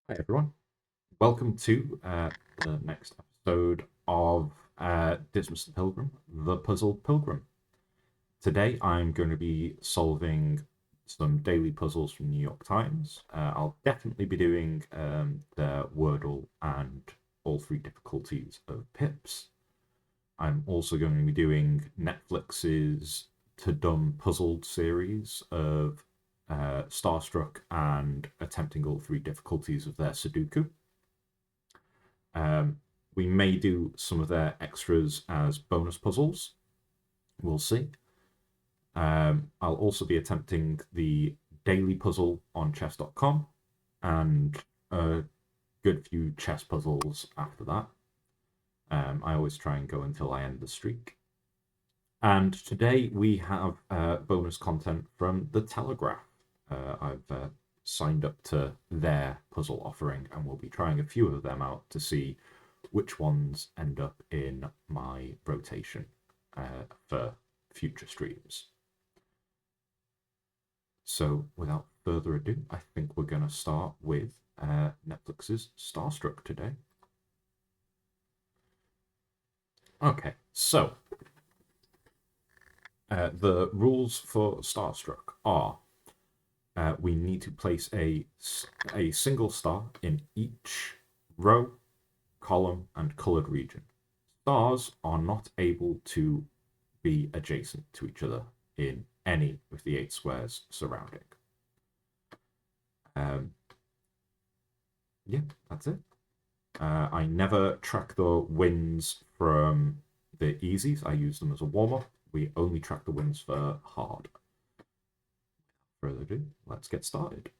Hi everyone, welcome to the next episode of Dismas the Pilgrim, the Puzzle Pilgrim. Today I'm going to be solving some daily puzzles from New York Times. I'll definitely be doing the Wordle and all three difficulties of Pips. I'm also going to be doing Netflix's To Dumb Puzzled series of Starstruck and attempting all three difficulties of their Sudoku. Um, we may do some of their extras as bonus puzzles. We'll see. I'll also be attempting the daily puzzle on chess.com and a good few chess puzzles after that. I always try and go until I end the streak. And today we have bonus content from The Telegraph. I've signed up to their puzzle offering and we'll be trying a few of them out to see which ones end up in my rotation for future streams. So, without further ado, I think we're going to start with Netflix's Starstruck today. Okay, so the rules for Starstruck are we need to place a single star in each row, column, and colored region. Stars are not able to be adjacent to each other in any of the 8 squares surrounding. Um, yeah, that's it. I never track the wins from the easies. I use them as a warm-up. We only track the wins for hard. Further ado, let's get started.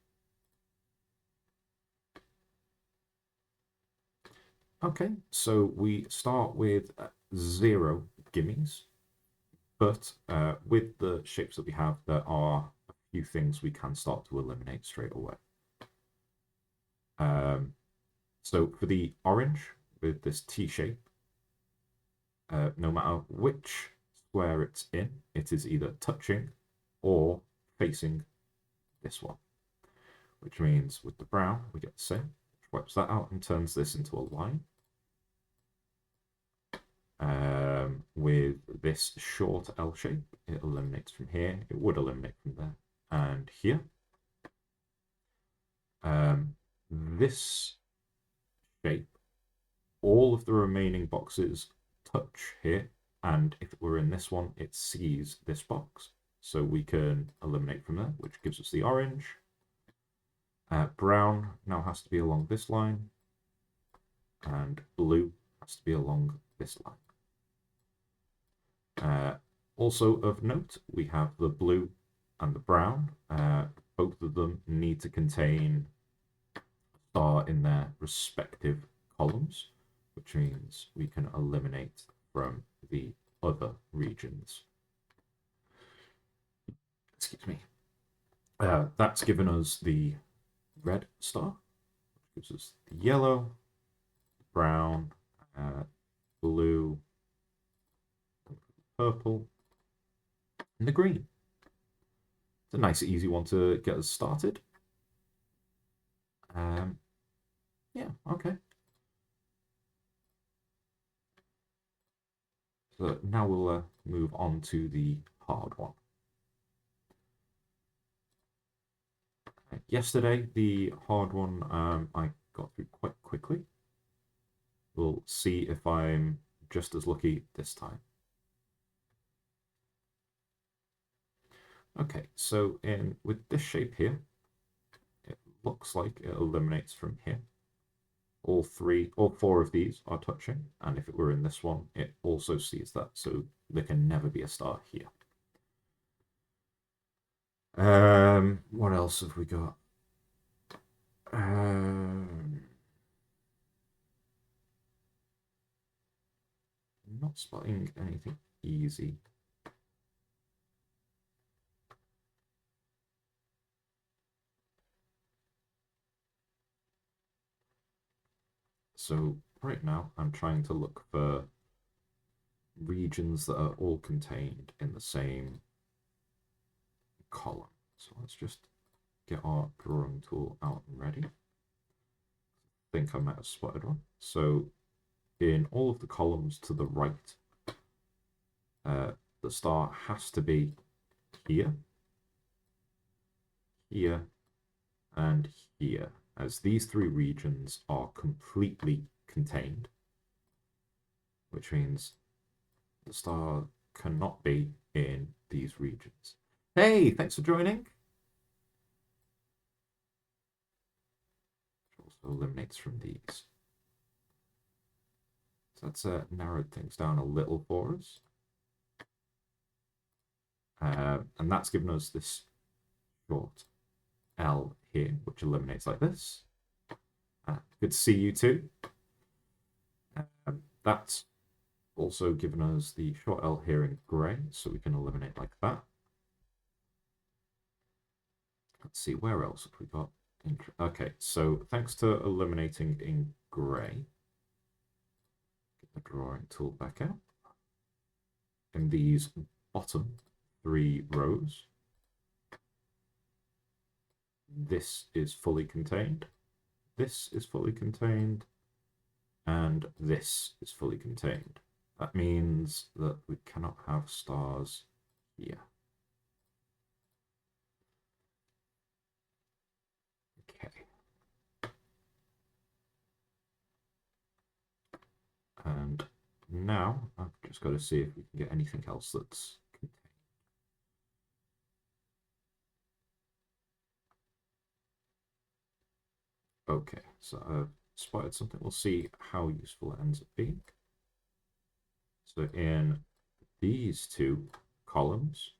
Okay, so we start with 0 gimmies, but with the shapes that we have, there are a few things we can start to eliminate straight away. So for the orange, with this T shape, no matter which square it's in, it is either touching or facing this one. Which means with the brown, we get the same, which wipes that out and turns this into a line. With this short L shape, it eliminates from here. It would eliminate from there and here. This shape, all of the remaining boxes touch here, and if it were in this one, it sees this box. So we can eliminate from there, which gives us the orange. Brown now has to be along this line, and blue has to be along this line. Also of note, we have the blue and the brown. Both of them need to contain a star in their respective columns, which means we can eliminate from the other regions. Excuse me. That's given us the red star, which gives us the yellow, brown, blue, purple, and the green. It's a nice, easy one to get us started. Yeah, okay. So now we'll move on to the hard one. Yesterday, the hard one I got through quite quickly. We'll see if I'm just as lucky this time. Okay, so with this shape here, it looks like it eliminates from here. All 4 of these are touching, and if it were in this one, it also sees that, so there can never be a star here. What else have we got? Not spotting anything easy. So right now I'm trying to look for regions that are all contained in the same column. So let's just get our drawing tool out and ready. think I might have spotted one. So in all of the columns to the right, the star has to be here, here, and here, as these three regions are completely contained, which means the star cannot be in these regions. Hey, thanks for joining. Also eliminates from these. So that's narrowed things down a little for us. And that's given us this short L here, which eliminates like this. Good to see you too. That's also given us the short L here in grey, so we can eliminate like that. Let's see, where else have we got? Okay, so thanks to eliminating in grey, get the drawing tool back out. In these bottom 3 rows, this is fully contained, this is fully contained, and this is fully contained. That means that we cannot have stars here. Okay. And now I've just got to see if we can get anything else that's contained. Okay, so I've spotted something. We'll see how useful it ends up being. So in these 2 columns,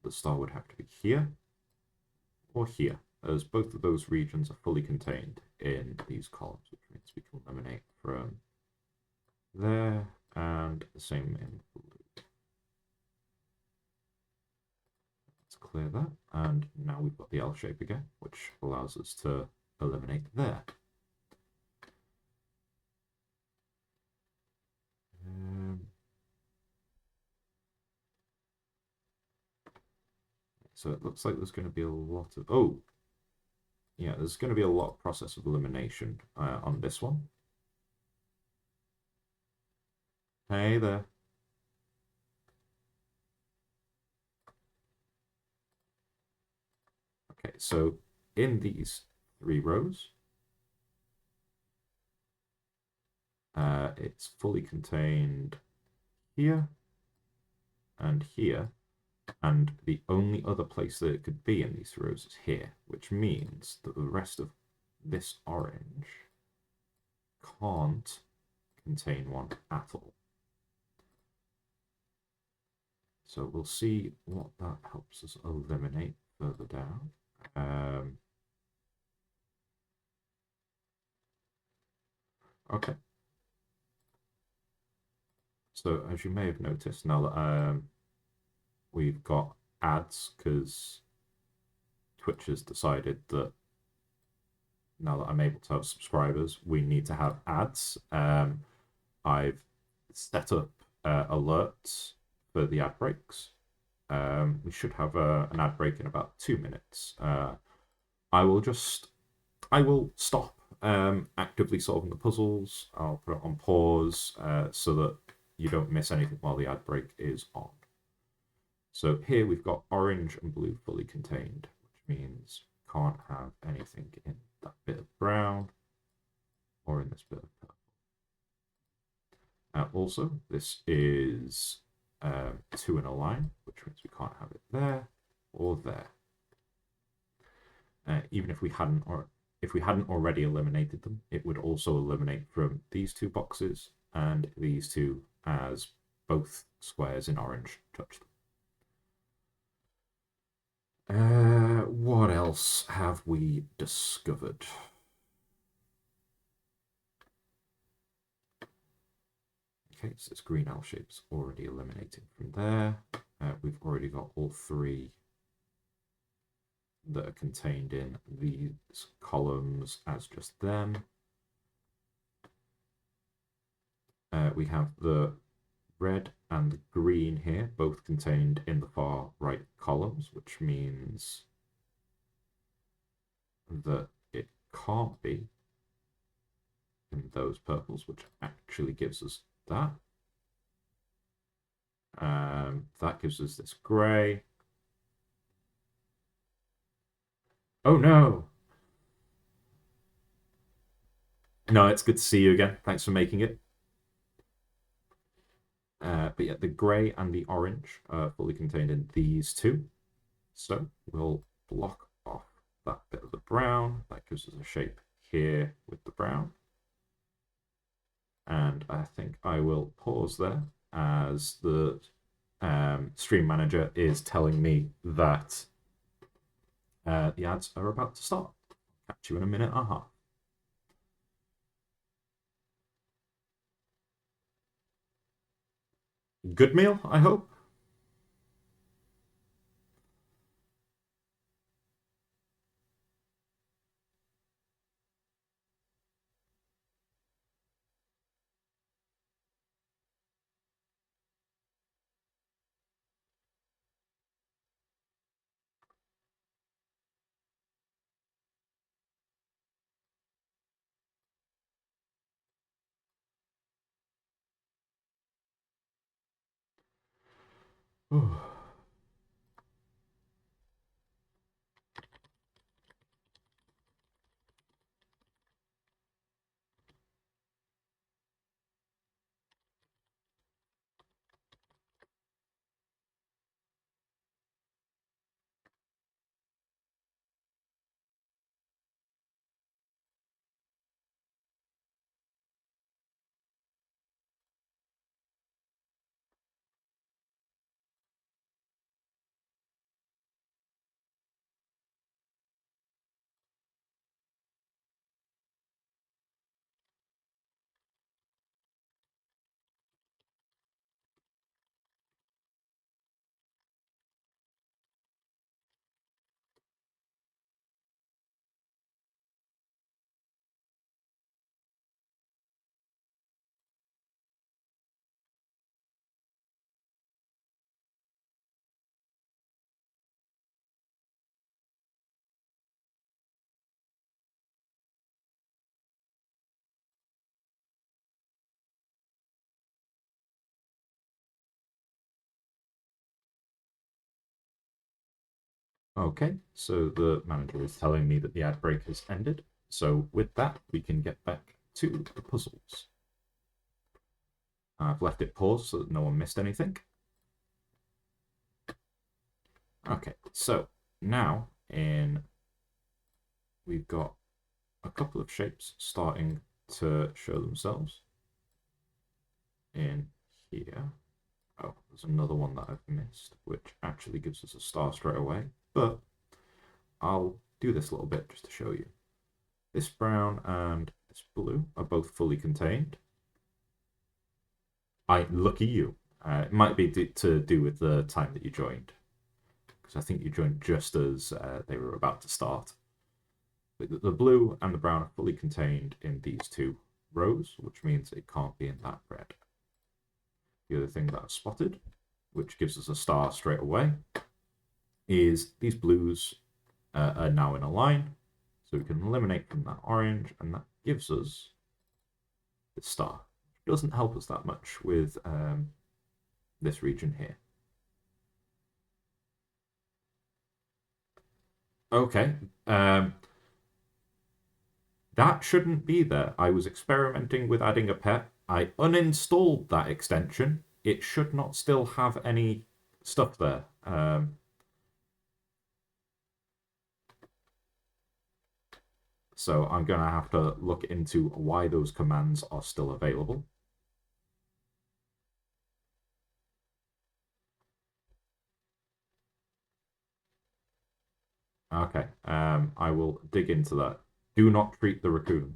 the star would have to be here or here, as both of those regions are fully contained in these columns, which means we can eliminate from there and the same in blue. Let's clear that, and now we've got the L shape again, which allows us to eliminate there. So it looks like there's going to be a lot of... Oh! Yeah, there's going to be a lot of process of elimination on this one. Hey there. Okay, so in these 3 rows, it's fully contained here and here, and the only other place that it could be in these rows is here, which means that the rest of this orange can't contain one at all. So we'll see what that helps us eliminate further down. Okay. So as you may have noticed, now that we've got ads, because Twitch has decided that now that I'm able to have subscribers, we need to have ads. I've set up alerts for the ad breaks. We should have an ad break in about 2 minutes. I will stop actively solving the puzzles. I'll put it on pause so that you don't miss anything while the ad break is on. So here we've got orange and blue fully contained, which means can't have anything in that bit of brown or in this bit of purple. Also, this is 2 in a line, which means we can't have it there or there. Even if we hadn't already eliminated them, it would also eliminate from these 2 boxes and these 2 as both squares in orange touch them. What else have we discovered? Okay, so this green L shape's already eliminated from there. We've already got all 3 that are contained in these columns as just them. We have the red and the green here, both contained in the far right columns, which means that it can't be in those purples, which actually gives us that. That gives us this grey. Oh no! No, it's good to see you again. Thanks for making it. But yeah, the grey and the orange are fully contained in these two. So we'll block off that bit of the brown. That gives us a shape here with the brown. And I think I will pause there as the stream manager is telling me that the ads are about to start. Catch you in a minute and a half. Good meal, I hope. Okay, so the manager is telling me that the ad break has ended. So with that, we can get back to the puzzles. I've left it paused so that no one missed anything. Okay, so now we've got a couple of shapes starting to show themselves in here. Oh, there's another one that I've missed, which actually gives us a star straight away. But I'll do this a little bit just to show you. This brown and this blue are both fully contained. Lucky you. It might be to do with the time that you joined, because I think you joined just as they were about to start. But the blue and the brown are fully contained in these two rows, which means it can't be in that red. The other thing that I've spotted, which gives us a star straight away, is these blues are now in a line. So we can eliminate from that orange, and that gives us the star. It doesn't help us that much with this region here. Okay. That shouldn't be there. I was experimenting with adding a pet. I uninstalled that extension. It should not still have any stuff there. So I'm going to have to look into why those commands are still available. Okay, I will dig into that. Do not treat the raccoon.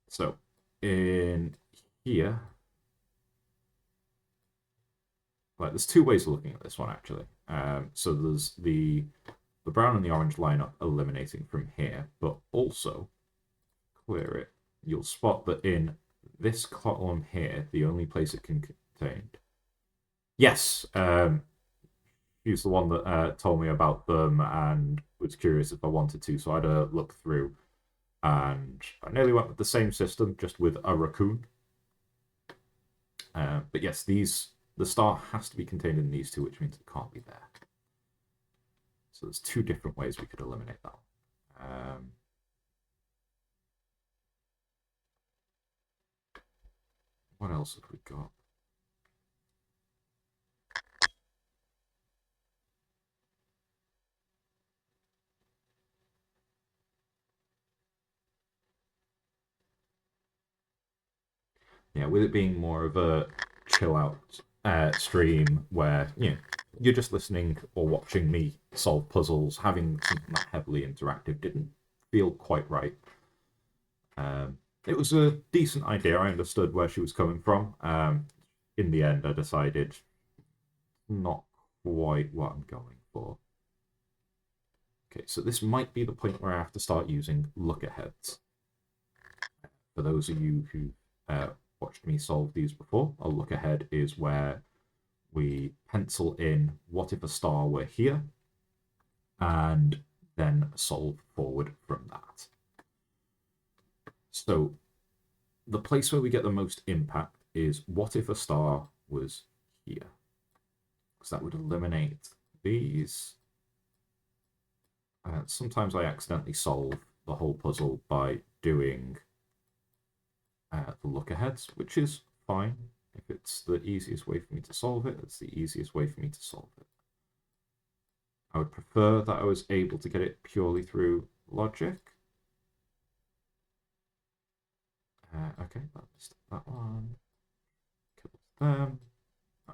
So in here, like there's two ways of looking at this one actually. So there's the brown and the orange line up eliminating from here, but also clear it. You'll spot that in this column here, the only place it can contain. Yes, he's the one that told me about them and was was curious if I wanted to, so I had a look through, and I nearly went with the same system, just with a raccoon. But yes, the star has to be contained in these two, which means it can't be there. So there's two different ways we could eliminate that. What else have we got? Yeah, with it being more of a chill out stream where you're just listening or watching me solve puzzles, having something that heavily interactive didn't feel quite right. It was a decent idea. I understood where she was coming from. In the end, I decided not quite what I'm going for. Okay, so this might be the point where I have to start using look-aheads. For those of you who watched me solve these before, a look-ahead is where we pencil in what if a star were here, and then solve forward from that. So the place where we get the most impact is what if a star was here? Because that would eliminate these. Sometimes I accidentally solve the whole puzzle by doing the look-aheads, which is fine. If it's the easiest way for me to solve it, it's the easiest way for me to solve it. I would prefer that I was able to get it purely through logic. Okay, that's that one. Kill them.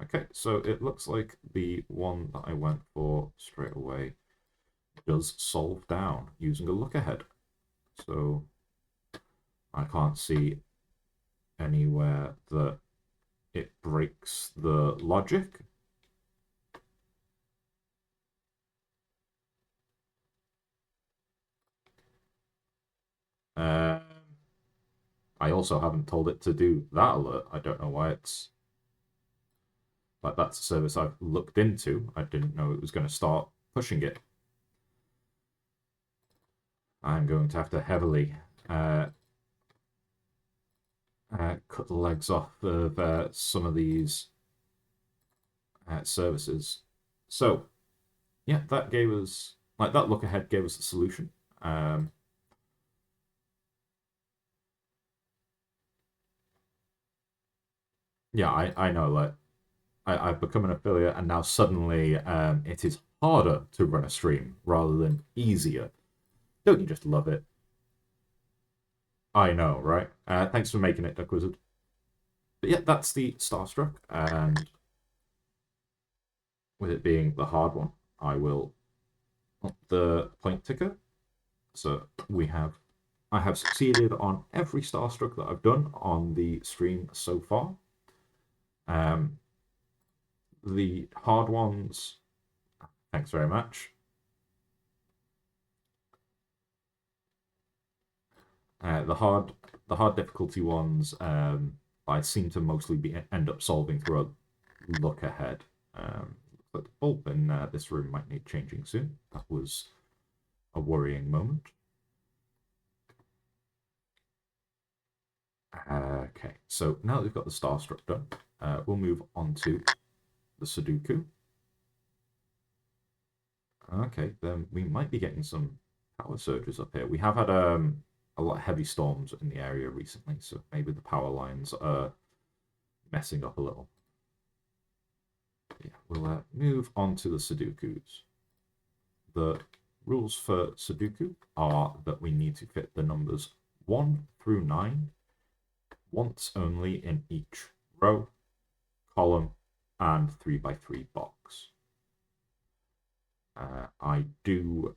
Okay, so it looks like the one that I went for straight away does solve down using a look-ahead. So I can't see anywhere that it breaks the logic. I also haven't told it to do that alert. I don't know why it's like that's a service I've looked into. I didn't know it was going to start pushing it. I'm going to have to heavily cut the legs off of some of these services. So, yeah, that gave us, like, that look ahead gave us a solution. Yeah, I know, like, I've become an affiliate, and now suddenly it is harder to run a stream rather than easier. Don't you just love it? I know, right? Thanks for making it, Duck Wizard. But yeah, that's the Starstruck, and with it being the hard one, I will up the point ticker. So I have succeeded on every Starstruck that I've done on the stream so far. The hard ones, thanks very much. The hard difficulty ones, I seem to mostly end up solving through a look ahead. But the bulb in this room might need changing soon. That was a worrying moment. Okay, so now that we've got the Starstruck done, we'll move on to the Sudoku. Okay, then we might be getting some power surges up here. We have had a lot of heavy storms in the area recently, so maybe the power lines are messing up a little. Yeah, we'll move on to the Sudokus. The rules for Sudoku are that we need to fit the numbers 1 through 9 once only in each row, column, and 3x3 box. I do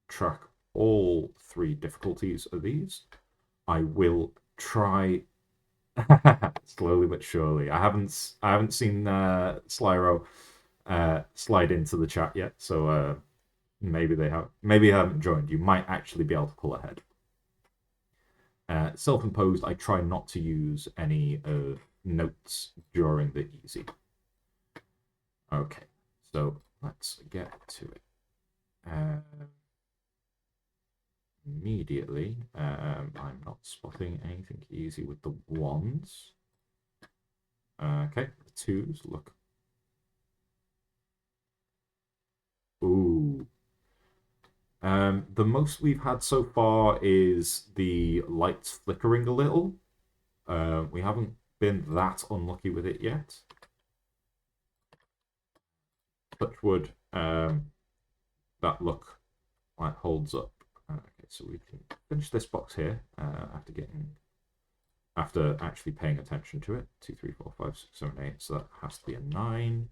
track all 3 difficulties of these. I will try slowly but surely. I haven't seen Slyro slide into the chat yet, so maybe they haven't joined. You might actually be able to pull ahead. Self-imposed, I try not to use any notes during the easy. Okay, so let's get to it. immediately. I'm not spotting anything easy with the ones. Okay, the twos look. Ooh. The most we've had so far is the lights flickering a little. We haven't been that unlucky with it yet. Touch wood. That look like holds up. Okay, so we can finish this box here after actually paying attention to it. 2, 3, 4, 5, 6, 7, 8. So that has to be a 9.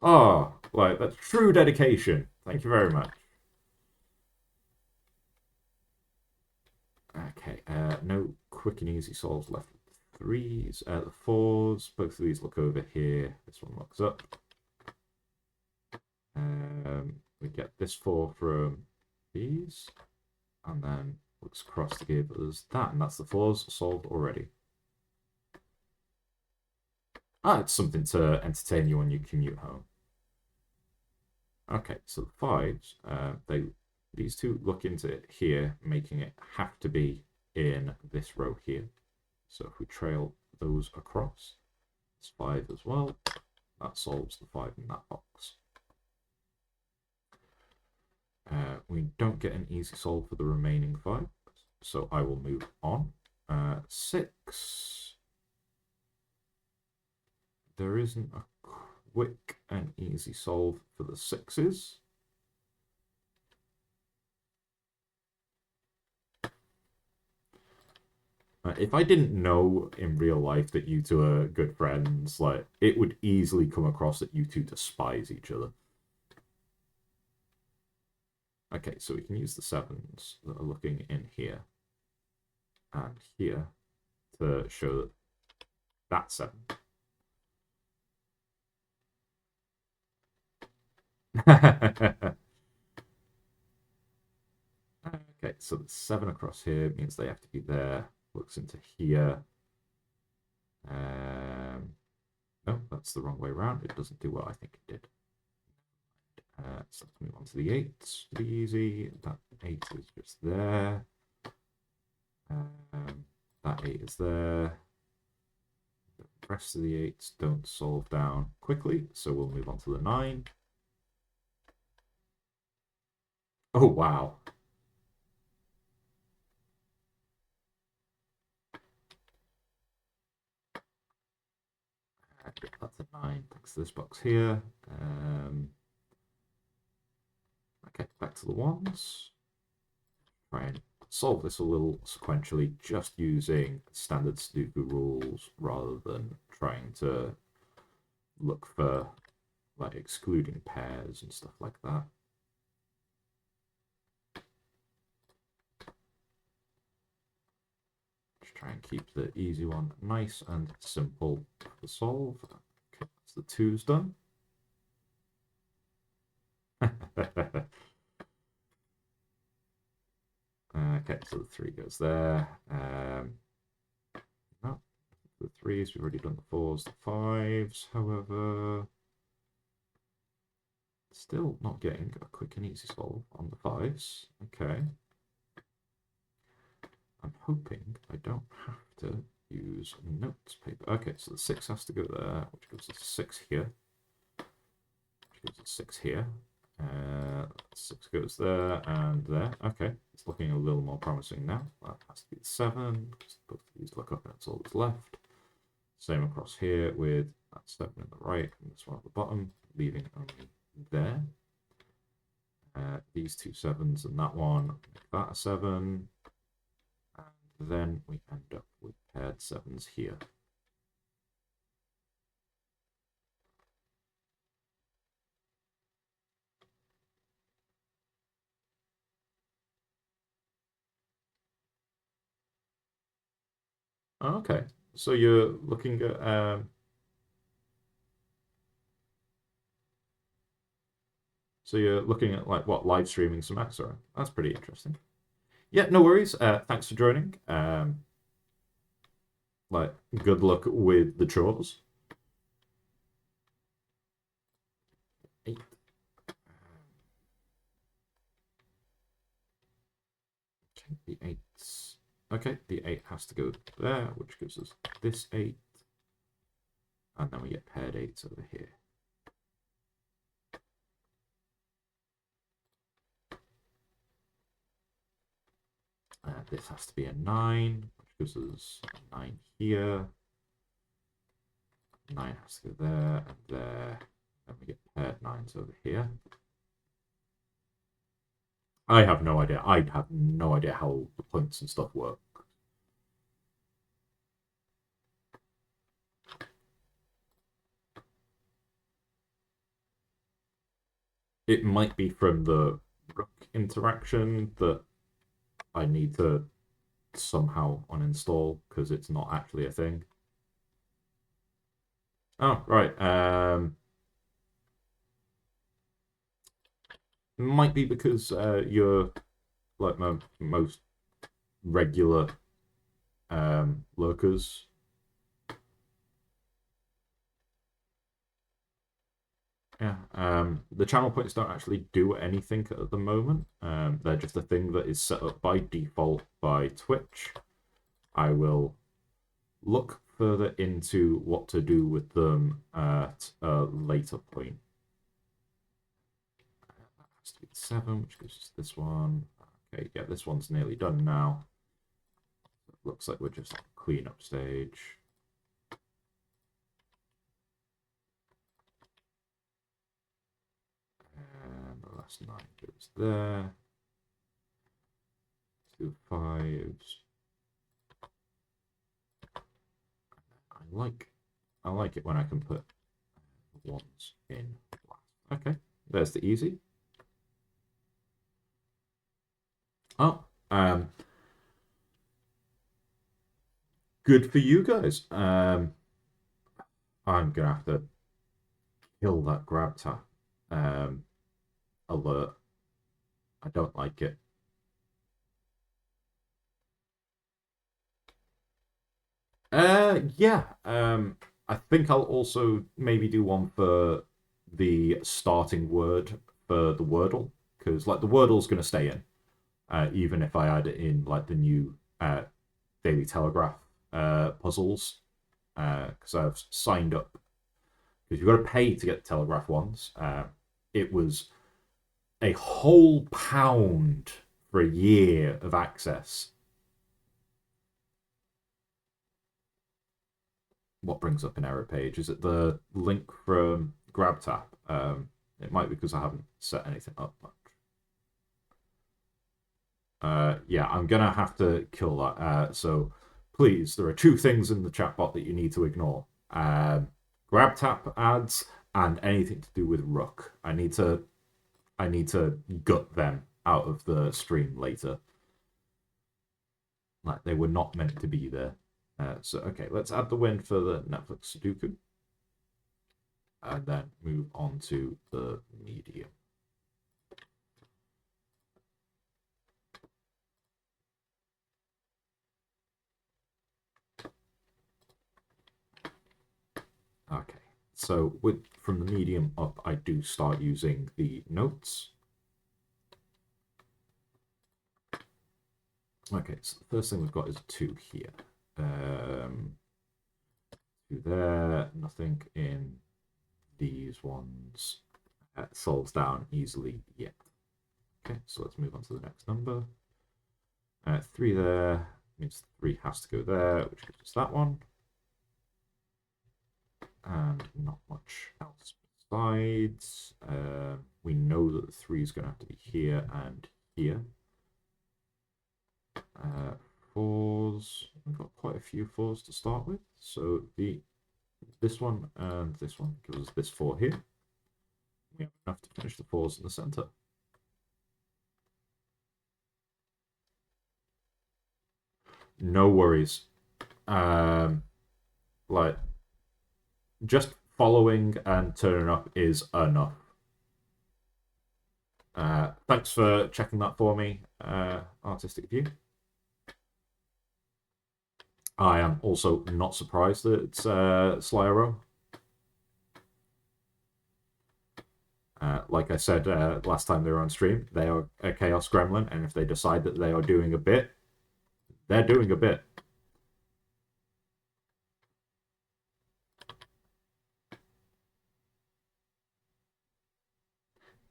Oh, like that's true dedication. Thank you very much. Okay, no quick and easy solves left with the 3s. The 4s, both of these look over here. This one looks up. We get this 4 from these, and then looks across to give us that, and that's the 4s solved already. It's something to entertain you on your commute home. Okay, so the 5s, these two look into it here, making it have to be in this row here. So if we trail those across, it's 5 as well. That solves the 5 in that box. We don't get an easy solve for the remaining 5, so I will move on. 6. There isn't a quick and easy solve for the 6s. If I didn't know in real life that you two are good friends, like it would easily come across that you two despise each other. Okay, so we can use the 7s that are looking in here and here to show that that's 7. Okay, so the 7 across here means they have to be there. Looks into here. No, that's the wrong way around. It doesn't do what I think it did. So let's move on to the 8s. Pretty easy. That 8 is just there. That 8 is there. The rest of the 8s don't solve down quickly, so we'll move on to the 9. Oh, wow. That's a 9. Thanks to this box here. Okay, back to the 1s. Try and solve this a little sequentially, just using standard Sudoku rules rather than trying to look for like excluding pairs and stuff like that. Just try and keep the easy one nice and simple to solve. Okay, that's the 2's done. Okay, so the 3 goes there. No, the 3s, we've already done the 4s, the 5s, however. Still not getting a quick and easy solve on the 5s. Okay. I'm hoping I don't have to use notes paper. Okay, so the 6 has to go there, which gives us 6 here. Which gives us 6 here. 6 goes there and there. Okay, it's looking a little more promising now. That has to be the 7, because both of these look up and it's all that's left. Same across here with that 7 in the right and this one at the bottom, leaving only there. These 2 7s and that one, make that a 7. And then we end up with paired 7s here. Okay, so you're looking at like what, live streaming some Extra. That's pretty interesting. Yeah, no worries. Thanks for joining. Like good luck with the chores. 8. Okay, the 8 has to go there, which gives us this 8. And then we get paired 8s over here. This has to be a 9, which gives us a 9 here. 9 has to go there and there. Then we get paired 9s over here. I have no idea. I have no idea how the points and stuff work. It might be from the rook interaction that I need to somehow uninstall because it's not actually a thing. Oh, right. Might be because you're like most regular lurkers. Yeah. The channel points don't actually do anything at the moment. They're just a thing that is set up by default by Twitch. I will look further into what to do with them at a later point. That has to be 7, which gives us this one. Okay, yeah, this one's nearly done now. It looks like we're just on cleanup stage. And the last 9 goes there. 2 5s. I like it when I can put ones in last. Okay, there's the easy. Oh, good for you guys. I'm gonna have to kill that grab tap alert. I don't like it. Yeah. I think I'll also maybe do one for the starting word for the Wordle because like the Wordle's gonna stay in, even if I add it in like the new Daily Telegraph puzzles because I've signed up because you've got to pay to get the Telegraph ones. It was a whole pound for a year of access. What brings up an error page? Is it the link from GrabTap? It might be because I haven't set anything up much. Yeah, I'm gonna have to kill that. So please, there are 2 things in the chatbot that you need to ignore: GrabTap ads and anything to do with Rook. I need to gut them out of the stream later. Like they were not meant to be there. So okay, let's add the win for the Netflix Sudoku, and then move on to the medium. Okay, so from the medium up, I do start using the notes. Okay, so the first thing we've got is a 2 here. 2 there, nothing in these ones. Solves down easily yet. Okay, so let's move on to the next number. 3 there means 3 has to go there, which gives us that one. And not much else besides. We know that the 3 is going to have to be here and here. 4s. We've got quite a few 4s to start with. So this one and this one gives us this 4 here. We have enough to finish the 4s in the center. No worries. Like just following and turning up is enough. Thanks for checking that for me, Artistic View. I am also not surprised that it's Slyro. Like I said last time they were on stream, they are a Chaos Gremlin, and if they decide that they are doing a bit, they're doing a bit.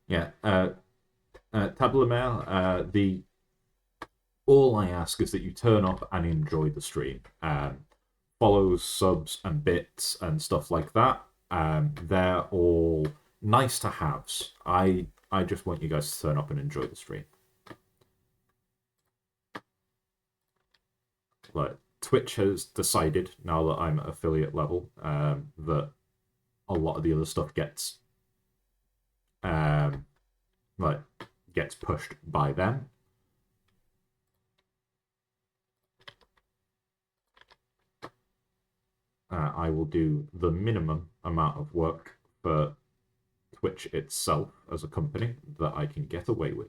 Yeah, Tableau, the all I ask is that you turn up and enjoy the stream. Follows, subs, and bits and stuff like that. They're all nice to haves. I just want you guys to turn up and enjoy the stream. Like Twitch has decided now that I'm at affiliate level that a lot of the other stuff um, like gets pushed by them. I will do the minimum amount of work for Twitch itself as a company that I can get away with.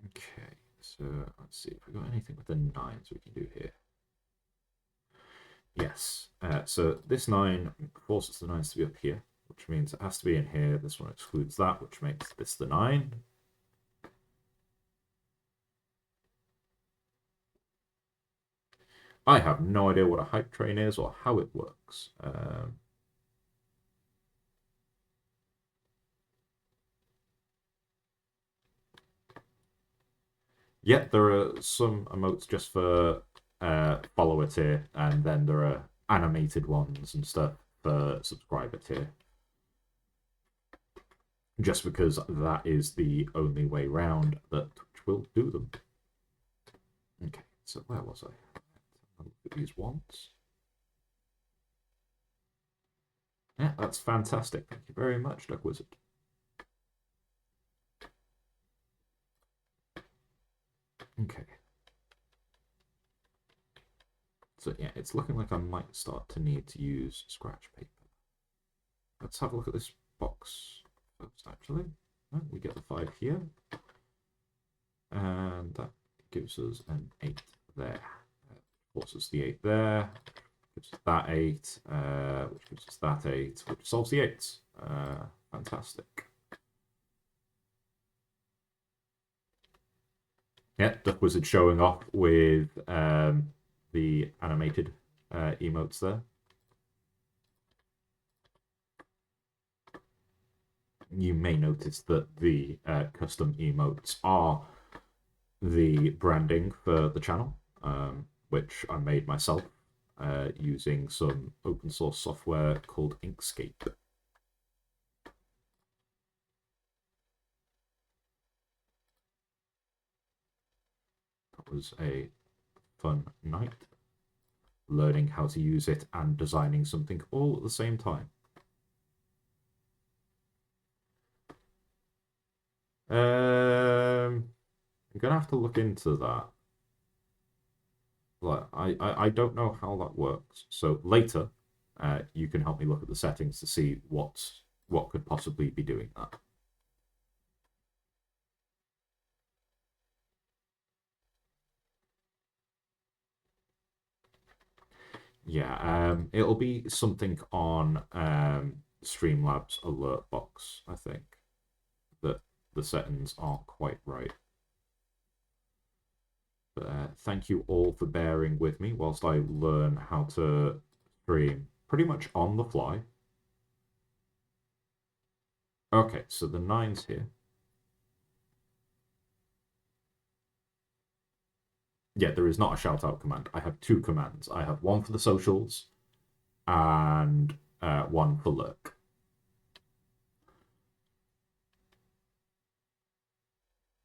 Okay, so let's see if we got anything with the nines we can do here. Yes, so this 9 forces the 9s to be up here, which means it has to be in here. This one excludes that, which makes this the 9. I have no idea what a hype train is or how it works. Yeah, there are some emotes just for follower tier, and then there are animated ones and stuff for subscriber tier. Just because that is the only way round that Twitch will do them. Okay, so where was I? I'll look at these ones. Yeah, that's fantastic. Thank you very much, Duck Wizard. Okay. So yeah, it's looking like I might start to need to use scratch paper. Let's have a look at this box first, actually. Oh, we get the 5 here. And that gives us an 8 there. Forces the 8 there. Gives us that 8, which gives us that 8, which solves the 8s. Fantastic. Yeah, Duck Wizard showing off with the animated emotes there. You may notice that the custom emotes are the branding for the channel, which I made myself using some open source software called Inkscape. That was a fun night, learning how to use it and designing something all at the same time. I'm gonna have to look into that. Like, I don't know how that works. So later, you can help me look at the settings to see what could possibly be doing that. Yeah, it'll be something on Streamlabs alert box, I think, that the settings aren't quite right. But thank you all for bearing with me whilst I learn how to stream pretty much on the fly. Okay, so the 9's here. Yeah, there is not a shout out command. I have 2 commands. I have one for the socials and one for lurk.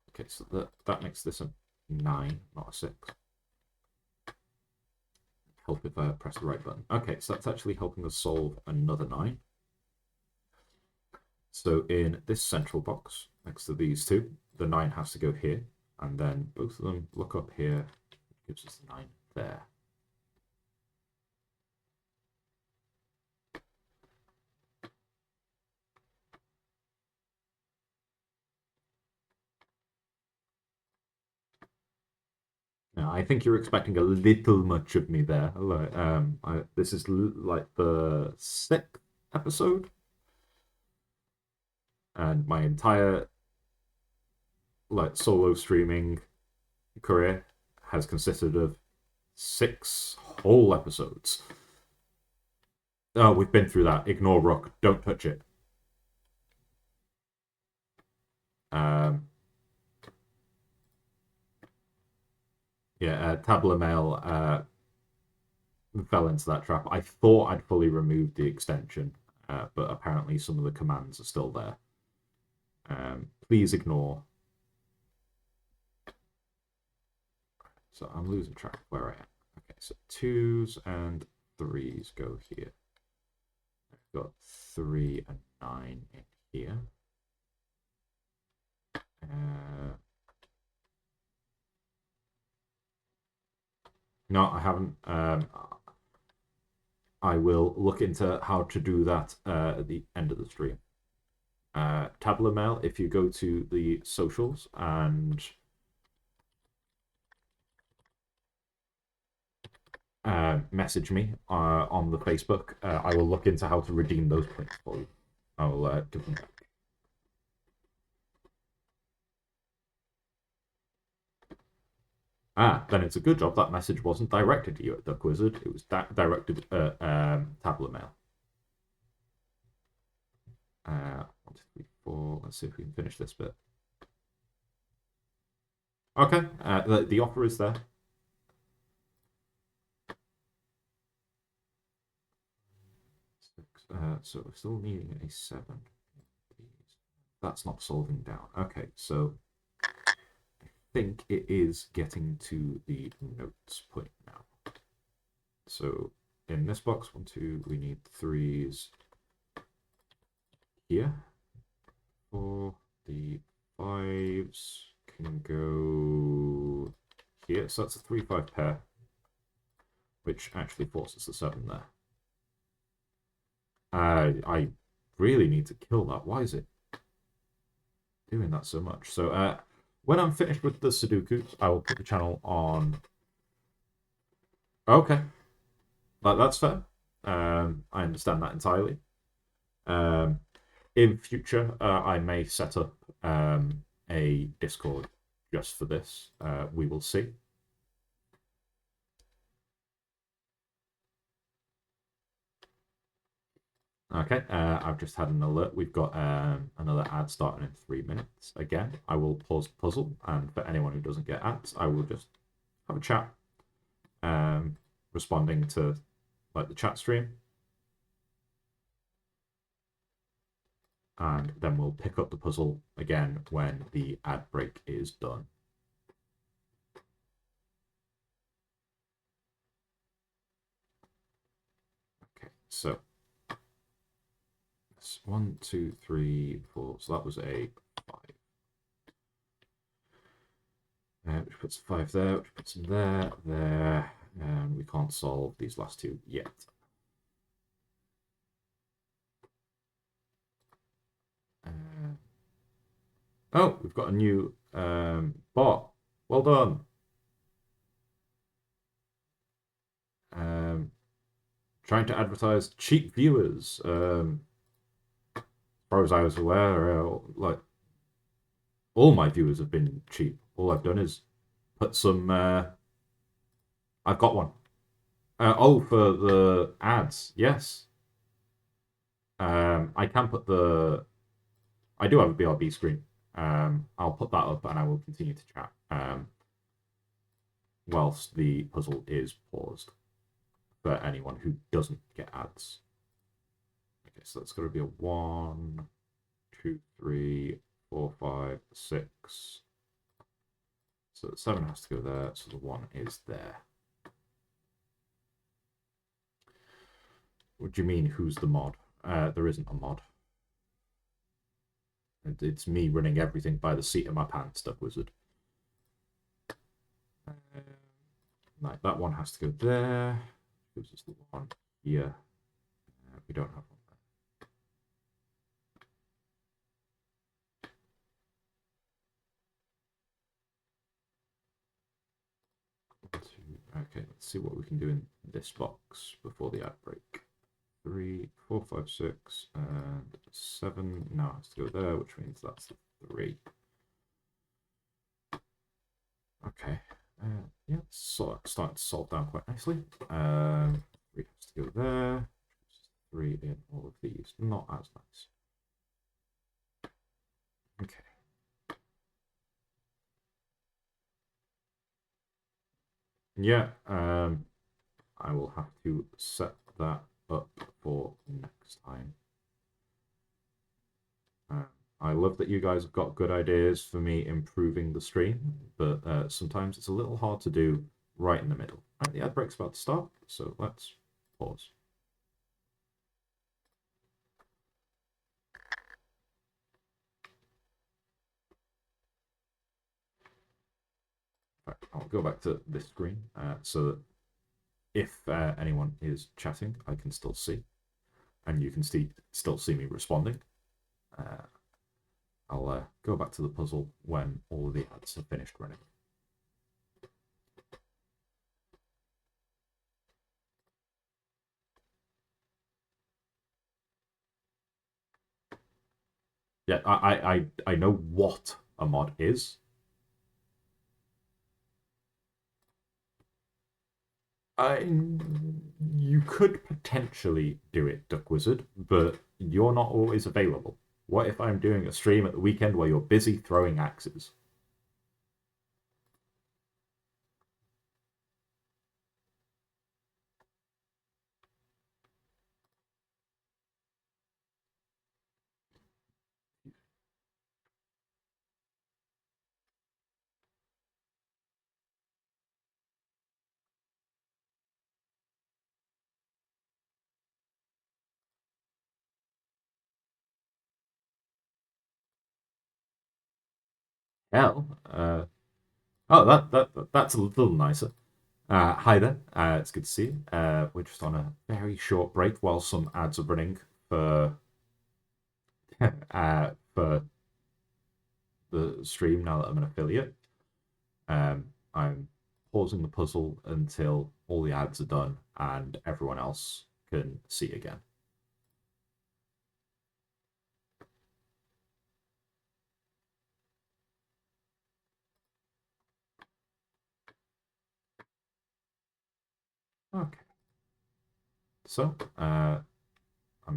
Okay, so that makes this a 9, not a 6. Help if I press the right button. Okay, so that's actually helping us solve another 9. So in this central box, next to these 2, the 9 has to go here, and then both of them look up here, gives us the 9 there. Now, I think you're expecting a little much of me there. This is like the 6th episode. And my entire solo streaming career has consisted of 6 whole episodes. Oh, we've been through that. Ignore Rook. Don't touch it. Um, yeah, Tabula Mail fell into that trap. I thought I'd fully removed the extension, but apparently some of the commands are still there. Please ignore. So I'm losing track of where I am. Okay, so 2s and 3s go here. I've got 3 and 9 in here. No, I haven't. I will look into how to do that at the end of the stream. Tabula Mail, if you go to the socials and message me on the Facebook, I will look into how to redeem those points for you. I will give them back. Then it's a good job that message wasn't directed to you at Duck Wizard. It was directed at Tabula Mail. 1, 2, 3, 4. Let's see if we can finish this bit. Okay, the offer is there. So we're still needing a 7. That's not solving down. Okay, so I think it is getting to the notes point now. So in this box, 1, 2, we need 3s here. 4, the 5s can go here. So that's a 3-5 pair, which actually forces the 7 there. I really need to kill that. Why is it doing that so much? So when I'm finished with the Sudoku, I will put the channel on. Okay, that's fair. I understand that entirely. In future, I may set up a Discord just for this. We will see. Okay, I've just had an alert. We've got another ad starting in 3 minutes. Again, I will pause the puzzle, and for anyone who doesn't get ads, I will just have a chat, responding to the chat stream, and then we'll pick up the puzzle again when the ad break is done. Okay, so 1, 2, 3, 4. So that was a 5. Which puts 5 there, which puts them there. And we can't solve these last 2 yet. Oh, we've got a new bot. Well done. Trying to advertise cheap viewers. As far as I was aware, all my viewers have been cheap. All I've done is put some. I've got one. Oh, for the ads, yes. I can put the. I do have a BRB screen. I'll put that up and I will continue to chat whilst the puzzle is paused for anyone who doesn't get ads. Okay, so that's got to be a 1, 2, 3, 4, 5, 6. So the 7 has to go there, so the 1 is there. What do you mean, who's the mod? There isn't a mod. It's me running everything by the seat of my pants, Duck Wizard. Right, that 1 has to go there. Gives us the 1 here. We don't have 1 there. Okay, let's see what we can do in this box before the ad break. 3, 4, 5, 6, and 7. Now it has to go there, which means that's 3. Okay. Yeah, so starting to solve down quite nicely. 3 has to go there. 3 in all of these. Not as nice. Okay. Yeah, I will have to set that up for next time. I love that you guys have got good ideas for me improving the stream, but sometimes it's a little hard to do right in the middle. Right, the ad break's about to start, so let's pause. Right, I'll go back to this screen so that if anyone is chatting, I can still see, and you can still see me responding. I'll go back to the puzzle when all of the ads have finished running. Yeah, I know what a mod is. You could potentially do it, Duck Wizard, but you're not always available. What if I'm doing a stream at the weekend where you're busy throwing axes? Hell, oh, that's a little nicer. Hi there, it's good to see you. We're just on a very short break while some ads are running for for the stream now that I'm an affiliate. I'm pausing the puzzle until all the ads are done and everyone else can see again. Okay. So, I'm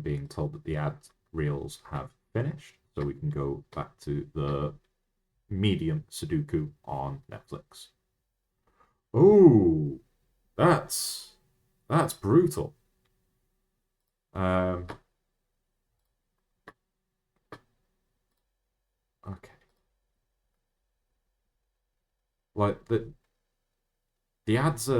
being told that the ad reels have finished, so we can go back to the medium Sudoku on Netflix. Oh, that's brutal. Um, okay. Like the ads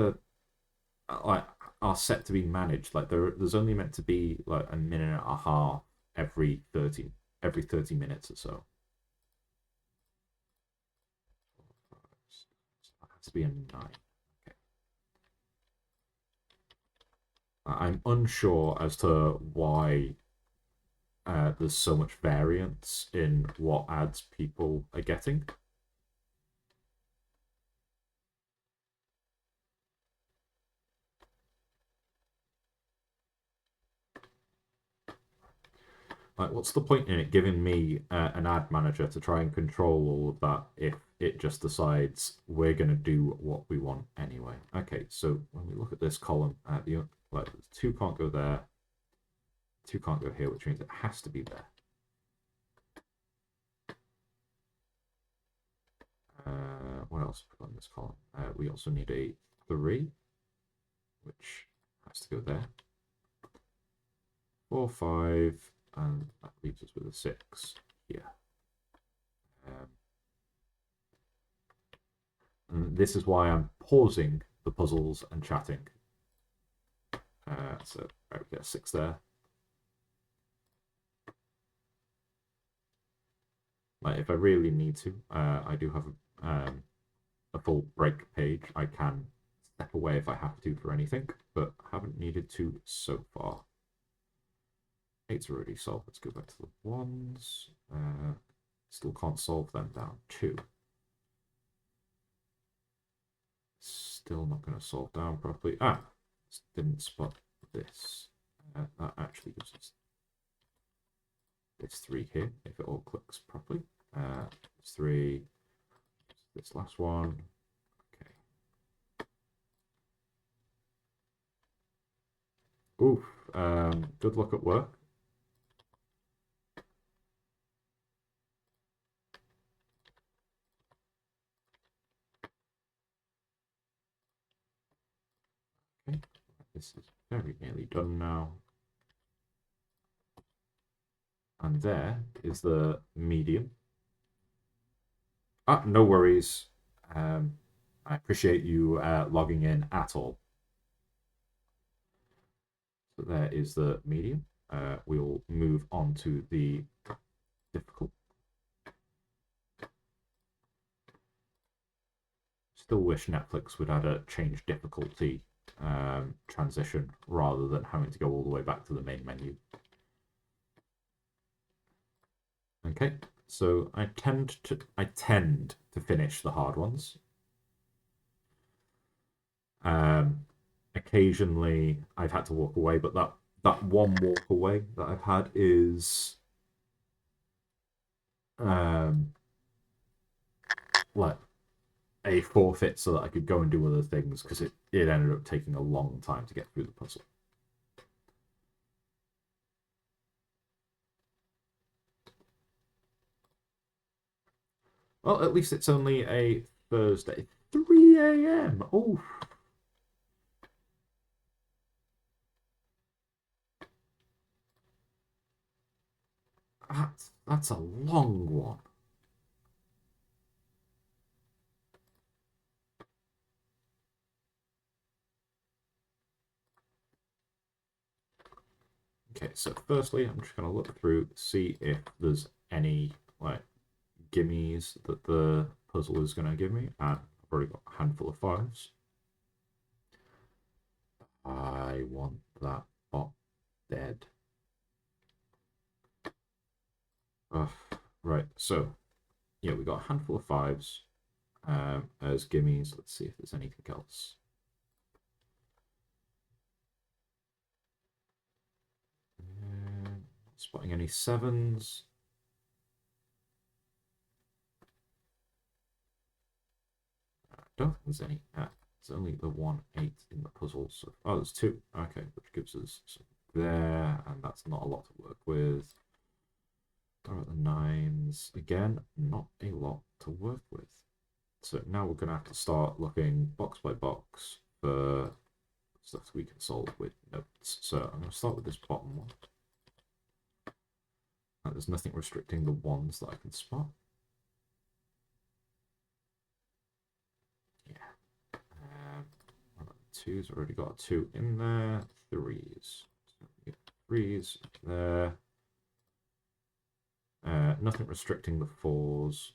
like are set to be managed. Like there's only meant to be like a minute and a half every 30 minutes or so. That has to be a 9. Okay. I'm unsure as to why there's so much variance in what ads people are getting. Like, what's the point in it giving me an ad manager to try and control all of that if it just decides we're going to do what we want anyway? Okay, so when we look at this column, like 2 can't go there, 2 can't go here, which means it has to be there. What else put on this column? We also need a 3, which has to go there. 4, 5, and that leaves us with a 6 here. And this is why I'm pausing the puzzles and chatting. So right, we get a 6 there. Like if I really need to, I do have a full break page. I can step away if I have to for anything, but haven't needed to so far. 8's already solved. Let's go back to the 1s. Still can't solve them down. 2. Still not going to solve down properly. Didn't spot this. That actually gives us this 3 here, if it all clicks properly. This 3, this last one. Okay. Oof. Good luck at work. Okay. This is very nearly done now. And there is the medium. Ah, no worries. I appreciate you logging in at all. So there is the medium. We'll move on to the difficult. Still wish Netflix would add a change difficulty transition rather than having to go all the way back to the main menu. Okay, so I tend to finish the hard ones. Occasionally I've had to walk away, but that one walk away that I've had is like a forfeit so that I could go and do other things because it ended up taking a long time to get through the puzzle. Well, at least it's only a Thursday. 3 a.m. Oh. That's a long one. Okay, so firstly, I'm just going to look through, see if there's any like gimmies that the puzzle is going to give me. And I've already got a handful of 5s. I want that bot dead. Right, so yeah, we got a handful of 5s as gimmies. Let's see if there's anything else. Not spotting any 7s. I don't think there's any. There's only the 1 8 in the puzzle. So, oh, there's 2. Okay, which gives us there, and that's not a lot to work with. What about the 9s? Again, not a lot to work with. So now we're going to have to start looking box by box for stuff we can solve with notes. So I'm going to start with this bottom one. There's nothing restricting the 1s that I can spot. Yeah. 2s, already got a 2 in there. 3s. So we get 3s there. Nothing restricting the 4s.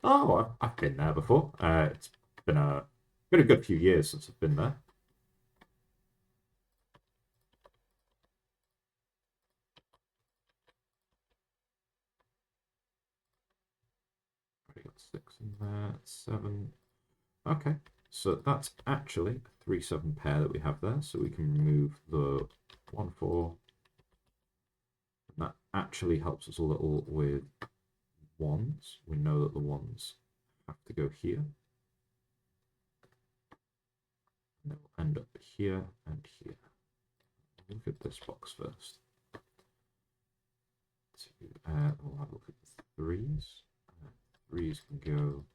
Oh, I've been there before. It's been a good few years since I've been there. Already got 6 in there. 7. Okay, so that's actually a 3-7 pair that we have there. So we can remove the 1-4. That actually helps us a little with 1s. We know that the 1s have to go here. And they'll end up here and here. Look at this box first. We'll have a look at the 3s. 3s can go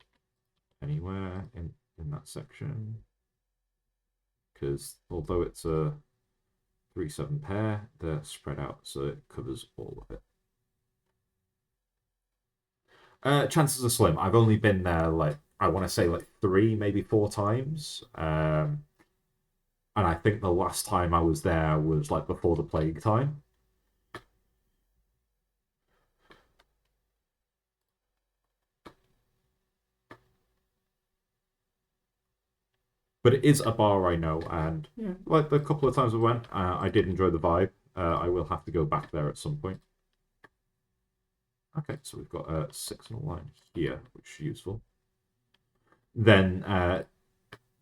anywhere in that section. Because although it's a 3-7 pair, they're spread out, so it covers all of it. Chances are slim. I've only been there, like, I want to say, like, 3, maybe 4 times. And I think the last time I was there was, like, before the plague time. But it is a bar I know, and yeah, like the couple of times I went, I did enjoy the vibe. I will have to go back there at some point. Okay, so we've got a 6 and a line here, which is useful. Then I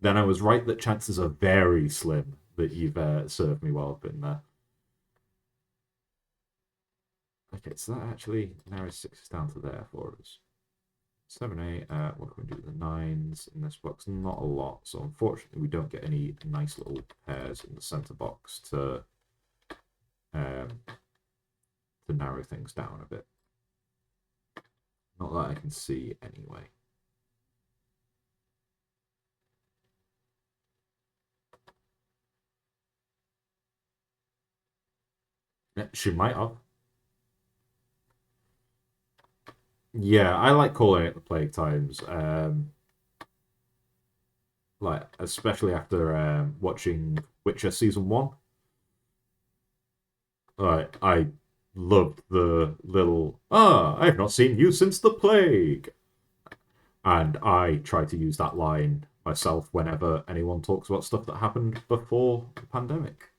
was right that chances are very slim that you've served me while I've been there. Okay, so that actually narrows sixes down to there for us. 7, 8, what can we do with the nines in this box? Not a lot, so unfortunately we don't get any nice little pairs in the center box um, to narrow things down a bit. Not that I can see anyway. Yeah, she might have. Yeah, I like calling it the plague times. Like especially after watching Witcher season 1. I loved the little I've not seen you since the plague. And I try to use that line myself whenever anyone talks about stuff that happened before the pandemic.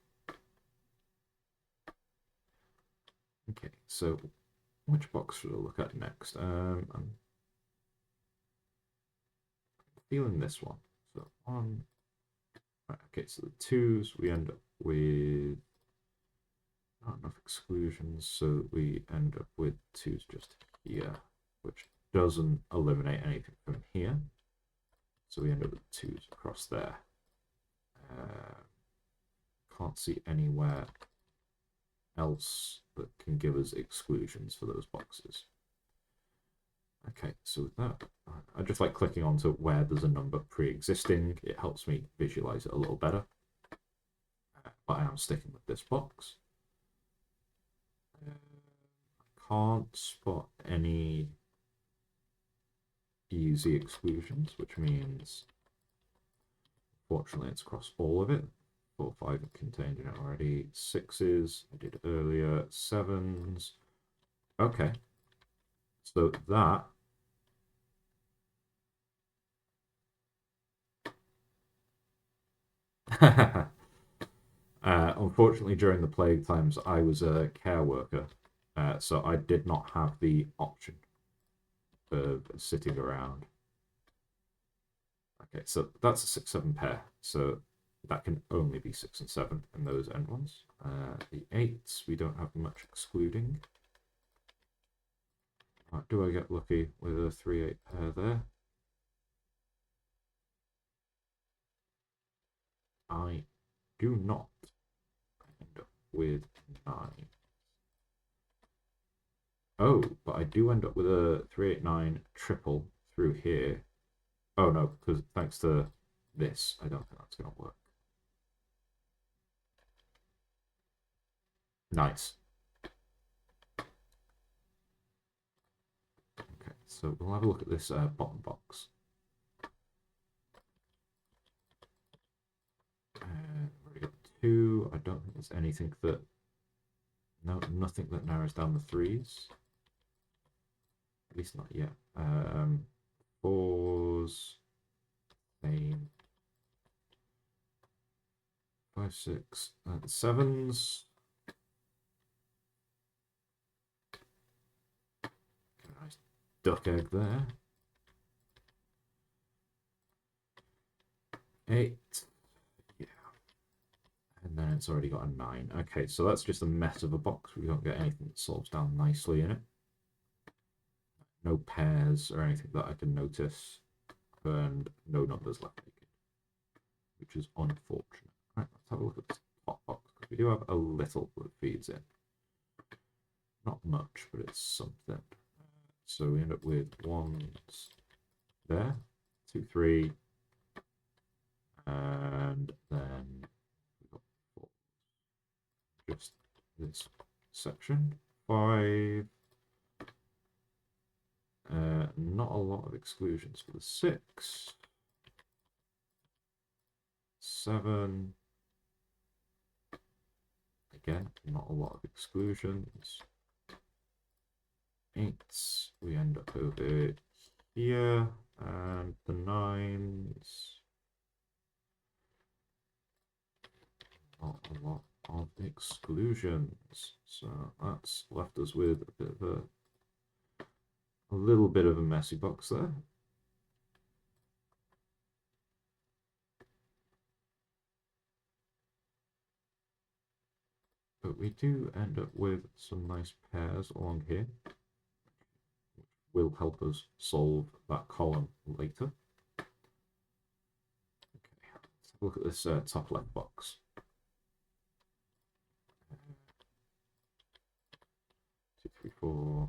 Okay, so which box should I look at next? I'm feeling this one. So on. Right, okay, so the twos, we end up with not enough exclusions, so we end up with twos just here, which doesn't eliminate anything from here. So we end up with twos across there. Can't see anywhere else that can give us exclusions for those boxes. Okay, so with that, I just like clicking onto where there's a number pre-existing. It helps me visualize it a little better. But I am sticking with this box. Can't spot any easy exclusions, which means, fortunately, it's across all of it. 4, 5 contained in it already. 6s, I did earlier. 7s. Okay. So that unfortunately, during the plague times, I was a care worker, so I did not have the option of sitting around. Okay, so that's a 6-7 pair, so that can only be 6 and 7 in those end ones. The 8s, we don't have much excluding. Do I get lucky with a 3-8 pair there? I do not. I end up with 9. Oh, but I do end up with a 389 triple through here. Oh no, because thanks to this, I don't think that's going to work. Nice. Okay, so we'll have a look at this bottom box. Already got 2. I don't think there's anything that... No, nothing that narrows down the 3s. At least not yet. 4s. Same. 5, 6, and 7s. Nice duck egg there. 8. Yeah. And then it's already got a 9. Okay, so that's just a mess of a box. We don't get anything that solves down nicely in it. No pairs or anything that I can notice. And no numbers left naked, which is unfortunate. Right, let's have a look at this top box, because we do have a little that feeds in. Not much, but it's something. So we end up with 1s there, 2, 3, and then we've got 4. Just this section. 5. Not a lot of exclusions for the 6. 7. Again, not a lot of exclusions. 8s, we end up over here, and the 9s. Not a lot of exclusions. So that's left us with a bit of a little bit of a messy box there. So we do end up with some nice pairs along here, which will help us solve that column later. Okay, let's have a look at this top left box. 2, 3, 4,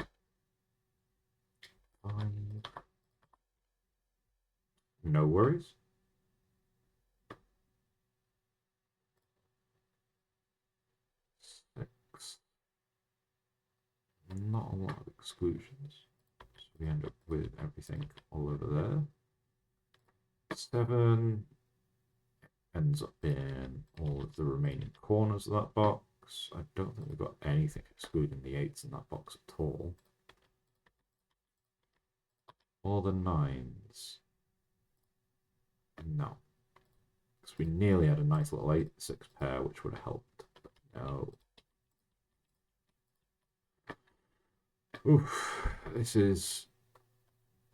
5. No worries. 6. Not a lot of exclusions. So we end up with everything all over there. 7 ends up in all of the remaining corners of that box. I don't think we've got anything excluding the 8s in that box at all. Or the 9s. No. Because we nearly had a nice little 8-6 pair, which would have helped. But no. Oof. This is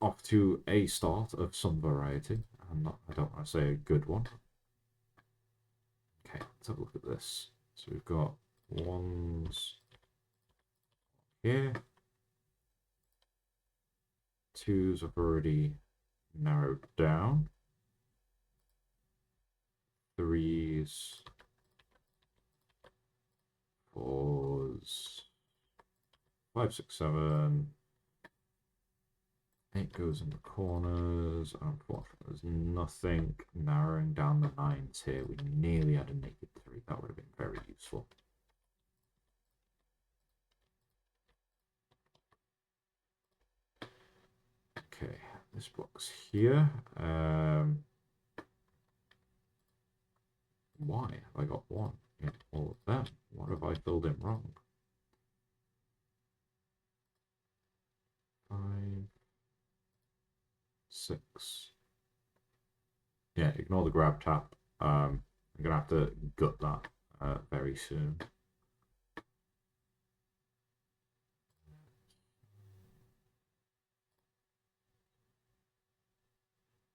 off to a start of some variety. I don't want to say a good one. Okay, let's have a look at this. So we've got 1s here. 2s have already narrowed down. 3s, 4s, 5, 6, 7. 8 goes in the corners. Unfortunately, there's nothing narrowing down the 9s here. We nearly had a naked 3. That would have been very useful. Okay, this box here. Why have I got 1 in all of them? What have I filled in wrong? 5, 6. Yeah, ignore the grab tap. I'm gonna have to gut that very soon.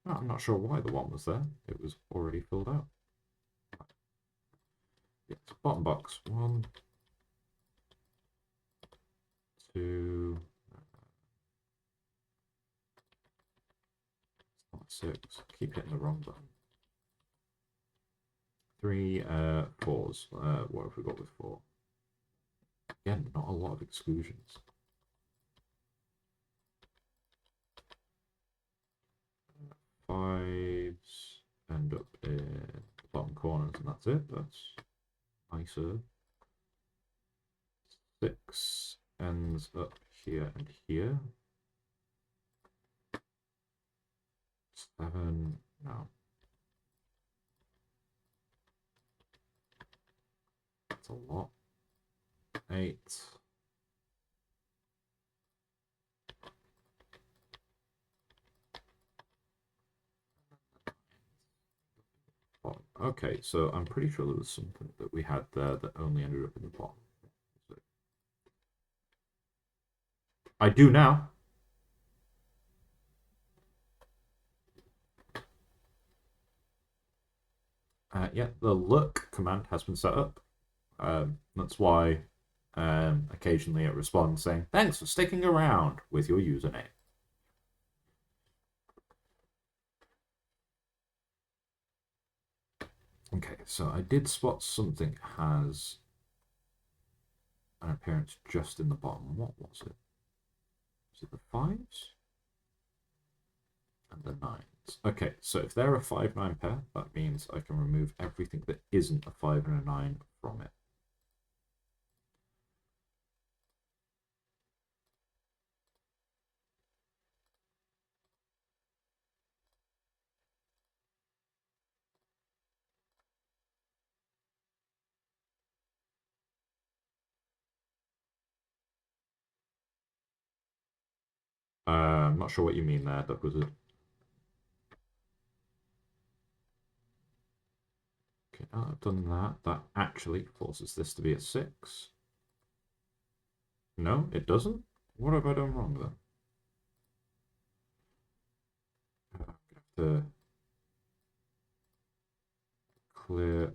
No, I'm not sure why the 1 was there. It was already filled out. Yes, bottom box. 1, 2. It's not 6. Keep hitting the wrong button. 3, 4s. What have we got with 4? Again, not a lot of exclusions. 5s end up in the bottom corners, and that's it. That's nicer. 6 ends up here and here. 7, no. That's a lot. 8. Okay, so I'm pretty sure there was something that we had there that only ended up in the bottom. I do now. Yeah, the look command has been set up. That's why occasionally it responds saying, "Thanks for sticking around" with your username. Okay, so I did spot something has an appearance just in the bottom. What was it? Was it the 5s? And the 9s. Okay, so if they're a 5-9 pair, that means I can remove everything that isn't a 5 and a 9 from it. I'm not sure what you mean there, Duck Wizard. Okay, now I've done that. That actually forces this to be a 6. No, it doesn't? What have I done wrong then? I'm going to have to clear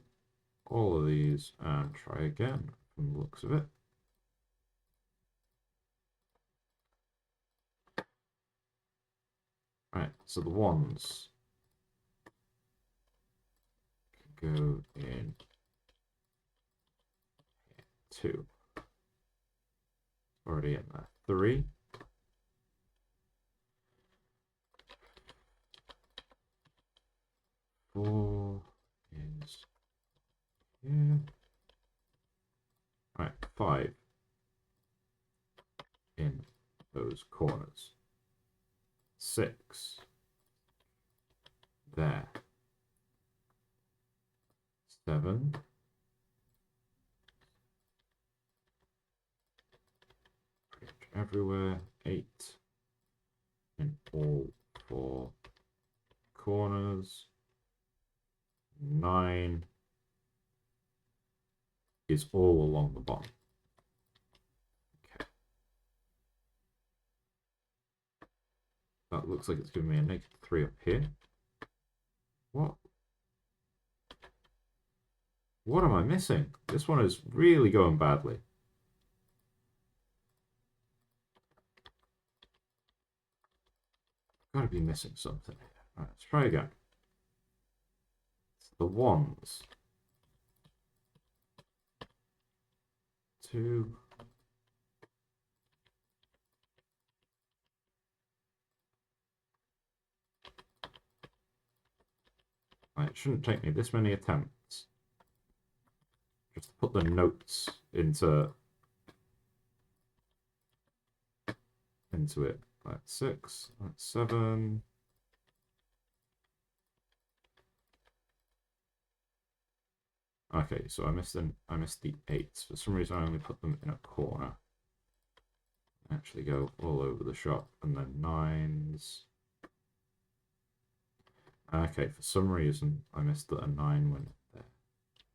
all of these and try again. from the looks of it. Right, so the ones can go in 2. Already in there. 3. 4 is here. Right, 5 in those corners. 6 there. 7 everywhere. 8 in all 4 corners. 9 is all along the bottom. Okay. That looks like it's giving me a -3 up here. What? What am I missing? This one is really going badly. Gotta be missing something here. All right, let's try again. It's the ones. 2. Right, it shouldn't take me this many attempts. Just to put the notes into it. That's 6. That's 7. Okay, so I missed the 8s. For some reason, I only put them in a corner. Actually, go all over the shop, and then 9s. Okay, for some reason, I missed that a 9 went there.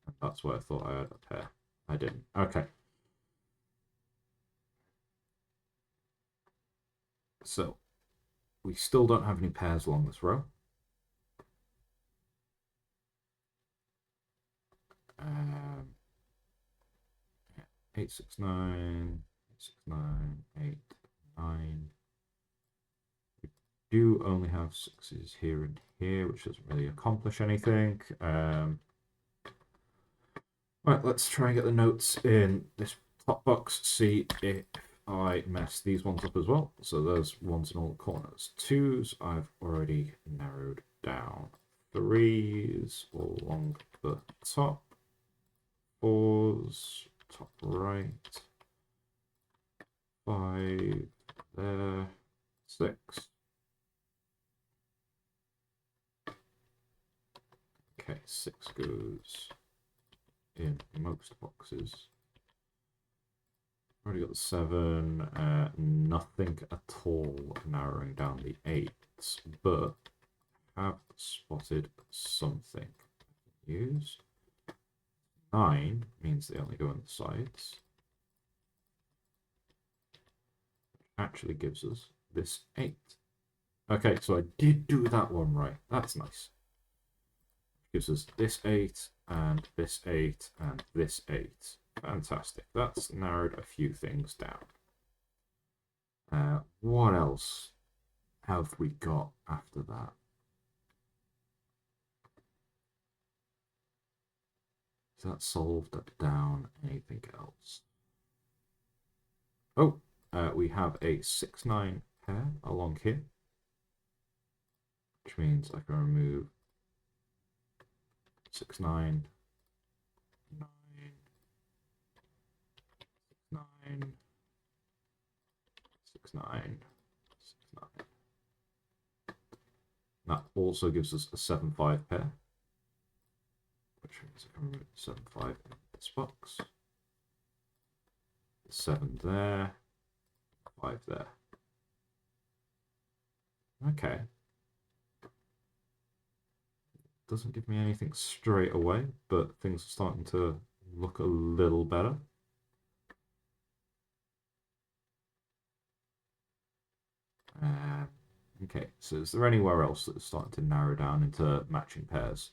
And that's why I thought I had a pair. I didn't. Okay. So, we still don't have any pairs along this row. 8, 6, 9, 6, 9, 8, 9. We do only have 6s here and here, which doesn't really accomplish anything. Right, let's try and get the notes in this top box, see if I mess these ones up as well. So there's ones in all the corners. 2s I've already narrowed down. 3s along the top. 4s top right. 5 there. 6. Okay, 6 goes in most boxes. Already got the 7. Nothing at all narrowing down the 8s, but have spotted something. Use 9 means they only go on the sides. Actually gives us this 8. Okay, so I did do that one right. That's nice. Gives us this 8 and this 8 and this 8. Fantastic. That's narrowed a few things down. What else have we got after that? Has that solved that down? Anything else? Oh, we have a 6-9 pair along here, which means I can remove 6, 9, 9, 9, 6, 9, 6, 9. That also gives us a 7-5 pair, which means I can remove 7-5 in this box. 7 there, 5 there. Okay. Doesn't give me anything straight away, but things are starting to look a little better. Okay, so is there anywhere else that's starting to narrow down into matching pairs?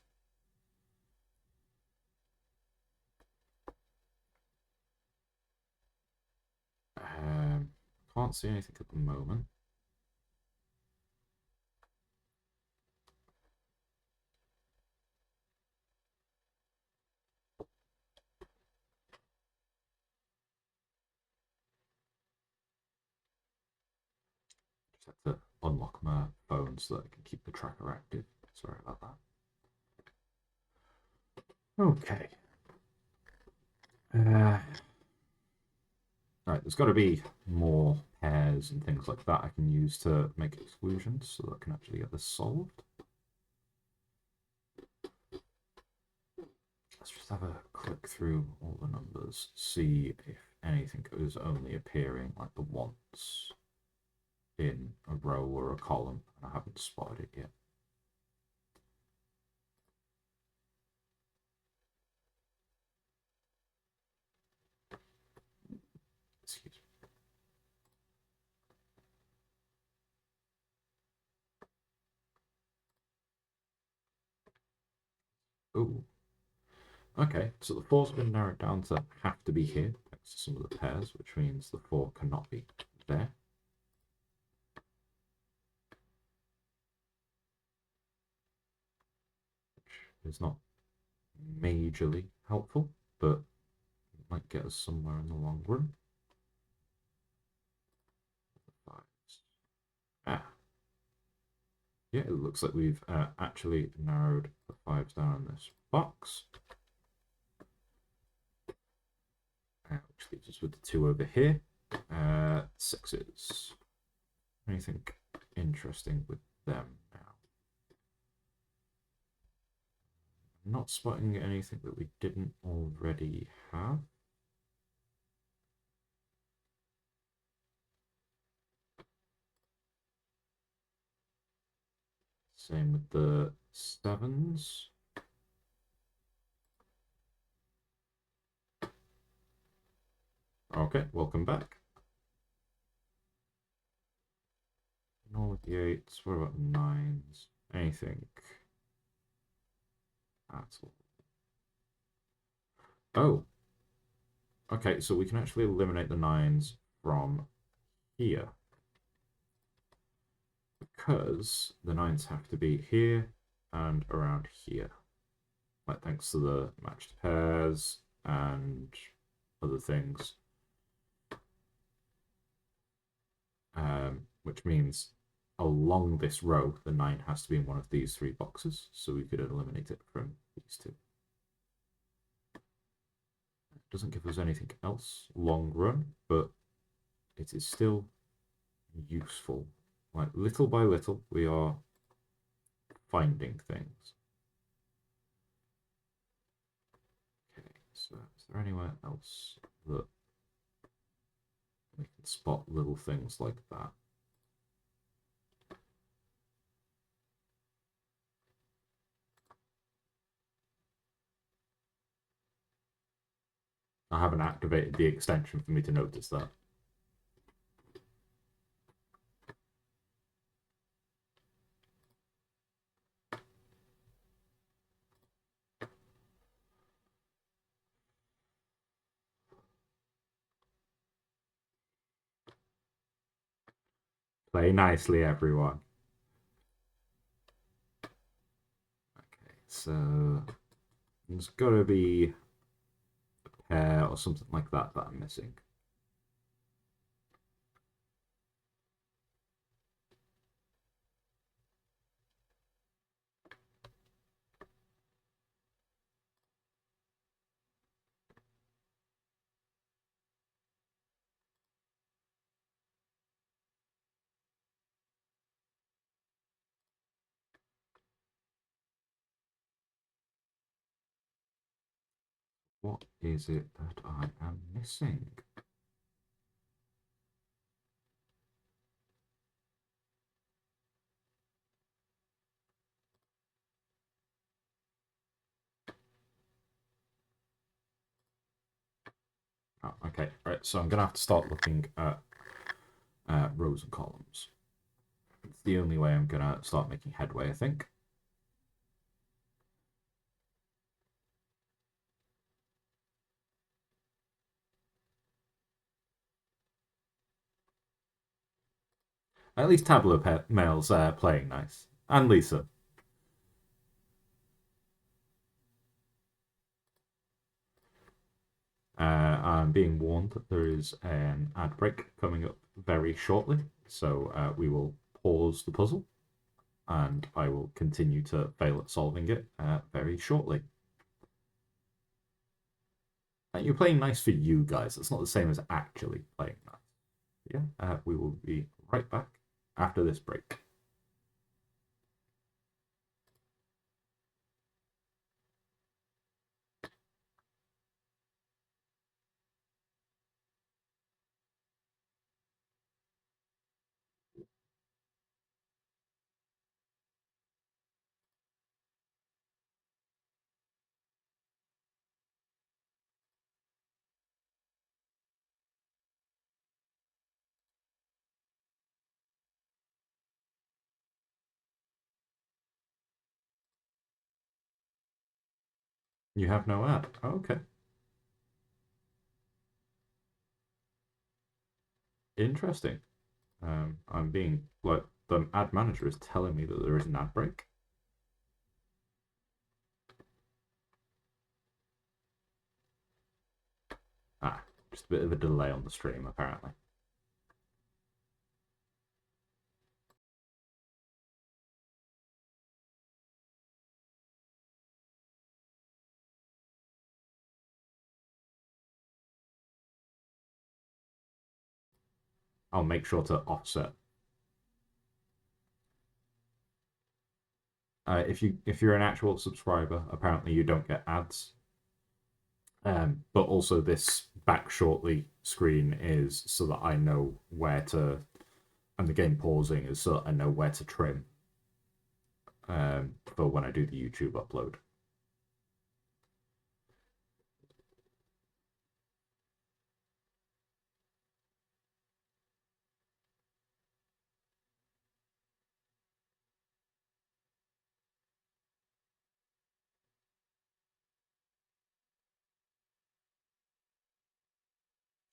Can't see anything at the moment. Just have to unlock my phone so that I can keep the tracker active. Sorry about that. Okay. Right, there's got to be more pairs and things like that I can use to make exclusions so that I can actually get this solved. Let's just have a click through all the numbers, see if anything is only appearing like the once in a row or a column. I haven't spotted it yet. Excuse me. Oh, okay. So the four's been narrowed down to have to be here, thanks to some of the pairs, which means the 4 cannot be there. Which is not majorly helpful, but it might get us somewhere in the long run. Ah, yeah, it looks like we've actually narrowed the 5s down in this box. Which leaves us with the 2 over here. 6s. Anything interesting with them now? I'm not spotting anything that we didn't already have. Same with the 7s. Okay, welcome back. Nor with the 8s. What about 9s? Anything at all? Oh. Okay, so we can actually eliminate the 9s from here. Because the 9s have to be here and around here. Like, thanks to the matched pairs and other things. Which means along this row, the 9 has to be in one of these 3 boxes, so we could eliminate it from these 2. It doesn't give us anything else long run, but it is still useful. Like, little by little, we are finding things. Okay, so is there anywhere else that we can spot little things like that? I haven't activated the extension for me to notice that. Play nicely, everyone. Okay, so there's got to be a pair or something like that that I'm missing. What is it that I am missing? Oh, okay, right, so I'm going to have to start looking at rows and columns. It's the only way I'm going to start making headway, I think. At least Tableau Mail's playing nice. And Lisa. I'm being warned that there is an ad break coming up very shortly, so we will pause the puzzle and I will continue to fail at solving it very shortly. You're playing nice for you guys. It's not the same as actually playing nice. Yeah, we will be right back after this break. You have no ad. Okay. Interesting. I'm being like the ad manager is telling me that there is an ad break. Just a bit of a delay on the stream apparently. I'll make sure to offset. If you're an actual subscriber, apparently you don't get ads. But also this back shortly screen is so that I know where to, and the game pausing is so that I know where to trim for when I do the YouTube upload.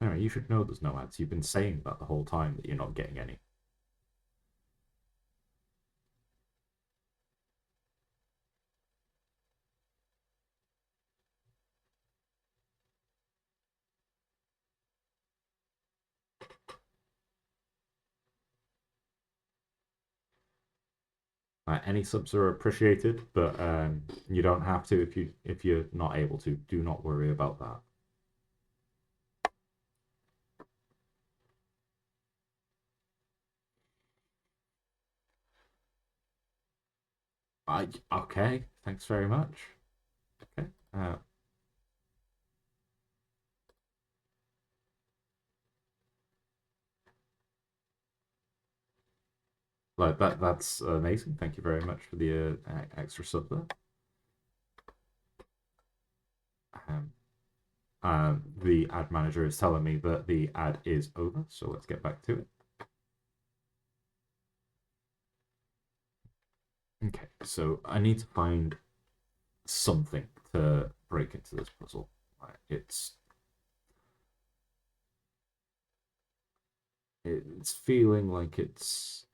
Anyway, you should know there's no ads. You've been saying that the whole time that you're not getting any. Any subs are appreciated, but you don't have to if you're not able to. Do not worry about that. Okay. Thanks very much. Okay. Like that's amazing. Thank you very much for the extra sub there. The ad manager is telling me that the ad is over, so let's get back to it. Okay, so I need to find something to break into this puzzle. It's feeling like it's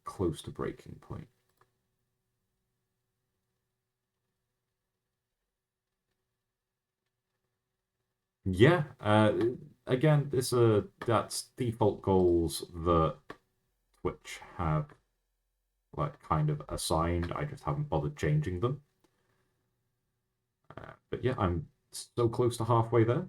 close to breaking point. Yeah, again, that's default goals that Twitch have like kind of assigned. I just haven't bothered changing them. But yeah, I'm so close to halfway there.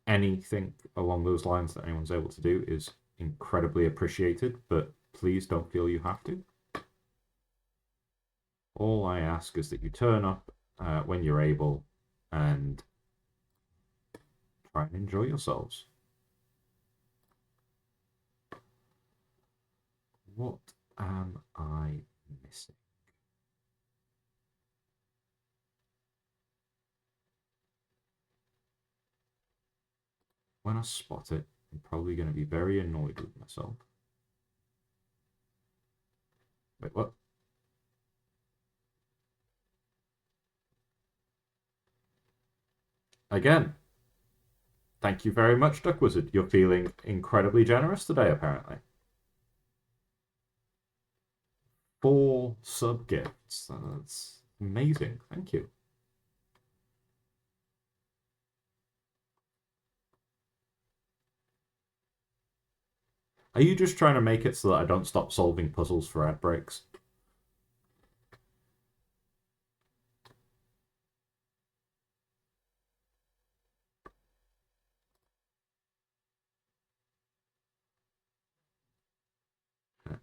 Anything along those lines that anyone's able to do is incredibly appreciated, but please don't feel you have to. All I ask is that you turn up when you're able and try and enjoy yourselves. What am I missing? When I spot it, I'm probably going to be very annoyed with myself. Wait, what? Again. Thank you very much, Duck Wizard. You're feeling incredibly generous today, apparently. 4 sub gifts. That's amazing. Thank you. Are you just trying to make it so that I don't stop solving puzzles for ad breaks?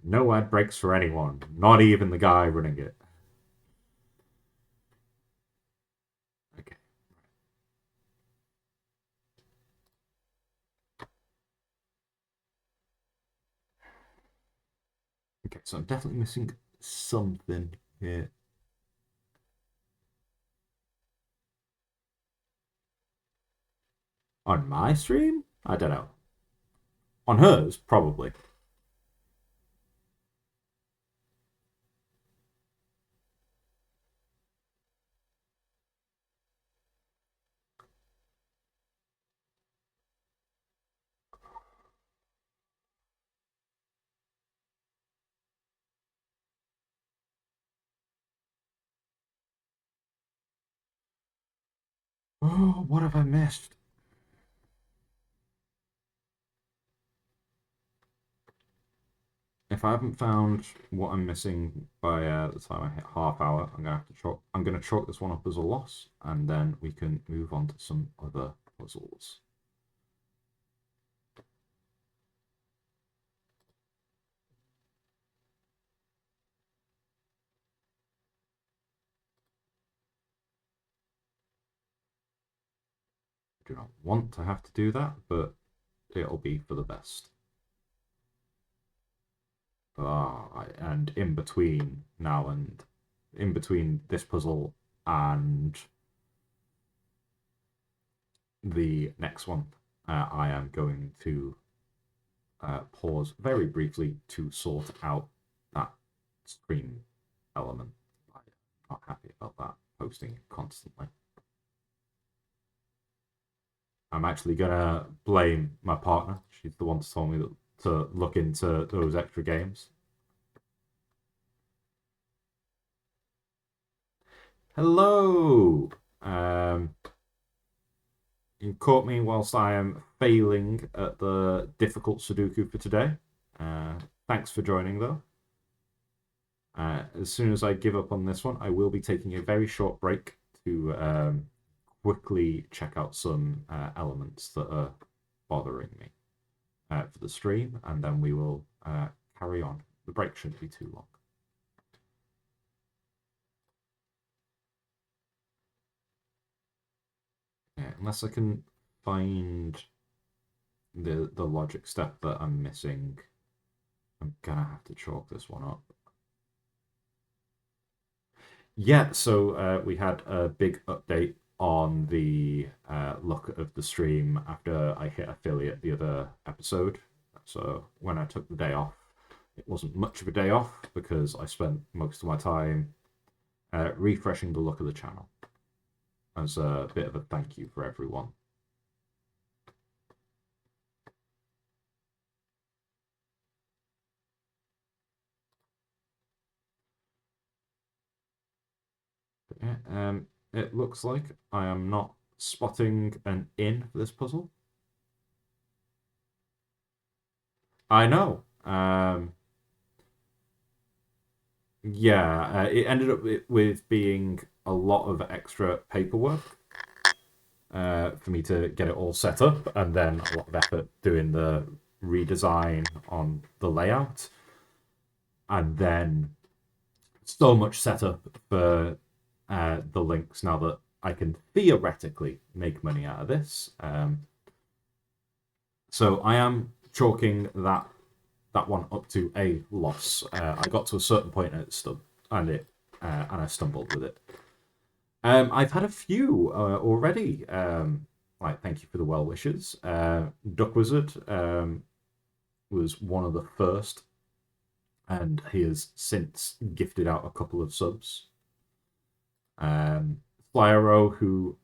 No ad breaks for anyone, not even the guy running it. Okay. Okay, so I'm definitely missing something here. On my stream? I don't know. On hers, probably. Oh, what have I missed? If I haven't found what I'm missing by the time I hit half hour, I'm gonna have to chalk. I'm gonna chalk this one up as a loss, and then we can move on to some other puzzles. I do not want to have to do that, but it'll be for the best. And in between now and in between this puzzle and the next one, I am going to pause very briefly to sort out that screen element. I'm not happy about that posting constantly. I'm actually gonna blame my partner. She's the one to tell me that, to look into those extra games. Hello. You caught me whilst I am failing at the difficult Sudoku for today. Thanks for joining, though. As soon as I give up on this one, I will be taking a very short break to quickly check out some elements that are bothering me for the stream, and then we will carry on. The break shouldn't be too long. Yeah, unless I can find the logic step that I'm missing, I'm gonna have to chalk this one up. Yeah, so we had a big update on the look of the stream after I hit affiliate the other episode. So when I took the day off, it wasn't much of a day off because I spent most of my time refreshing the look of the channel as a bit of a thank you for everyone. Yeah, it looks like I am not spotting an in for this puzzle. I know. Yeah, it ended up with being a lot of extra paperwork for me to get it all set up, and then a lot of effort doing the redesign on the layout, and then so much setup for the links now that I can theoretically make money out of this. So I am chalking that one up to a loss. I got to a certain point and I stumbled with it. I've had a few already. Like, thank you for the well wishes. Duck Wizard was one of the first, and he has since gifted out a couple of subs. Flyro, who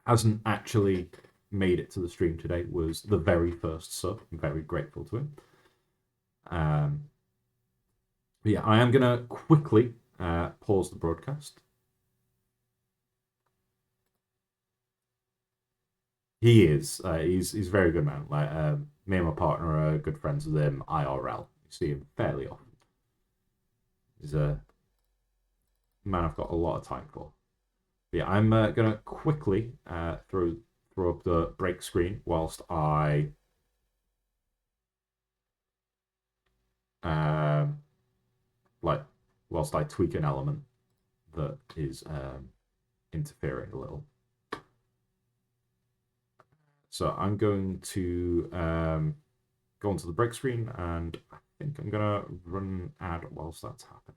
hasn't actually made it to the stream today was the very first sub. I'm very grateful to him. But yeah, I am going to quickly pause the broadcast. He is. He's a very good man. Like me and my partner are good friends with him IRL. You see him fairly often. He's a man I've got a lot of time for. But yeah, I'm gonna quickly throw up the break screen whilst I um like whilst I tweak an element that is interfering a little. So I'm going to go onto the break screen, and I think I'm gonna run an ad whilst that's happening.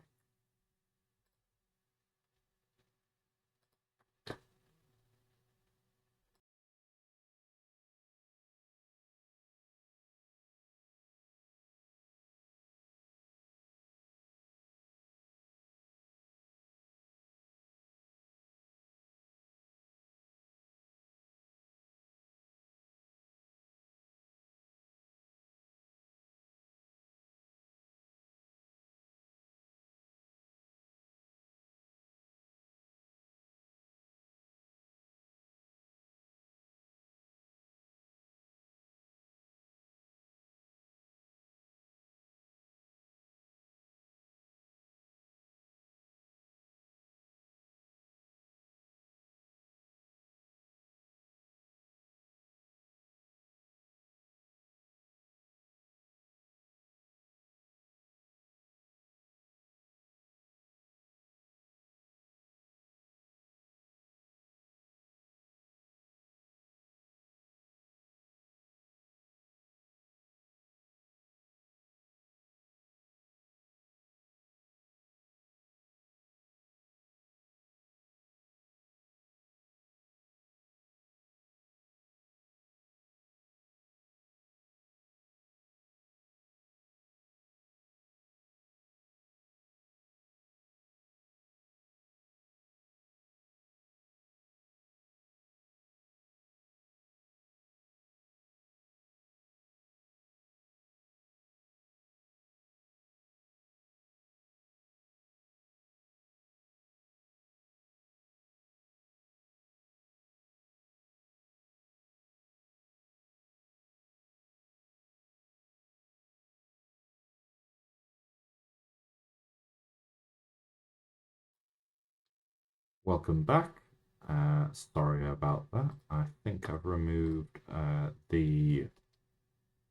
Welcome back. Sorry about that. I think I've removed the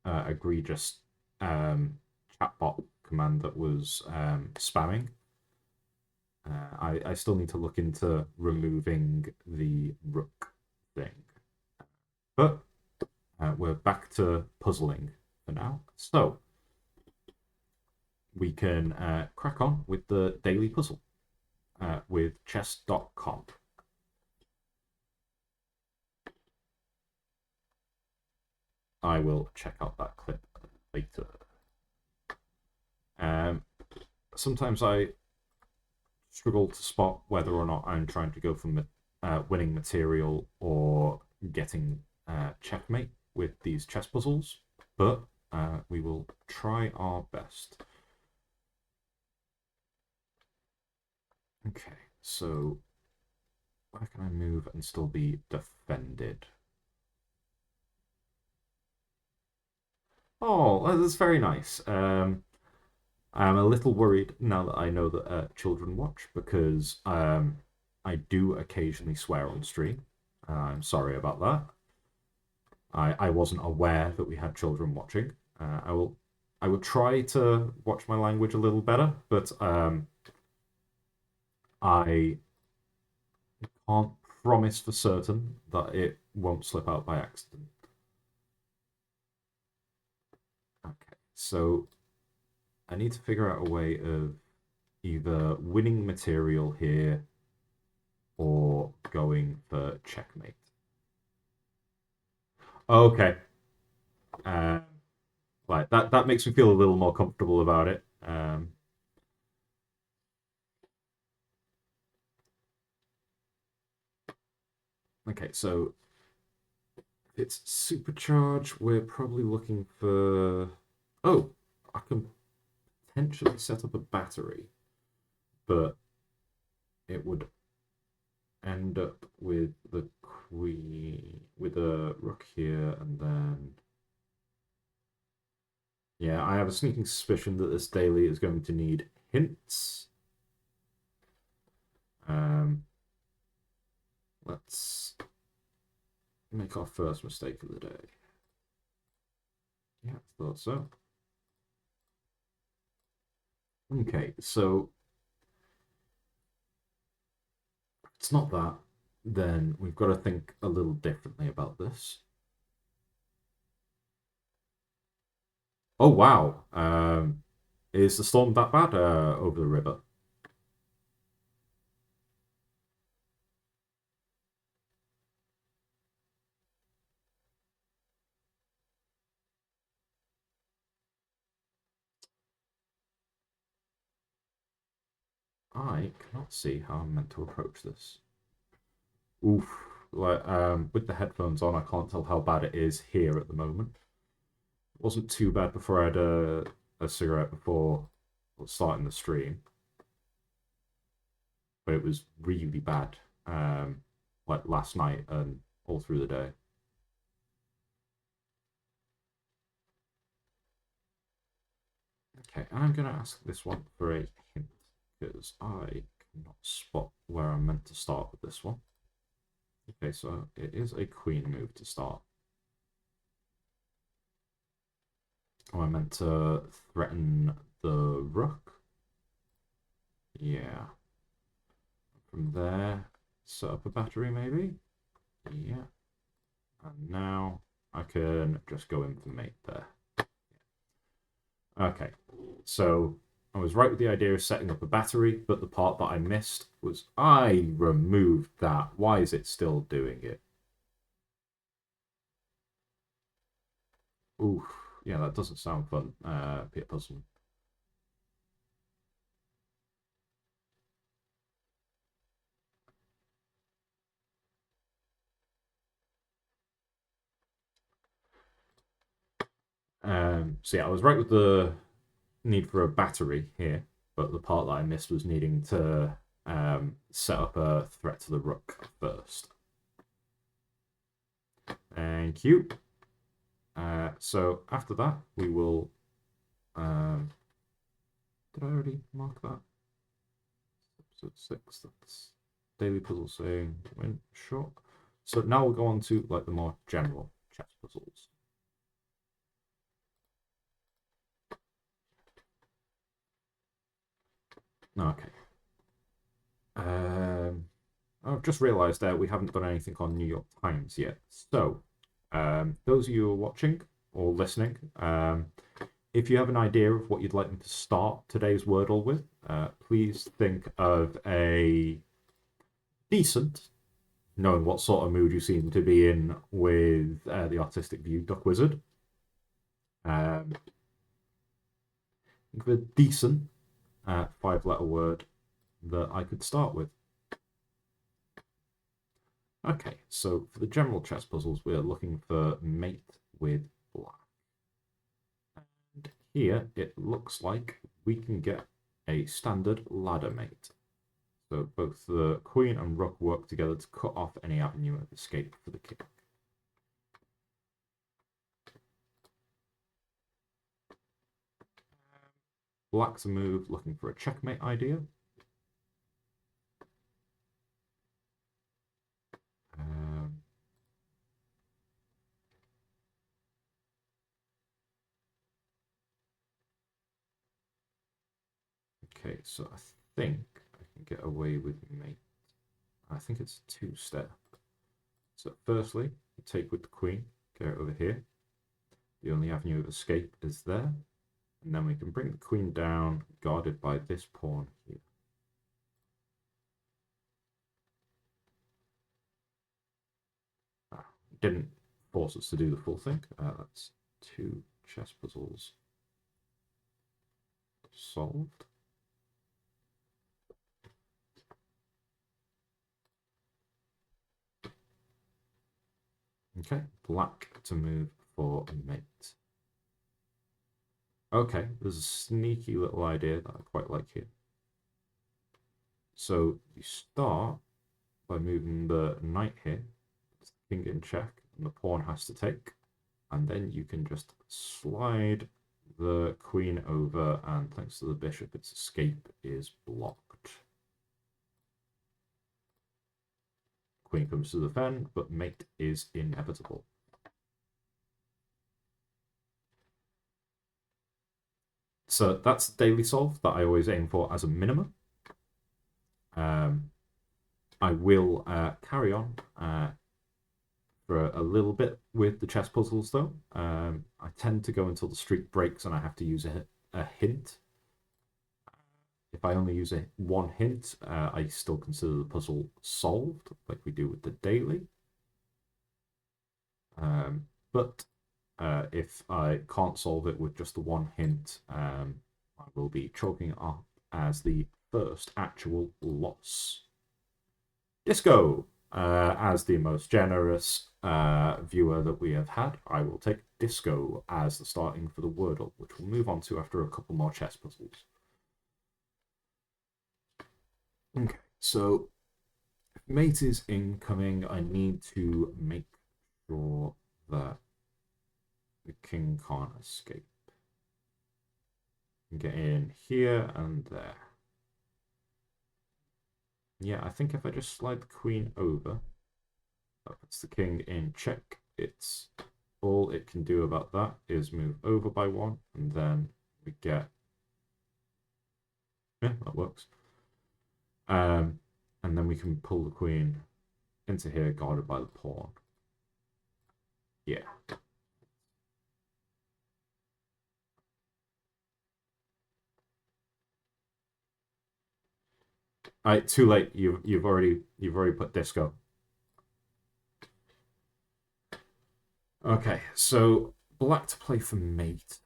egregious chatbot command that was spamming. I still need to look into removing the rook thing. But we're back to puzzling for now. So we can crack on with the daily puzzle with chess.com. I will check out that clip later. Sometimes I struggle to spot whether or not I'm trying to go for winning material or getting checkmate with these chess puzzles, but we will try our best. Okay, so where can I move and still be defended? Oh, that's very nice. I'm a little worried now that I know that children watch because I do occasionally swear on stream. I'm sorry about that. I wasn't aware that we had children watching. I will try to watch my language a little better, but I can't promise for certain that it won't slip out by accident. Okay, so I need to figure out a way of either winning material here or going for checkmate. Okay. Like that makes me feel a little more comfortable about it. Okay, so If it's supercharged, we're probably looking for... Oh, I can potentially set up a battery, but it would end up with the queen, with a rook here, and then... Yeah, I have a sneaking suspicion that this daily is going to need hints. Let's make our first mistake of the day. Yeah, thought so. Okay, so if it's not that, then we've got to think a little differently about this. Oh, wow. Is the storm that bad over the river? I cannot see how I'm meant to approach this. Oof. Like, with the headphones on, I can't tell how bad it is here at the moment. It wasn't too bad before I had a cigarette before starting the stream, but it was really bad, like last night and all through the day. Okay, I'm going to ask this one for a hint because I cannot spot where I'm meant to start with this one. Okay, so it is a queen move to start. Am I meant to threaten the rook? Yeah. From there, set up a battery maybe? Yeah. And now I can just go in for mate there. Okay, so I was right with the idea of setting up a battery, but the part that I missed was I removed that. Why is it still doing it? Ooh, yeah, that doesn't sound fun, Peter Puzzle. So yeah, I was right with the need for a battery here, but the part that I missed was needing to set up a threat to the rook first. Thank you. So after that, we will. Did I already mark that? Episode 6. That's daily puzzle saying went short. So now we'll go on to like the more general chess puzzles. Okay. I've just realised that we haven't done anything on New York Times yet. So, those of you who are watching or listening, if you have an idea of what you'd like me to start today's Wordle with, please think of a decent, knowing what sort of mood you seem to be in with the Artistic View Duck Wizard. Think of a decent 5-letter word that I could start with. Okay, so for the general chess puzzles, we're looking for mate with black. And here it looks like we can get a standard ladder mate. So both the queen and rook work together to cut off any avenue of escape for the king. Black's a move looking for a checkmate idea. Okay, so I think I can get away with mate. I think it's 2-step. So firstly, take with the queen, get it over here. The only avenue of escape is there. And then we can bring the queen down, guarded by this pawn here. Didn't force us to do the full thing. That's 2 chess puzzles solved. Okay, black to move for mate. Okay, there's a sneaky little idea that I quite like here. So you start by moving the knight here, king in check, and the pawn has to take. And then you can just slide the queen over, and thanks to the bishop, its escape is blocked. Queen comes to defend, but mate is inevitable. So that's the daily solve that I always aim for as a minimum. I will carry on for a little bit with the chess puzzles, though. I tend to go until the streak breaks and I have to use a hint. If I only use one hint, I still consider the puzzle solved, like we do with the daily. But if I can't solve it with just the one hint, I will be chalking it up as the first actual loss. Disco, as the most generous viewer that we have had, I will take Disco as the starting for the Wordle, which we'll move on to after a couple more chess puzzles. Okay, so if mate is incoming, I need to make sure that the king can't escape. Get in here and there. Yeah, I think if I just slide the queen over, that puts the king in check. It's all it can do about that is move over by one, and then we get... Yeah, that works. And then we can pull the queen into here, guarded by the pawn. Yeah. Too late. You've already put disco. Okay, so black to play for mate.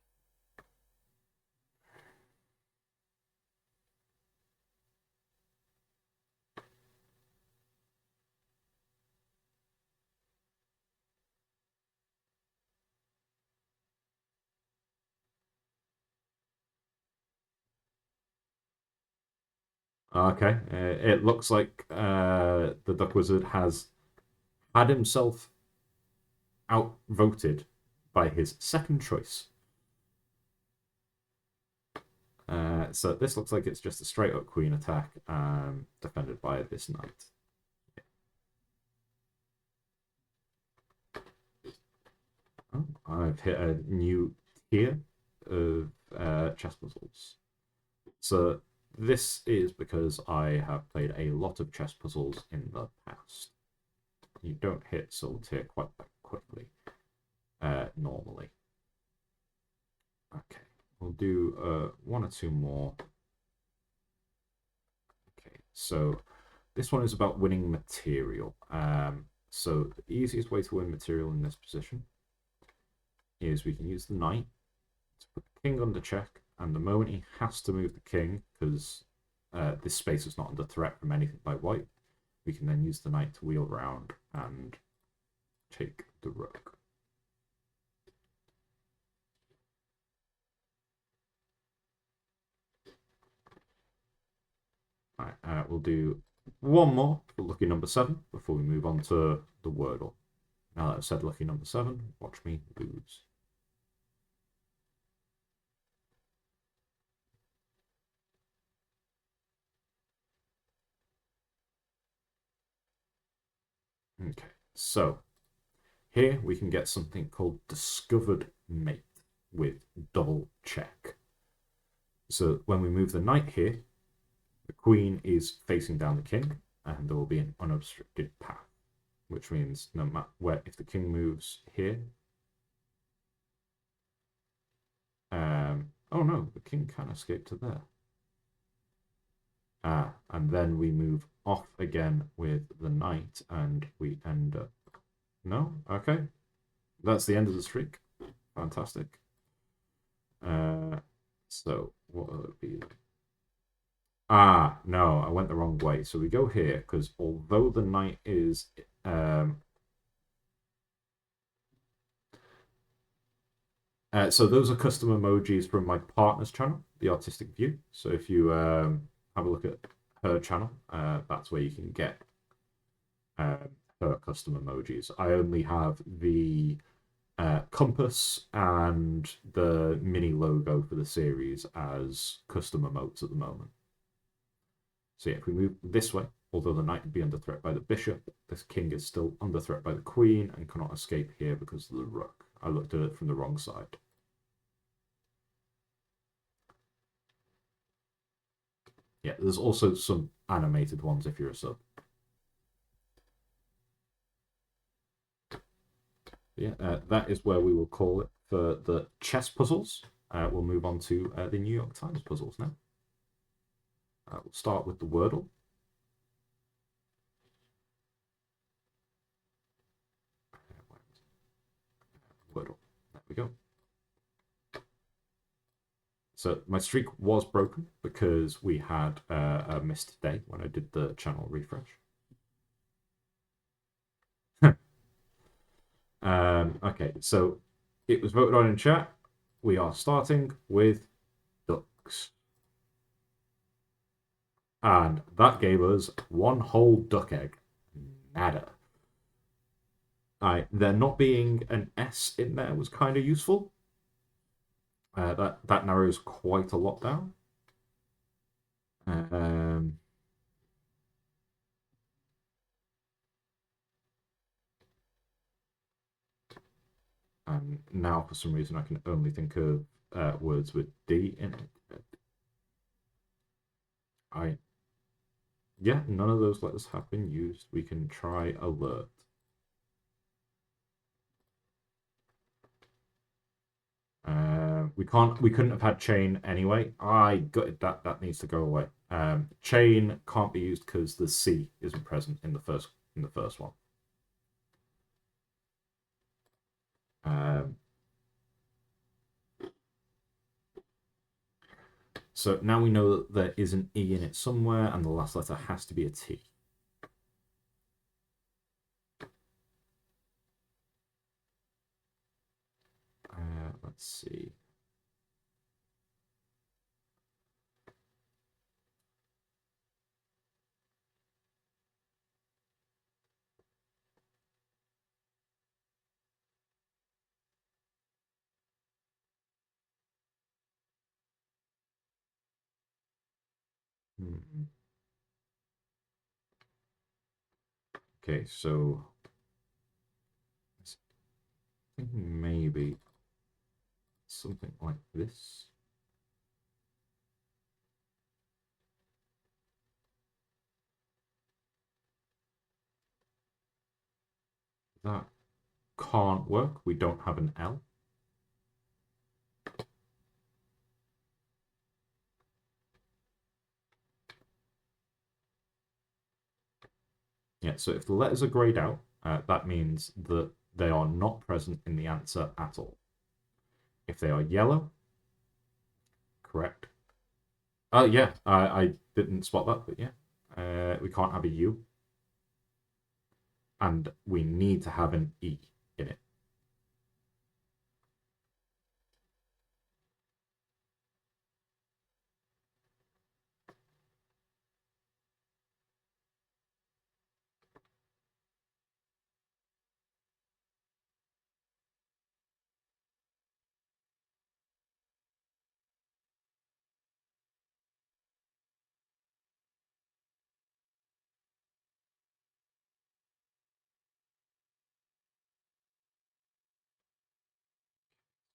Okay, it looks like the Duck Wizard has had himself outvoted by his second choice. So this looks like it's just a straight up queen attack, defended by this knight. Oh, I've hit a new tier of chess puzzles. So this is because I have played a lot of chess puzzles in the past. You don't hit soul tier quite that quickly, normally. Okay, we'll do one or two more. Okay, so this one is about winning material. So the easiest way to win material in this position is we can use the knight to put the king under check, and the moment he has to move the king, because this space is not under threat from anything by white, we can then use the knight to wheel around and take the rook. Right, we'll do one more for lucky number 7 before we move on to the Wordle. Now that I've said lucky number 7, watch me lose. Okay, so here we can get something called discovered mate with double check. So when we move the knight here, the queen is facing down the king, and there will be an unobstructed path, which means no matter where, if the king moves here, oh no, the king can escape to there. And then we move off again with the knight, and we end up... No? Okay. That's the end of the streak. Fantastic. So, what will it be? Ah, no, I went the wrong way. So we go here, because although the knight is... So those are custom emojis from my partner's channel, The Artistic View. So if you have a look at her channel, that's where you can get um, her custom emojis. I only have the compass and the mini logo for the series as custom emotes at the moment. So yeah, if we move this way, although the knight would be under threat by the bishop, this king is still under threat by the queen and cannot escape here because of the rook. I looked at it from the wrong side. Yeah, there's also some animated ones if you're a sub. Yeah, that is where we will call it for the chess puzzles. We'll move on to the New York Times puzzles now. We'll start with the Wordle. Wordle. There we go. So my streak was broken because we had a missed day when I did the channel refresh. Okay, so it was voted on in chat. We are starting with ducks. And that gave us one whole duck egg. Nada. There not being an S in there was kind of useful. That narrows quite a lot down. And now, for some reason, I can only think of words with D in it. Yeah, none of those letters have been used. We can try alert. We couldn't have had chain anyway. I gutted that. That needs to go away. Chain can't be used because the C isn't present in the first one. So now we know that there is an E in it somewhere, and the last letter has to be a T. Let's see. Okay, so I think maybe something like this. That can't work. We don't have an L. Yeah, so if the letters are grayed out, that means that they are not present in the answer at all. If they are yellow, correct. Yeah, I didn't spot that, but yeah. We can't have a U. And we need to have an E in it.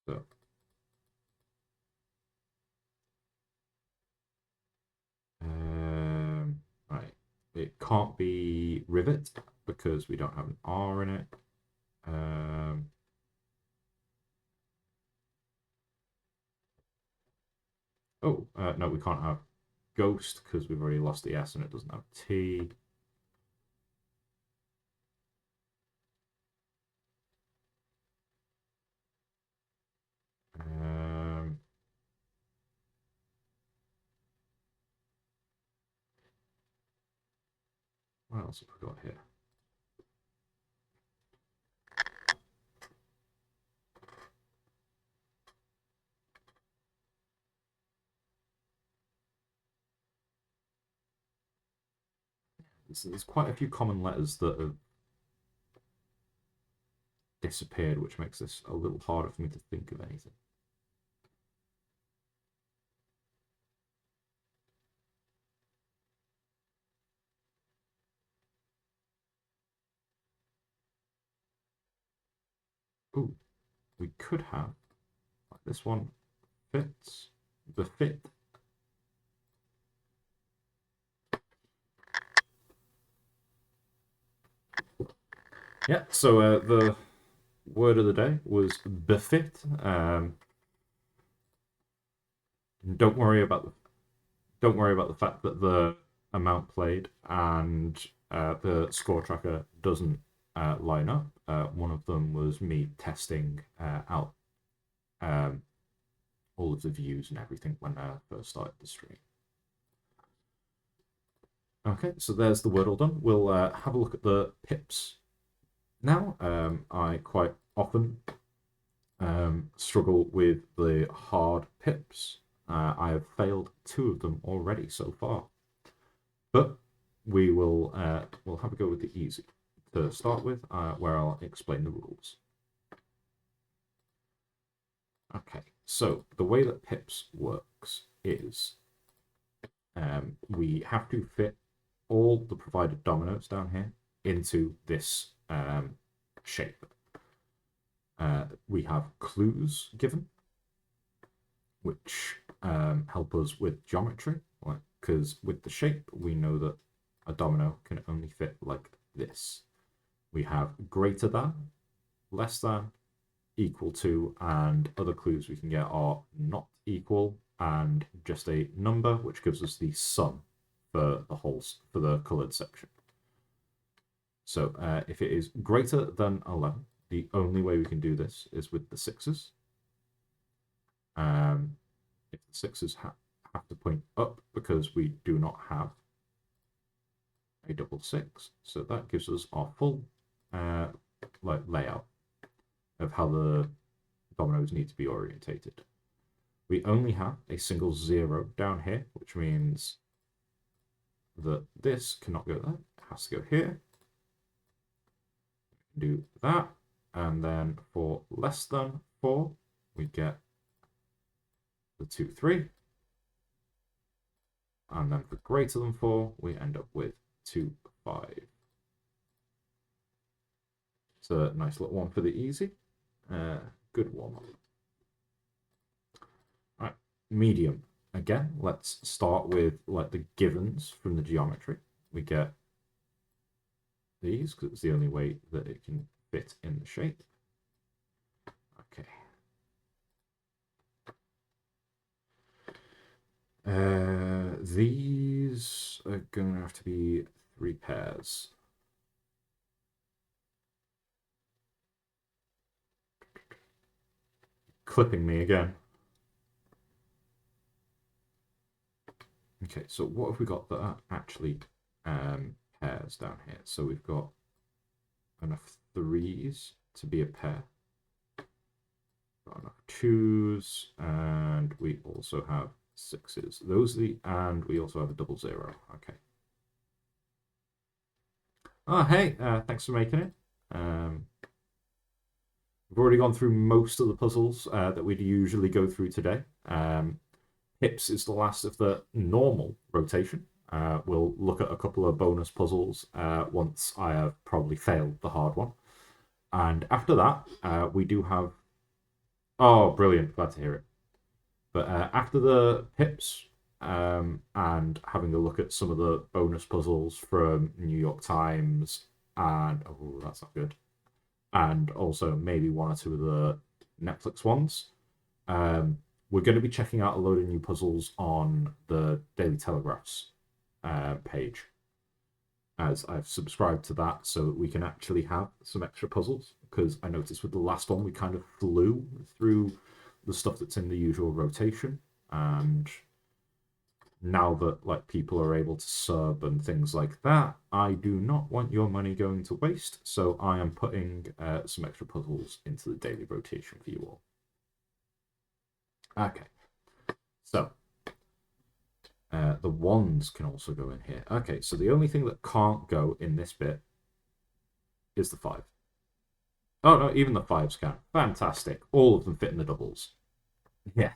So right. It can't be rivet because we don't have an R in it. No, we can't have ghost because we've already lost the S and it doesn't have T. What else have we got here? there's quite a few common letters that have disappeared, which makes this a little harder for me to think of anything. Ooh, we could have, like this one fits, the fit. Yeah, so the word of the day was befit. Don't worry about the fact that the amount played and the score tracker doesn't line up. One of them was me testing out um, all of the views and everything when I first started the stream. Okay, so there's the word all done. We'll have a look at the pips now. I quite often struggle with the hard pips. I have failed 2 of them already so far, but we'll have a go with the easy to start with, where I'll explain the rules. Okay, so the way that pips works is we have to fit all the provided dominoes down here into this shape. We have clues given, which help us with geometry, because with the shape, we know that a domino can only fit like this. We have greater than, less than, equal to, and other clues we can get are not equal and just a number, which gives us the sum for the colored section. So if it is greater than 11, the only way we can do this is with the 6s. If the 6s have to point up because we do not have a double 6, so that gives us our full layout of how the dominoes need to be orientated. We only have a single 0 down here, which means that this cannot go there. It has to go here. Do that, and then for less than 4, we get the 2, 3. And then for greater than 4, we end up with 2, 5. It's a nice little one for the easy. Good one. Right, medium. Again, let's start with like the givens from the geometry. We get these because it's the only way that it can fit in the shape. Okay. These are going to have to be 3 pairs. Clipping me again. Okay, so what have we got that are actually pairs down here? So we've got enough 3s to be a pair. Got enough 2s, and we also have 6s. Those are and we also have a double 0. Okay. Oh, hey, thanks for making it. We've already gone through most of the puzzles that we'd usually go through today. Pips is the last of the normal rotation. We'll look at a couple of bonus puzzles once I have probably failed the hard one. And after that, we do have... Oh, brilliant. Glad to hear it. But after the pips and having a look at some of the bonus puzzles from New York Times and... Oh, that's not good. And also maybe 1 or 2 of the Netflix ones. We're going to be checking out a load of new puzzles on the Daily Telegraph's page, as I've subscribed to that so that we can actually have some extra puzzles, because I noticed with the last one we kind of flew through the stuff that's in the usual rotation, and now that like people are able to sub and things like that, I do not want your money going to waste, so I am putting some extra puzzles into the daily rotation for you all. Okay, so The ones can also go in here. Okay, so the only thing that can't go in this bit is the 5. Oh, no, even the 5s can. Fantastic. All of them fit in the doubles. Yes.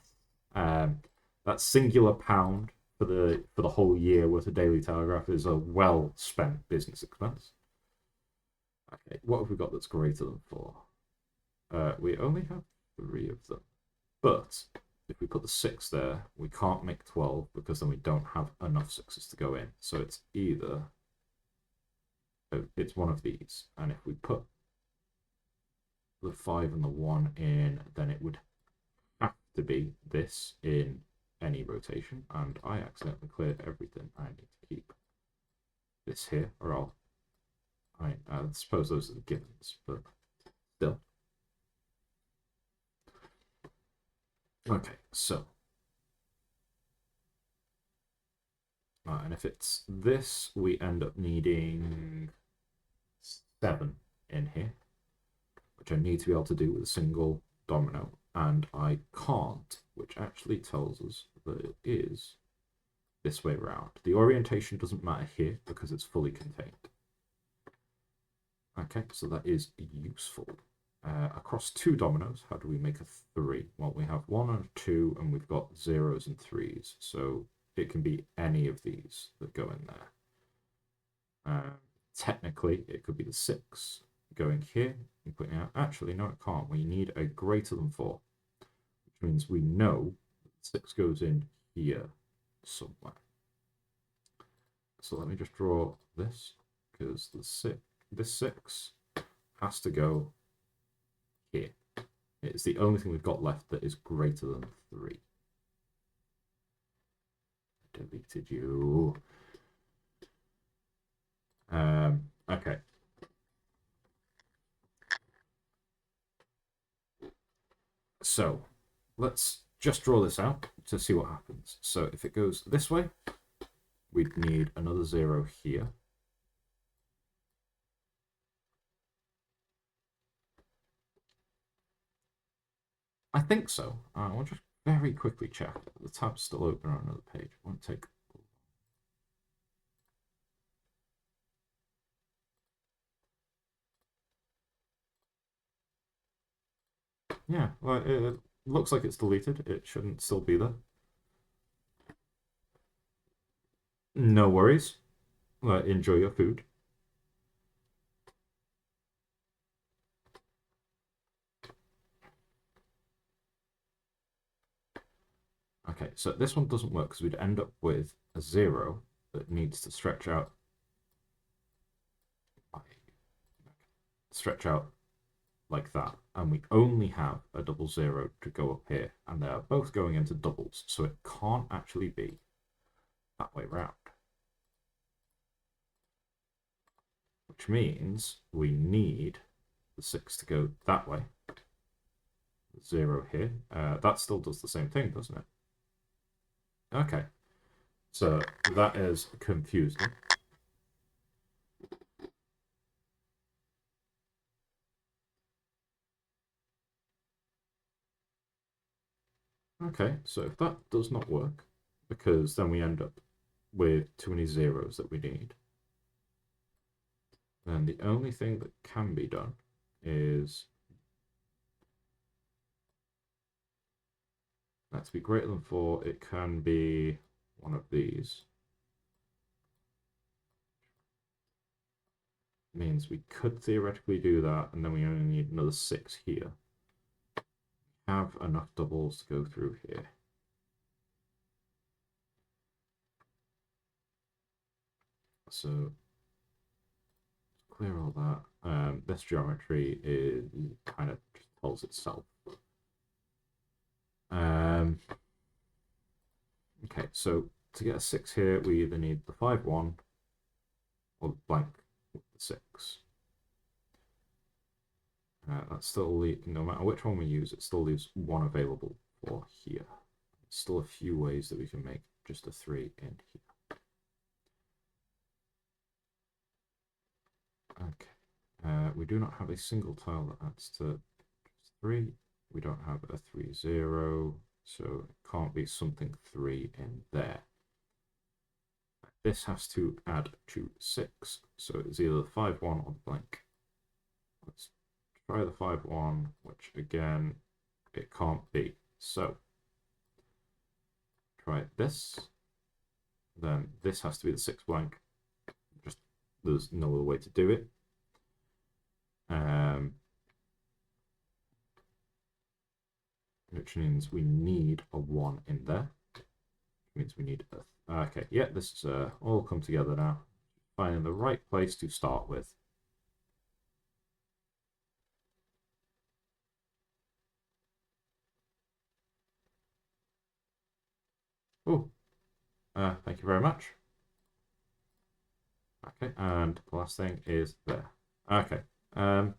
That singular pound for the whole year worth of Daily Telegraph is a well spent business expense. Okay, what have we got that's greater than 4? We only have 3 of them. But if we put the 6 there, we can't make 12 because then we don't have enough 6s to go in. So it's either... it's one of these. And if we put the 5 and the 1 in, then it would have to be this in any rotation. And I accidentally cleared everything. I need to keep this here, or I suppose those are the givens, but still. Okay, so. And if it's this, we end up needing 7 in here, which I need to be able to do with a single domino, and I can't, which actually tells us that it is this way around. The orientation doesn't matter here because it's fully contained. Okay, so that is useful. Across 2 dominoes, how do we make a 3? Well, we have 1 and 2, and we've got 0s and 3s, so it can be any of these that go in there. Technically, it could be the 6 going here and putting out. Actually, no, it can't. We need a greater than 4, which means we know 6 goes in here somewhere. So let me just draw this, because this 6 has to go here. It's the only thing we've got left that is greater than 3. Deleted you. Okay. So let's just draw this out to see what happens. So if it goes this way, we'd need another 0 here. I think so. I'll just very quickly check. The tab's still open on another page. It won't take... Yeah, well, it looks like it's deleted. It shouldn't still be there. No worries. Enjoy your food. Okay, so this one doesn't work because we'd end up with a 0 that needs to stretch out like that, and we only have a double 0 to go up here, and they're both going into doubles, so it can't actually be that way round. Which means we need the 6 to go that way. 0 here. That still does the same thing, doesn't it? Okay. So that is confusing. Okay, so if that does not work, because then we end up with too many 0s that we need, then the only thing that can be done is that to be greater than 4, it can be one of these. Means we could theoretically do that, and then we only need another 6 here. Have enough doubles to go through here. So clear all that. This geometry is kind of just tells itself. Okay, so to get a 6 here, we either need the 5-1 or the blank with the 6. That still no matter which one we use, it still leaves 1 available for here. There's still a few ways that we can make just a 3 in here. Okay. We do not have a single tile that adds to 3. We don't have a 3-0, so it can't be something 3 in there. this has to add to 6. So it's either the 5-1 or the blank. Let's try the 5-1, which again, it can't be. So try this. Then this has to be the 6 blank. Just there's no other way to do it. Which means we need a 1 in there. Which means we need a... Okay, yeah, this is all come together now. Finding the right place to start with. Oh, thank you very much. Okay, and the last thing is there. Okay, that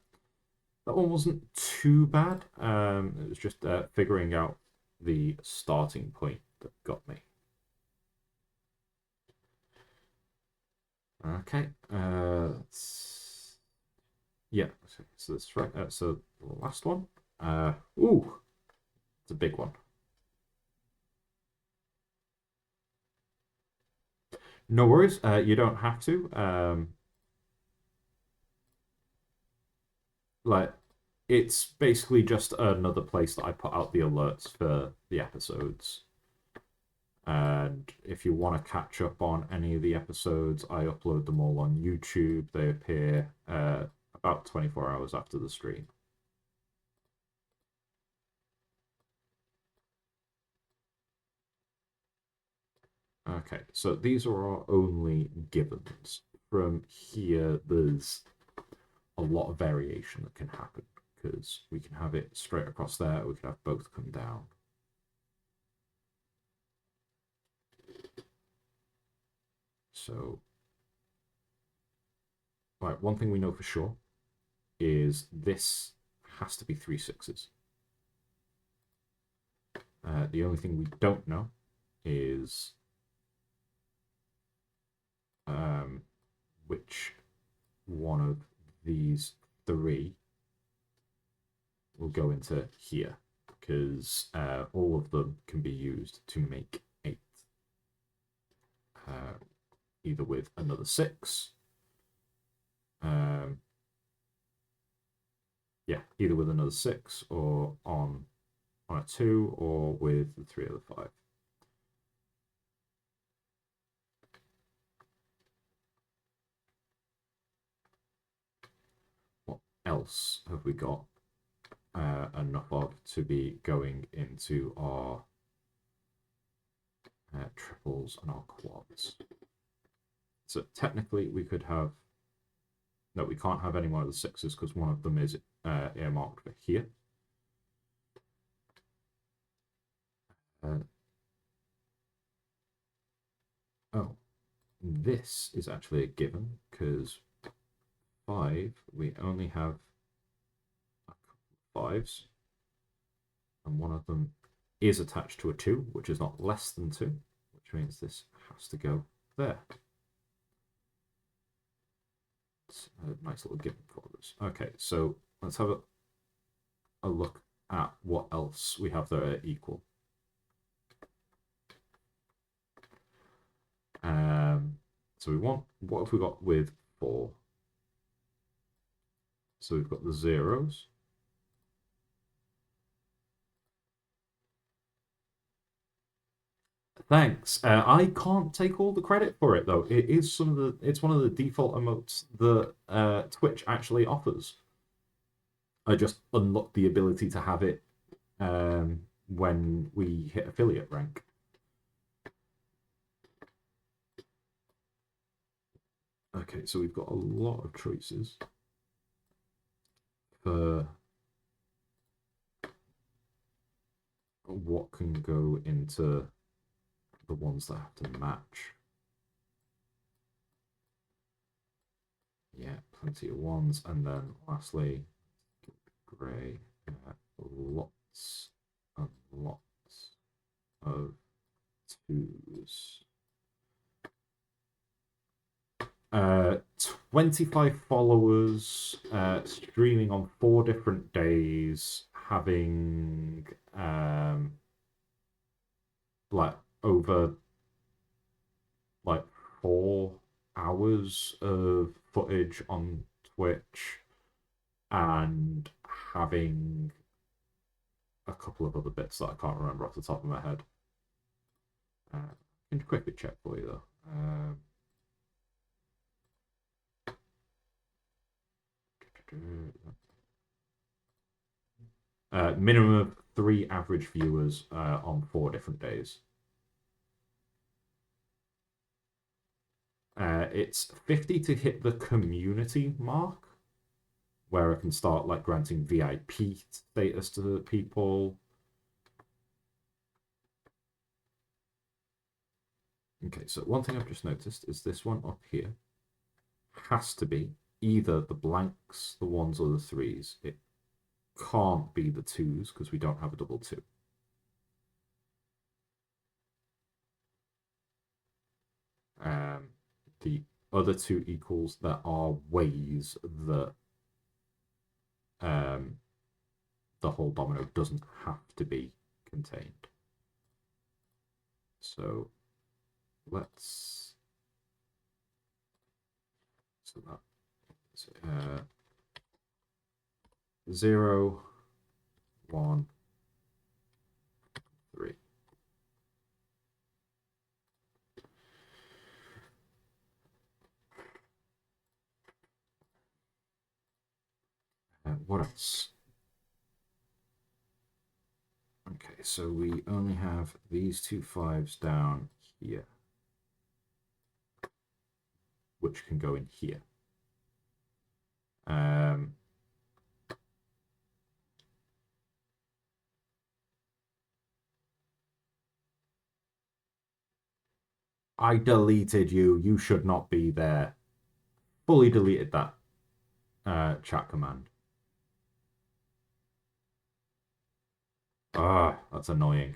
one wasn't too bad. It was just figuring out the starting point that got me. Okay, yeah, so that's right. So the last one. Ooh, it's a big one. No worries. You don't have to. Like, it's basically just another place that I put out the alerts for the episodes. And if you want to catch up on any of the episodes, I upload them all on YouTube. They appear about 24 hours after the stream. Okay, so these are our only givens. From here, there's a lot of variation that can happen because we can have it straight across there, we can have both come down. So, right, one thing we know for sure is this has to be 3 6s. The only thing we don't know is which one of these 3 will go into here, because all of them can be used to make 8. Either with another 6. Yeah, either with another 6 or on a 2 or with the 3 or the 5. What else have we got enough of to be going into our triples and our quads? So technically we could have... No, we can't have any more of the 6s because one of them is earmarked for here. Oh, this is actually a given because 5, we only have a couple of 5s, and one of them is attached to a 2, which is not less than 2, which means this has to go there. It's a nice little given for us. Okay, so let's have a look at what else we have that are equal. So we want, what have we got with 4? So we've got the 0s. Thanks. I can't take all the credit for it though. It is it's one of the default emotes that Twitch actually offers. I just unlocked the ability to have it when we hit affiliate rank. Okay, so we've got a lot of choices for what can go into the ones that have to match. Yeah, plenty of 1s, and then lastly, grey, lots and lots of 2s. 25 followers, streaming on 4 different days, having like over like 4 hours of footage on Twitch and having a couple of other bits that I can't remember off the top of my head. I can quickly check for you though. Minimum of 3 average viewers on 4 different days. It's 50 to hit the community mark, where I can start like granting VIP status to people. Okay, so one thing I've just noticed is this one up here has to be either the blanks, the ones, or the threes. It can't be the twos because we don't have a double two. The other two equals, there are ways that the whole domino doesn't have to be contained. So let's that 0, 1, 3. What else? Okay, so we only have these 2 5s down here, which can go in here. I deleted you. You should not be there. Fully deleted that chat command. Ah, that's annoying.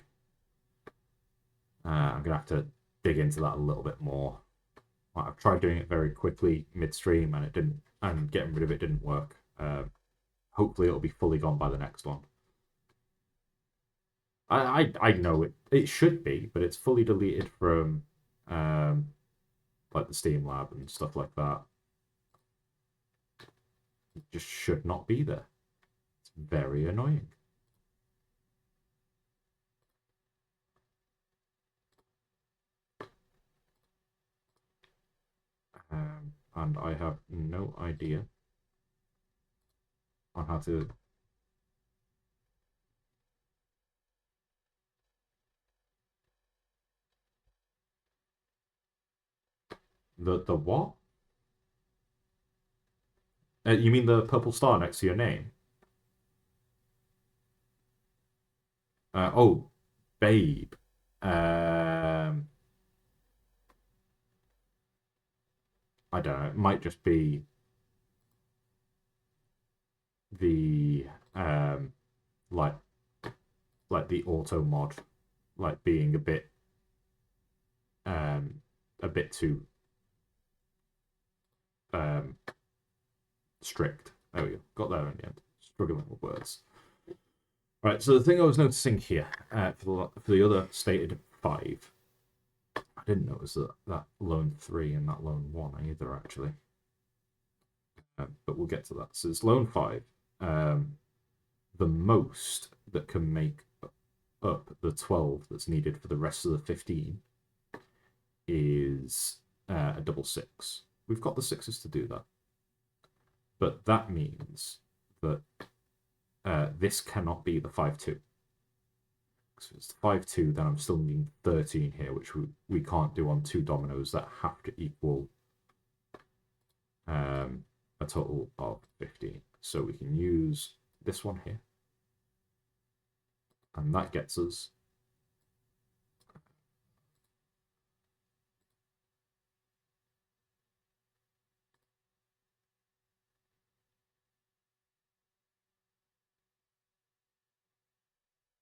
I'm gonna have to dig into that a little bit more. I've tried doing it very quickly midstream, and it didn't. And getting rid of it didn't work. Hopefully, it'll be fully gone by the next one. I know it should be, but it's fully deleted from like the Steam Lab and stuff like that. It just should not be there. It's very annoying. And I have no idea on how to. The what? You mean the purple star next to your name? Oh, babe. I don't know. It might just be the like the auto mod, like being a bit too strict. There we go. Got there in the end. Struggling with words. Right. So the thing I was noticing here for the other stated 5, I didn't notice that lone 3 and that lone 1 either actually. But we'll get to that. So it's lone 5. The most that can make up the 12 that's needed for the rest of the 15 is a double 6. We've got the 6s to do that. But that means that this cannot be the 5-2. So it's the 5-2, then I'm still needing 13 here, which we can't do on 2 dominoes that have to equal a total of 15. So we can use this one here. And that gets us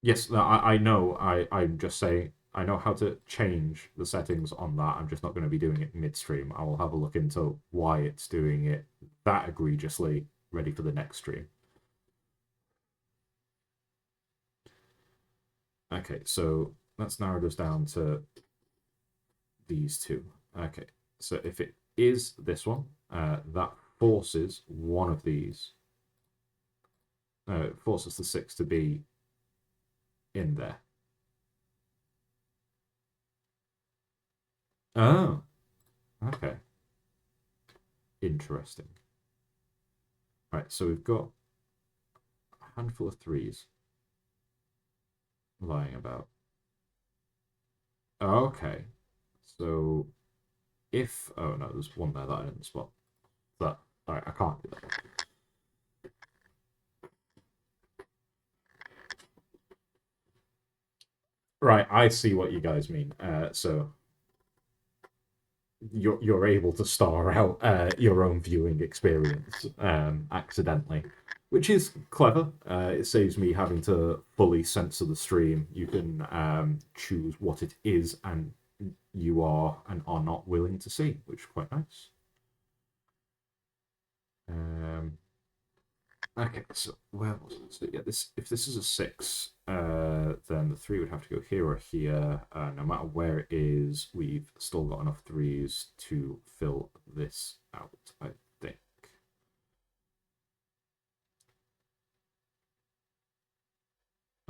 yes, I know. I'm just saying I know how to change the settings on that. I'm just not going to be doing it midstream. I will have a look into why it's doing it that egregiously, ready for the next stream. Okay, so let's narrow this down to these two. Okay, So if it is this one, that forces one of these. It forces the 6 to be in there. Oh, okay. Interesting. Right, so we've got a handful of 3s lying about. Okay. So if... Oh, no, there's one there that I didn't spot. That... Alright, I can't do that. Right, I see what you guys mean. So you're able to star out your own viewing experience accidentally, which is clever. It saves me having to fully censor the stream. You can choose what it is and you are and are not willing to see, which is quite nice. Okay, so where was it? So yeah, this if this is a 6, then the 3 would have to go here or here. No matter where it is, we've still got enough 3s to fill this out, I think.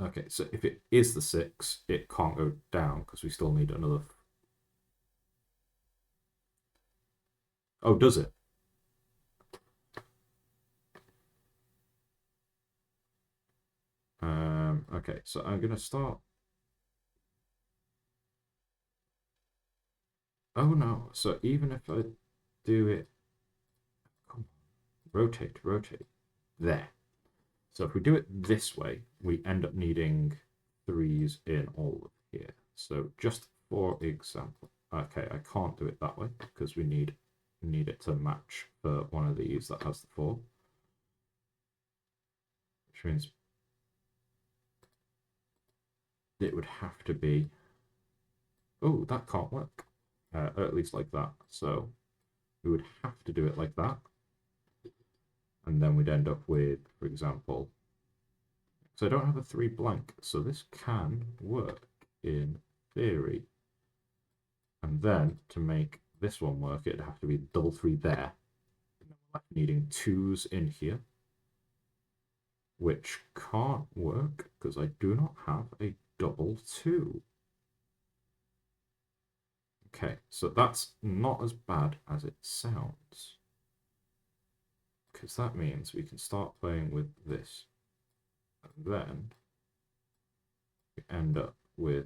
Okay, so if it is the 6, it can't go down because we still need another. Oh, does it? Okay, so I'm gonna start. Oh no! So even if I do it, come on, rotate, rotate, there. So if we do it this way, we end up needing 3s in all of here. So just for example, okay, I can't do it that way because we need it to match for one of these that has the 4, which means it would have to be. Oh, that can't work, or at least like that. So we would have to do it like that, and then we'd end up with, for example. So I don't have a 3 blank, so this can work in theory. And then to make this one work, it'd have to be double 3 there. Needing 2s in here, which can't work because I do not have a double 2. Okay, so that's not as bad as it sounds. Because that means we can start playing with this. And then we end up with,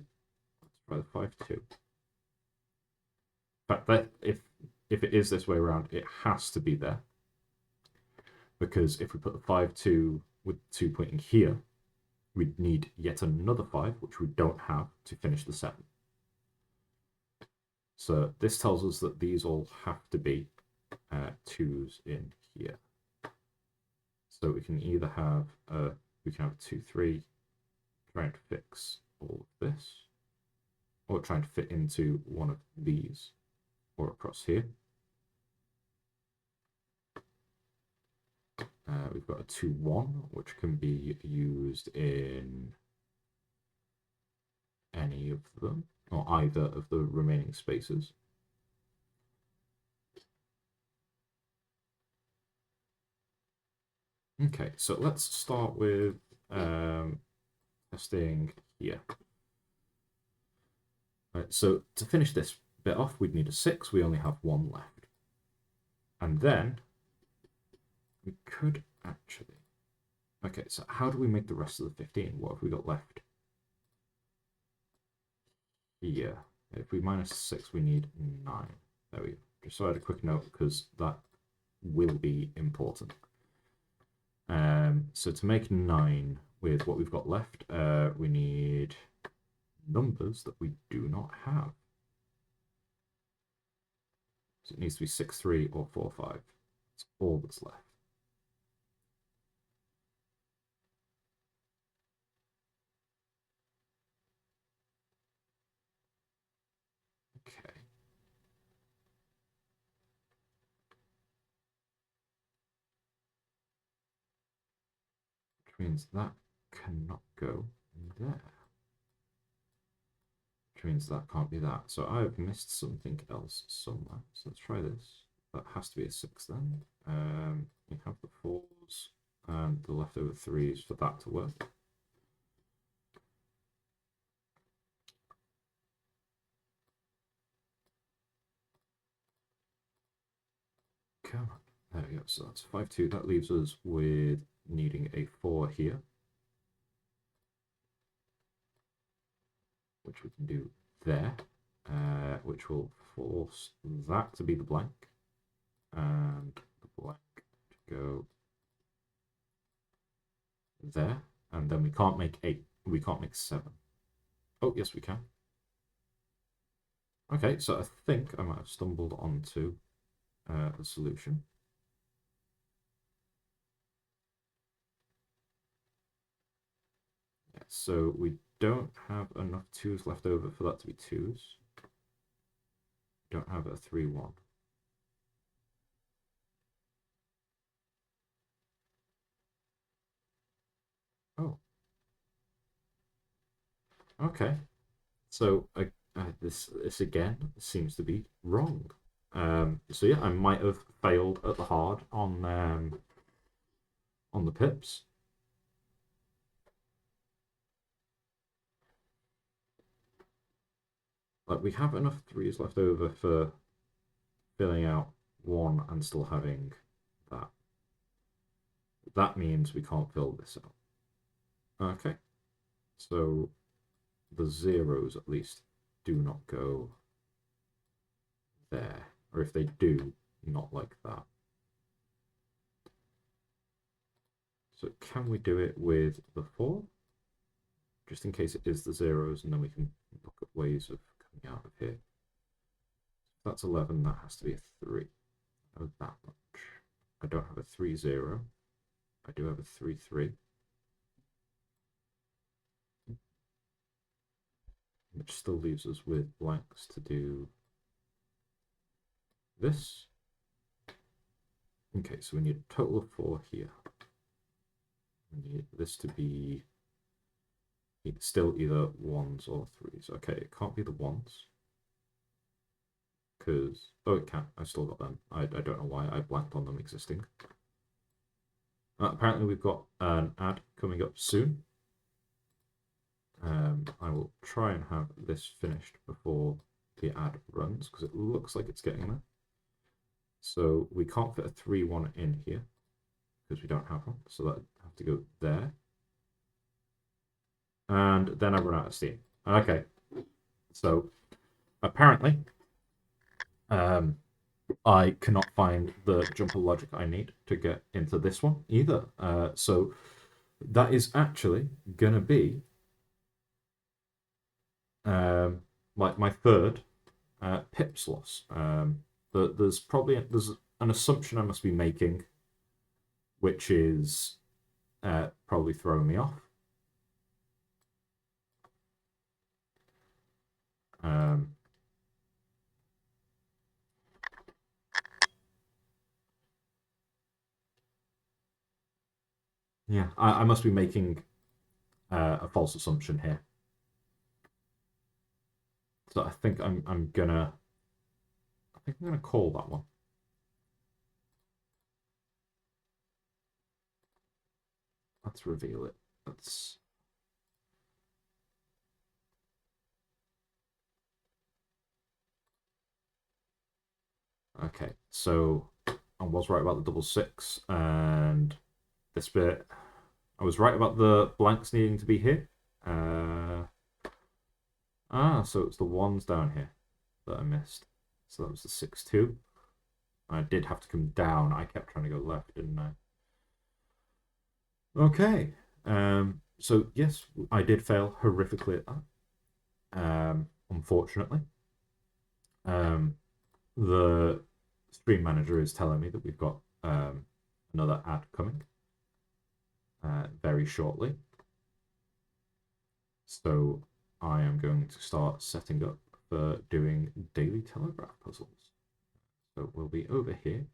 let's try the 5-2. In fact, that if it is this way around, it has to be there. Because if we put the 5-2 with 2 pointing here, we'd need yet another 5, which we don't have, to finish the 7. So this tells us that these all have to be 2s in here. So we can either have we can have a 2-3 trying to fix all of this, or trying to fit into one of these, or across here. We've got a 2-1, which can be used in any of them, or either of the remaining spaces. Okay, so let's start with testing here. Right, so to finish this bit off, we'd need a 6. We only have 1 left. And then we could actually... Okay, so how do we make the rest of the 15? What have we got left? Here. If we minus 6, we need 9. There we go. Just so I had a quick note, because that will be important. So to make 9 with what we've got left, we need numbers that we do not have. So it needs to be 6-3 or 4-5. That's all that's left. Okay. Which means that cannot go there. Which means that can't be that. So I've missed something else somewhere. So let's try this. That has to be a 6 then. We have the 4s and the leftover 3s for that to work. Come on. There we go. So that's 5-2. That leaves us with needing a 4 here, which we can do there, which will force that to be the blank, and the blank to go there, and then we can't make 8. We can't make 7. Oh, yes, we can. Okay, so I think I might have stumbled onto the solution. Yeah, so we don't have enough 2s left over for that to be 2s. Don't have a 3-1. Oh. Okay. So this again seems to be wrong. So yeah, I might have failed at the hard on the pips. Like, we have enough 3s left over for filling out 1 and still having that. That means we can't fill this out. Okay. So the 0s at least do not go there. Or if they do, not like that. So can we do it with the 4? Just in case it is the 0s, and then we can look at ways of coming out of here. If that's 11, that has to be a 3. Oh, that much. I don't have a 3-0. I do have a 3-3. Which still leaves us with blanks to do this. Okay, so we need a total of 4 here. We need this to be still either 1s or 3s. Okay, it can't be the 1s. Because, oh, it can. I still got them. I don't know why I blanked on them existing. Apparently we've got an ad coming up soon. I will try and have this finished before the ad runs, because it looks like it's getting there. So we can't fit a 3-1 in here, because we don't have one. So that have to go there. And then I run out of steam. Okay. So apparently I cannot find the jumper logic I need to get into this one either. So that is actually going to be like my third pips loss. There's an assumption I must be making, which is probably throwing me off. Yeah, I must be making a false assumption here. So I think I'm gonna call that one. Let's reveal it. Let's. Okay, so I was right about the double 6, and this bit, I was right about the blanks needing to be here. So it's the 1s down here that I missed. So that was the 6-2. I did have to come down. I kept trying to go left, didn't I? Okay. So yes, I did fail horrifically at that. Unfortunately. The stream manager is telling me that we've got another ad coming very shortly. So I am going to start setting up for doing daily telegraph puzzles. So we'll be over here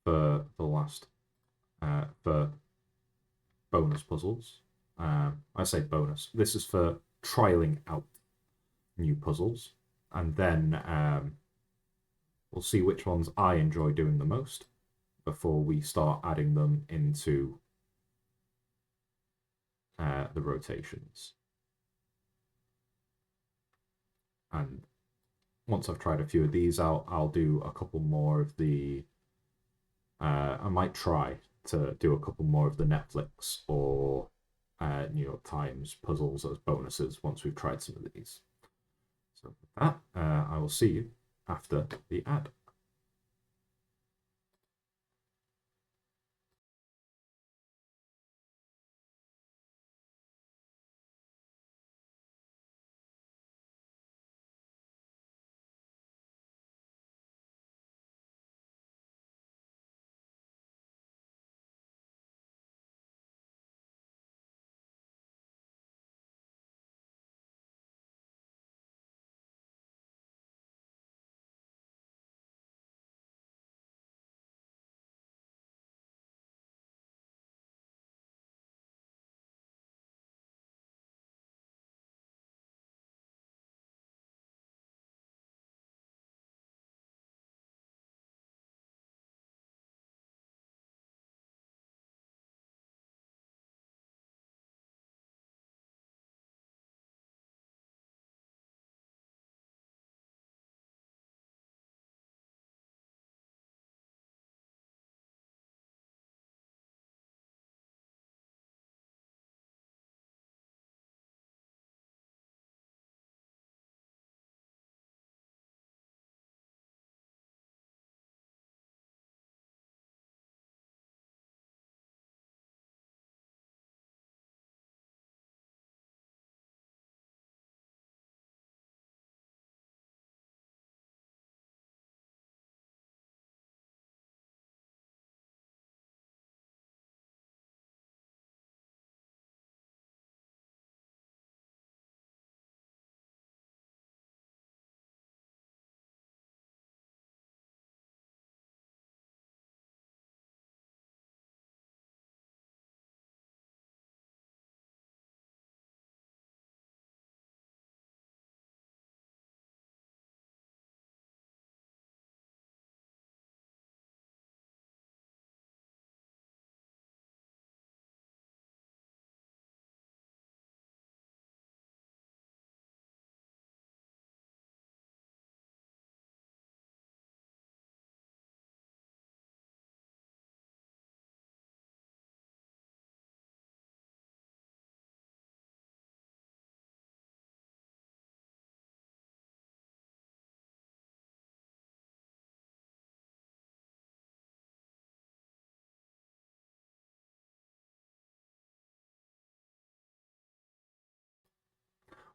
for the last for bonus puzzles. I say bonus. This is for trialing out new puzzles, and then we'll see which ones I enjoy doing the most before we start adding them into the rotations. And once I've tried a few of these out, I'll do a couple more of the. I might try to do a couple more of the Netflix or New York Times puzzles as bonuses once we've tried some of these. So with that, I will see you after the ad.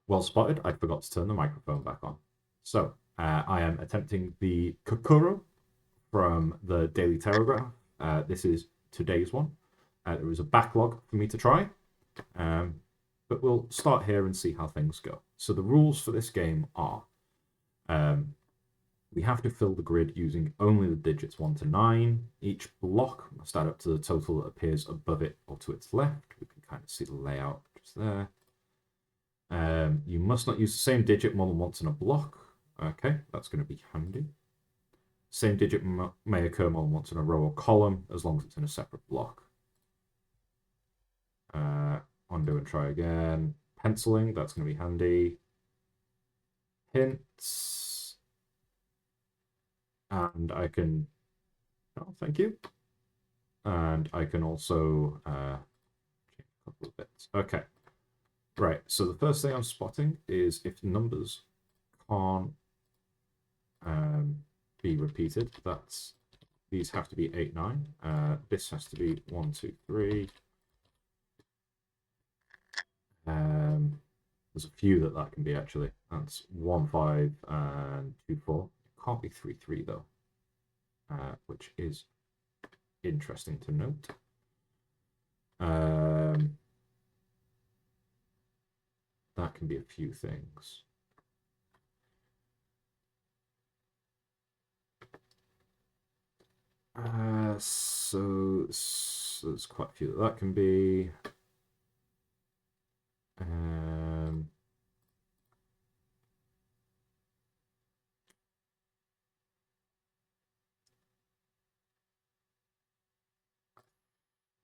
Well spotted, I forgot to turn the microphone back on. So, I am attempting the Kokoro from the Daily Telegraph. This is today's one. There was a backlog for me to try, but we'll start here and see how things go. So, the rules for this game are um, we have to fill the grid using only the digits 1 to 9. Each block must add up to the total that appears above it or to its left. We can kind of see the layout just there. You must not use the same digit more than once in a block. Okay, that's going to be handy. Same digit may occur more than once in a row or column, as long as it's in a separate block. Undo and try again. Penciling, that's going to be handy. Hints. And I can... Oh, thank you. And I can also change a couple of bits. Okay. Right, so the first thing I'm spotting is if numbers can't be repeated, these have to be 8, 9. This has to be 1, 2, 3. There's a few that can be actually. That's 1, 5, and 2, 4. It can't be 3, 3 though, which is interesting to note. That can be a few things. So there's quite a few that can be.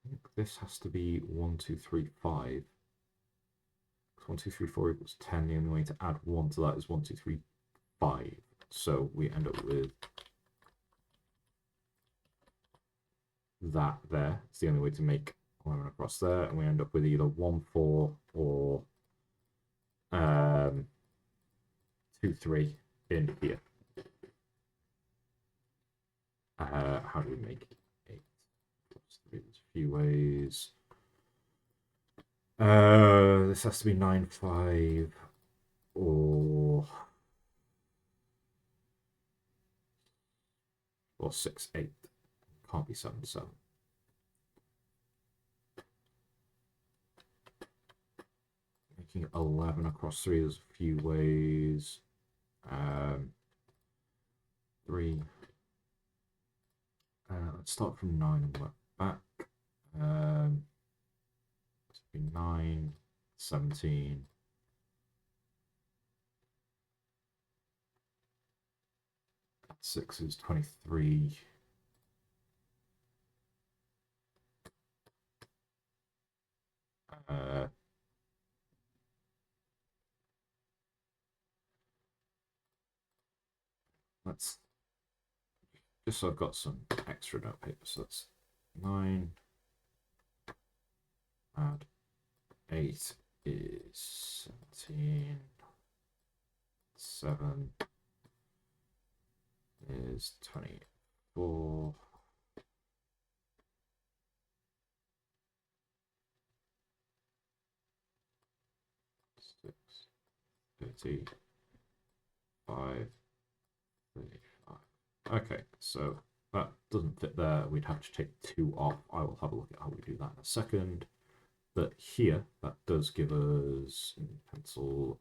I think this has to be 1, 2, 3, 5. 1, 2, 3, 4 equals 10. The only way to add 1 to that is 1, 2, 3, 5. So we end up with that there. It's the only way to make 11 across there. And we end up with either 1, 4 or 2, 3 in here. How do we make 8? There's a few ways. This has to be 9, 5 or 6, 8. Can't be 7, 7. Making 11 across 3, there's a few ways. 3. Let's start from 9 and work back. It's be 9, 17. Six is 23. Let's just so I've got some extra note paper. So that's 9. Add 8 is 17. 7 is 24. 6, 30, 5, 35. Okay, so that doesn't fit there. We'd have to take 2 off. I will have a look at how we do that in a second. But here, that does give us in pencil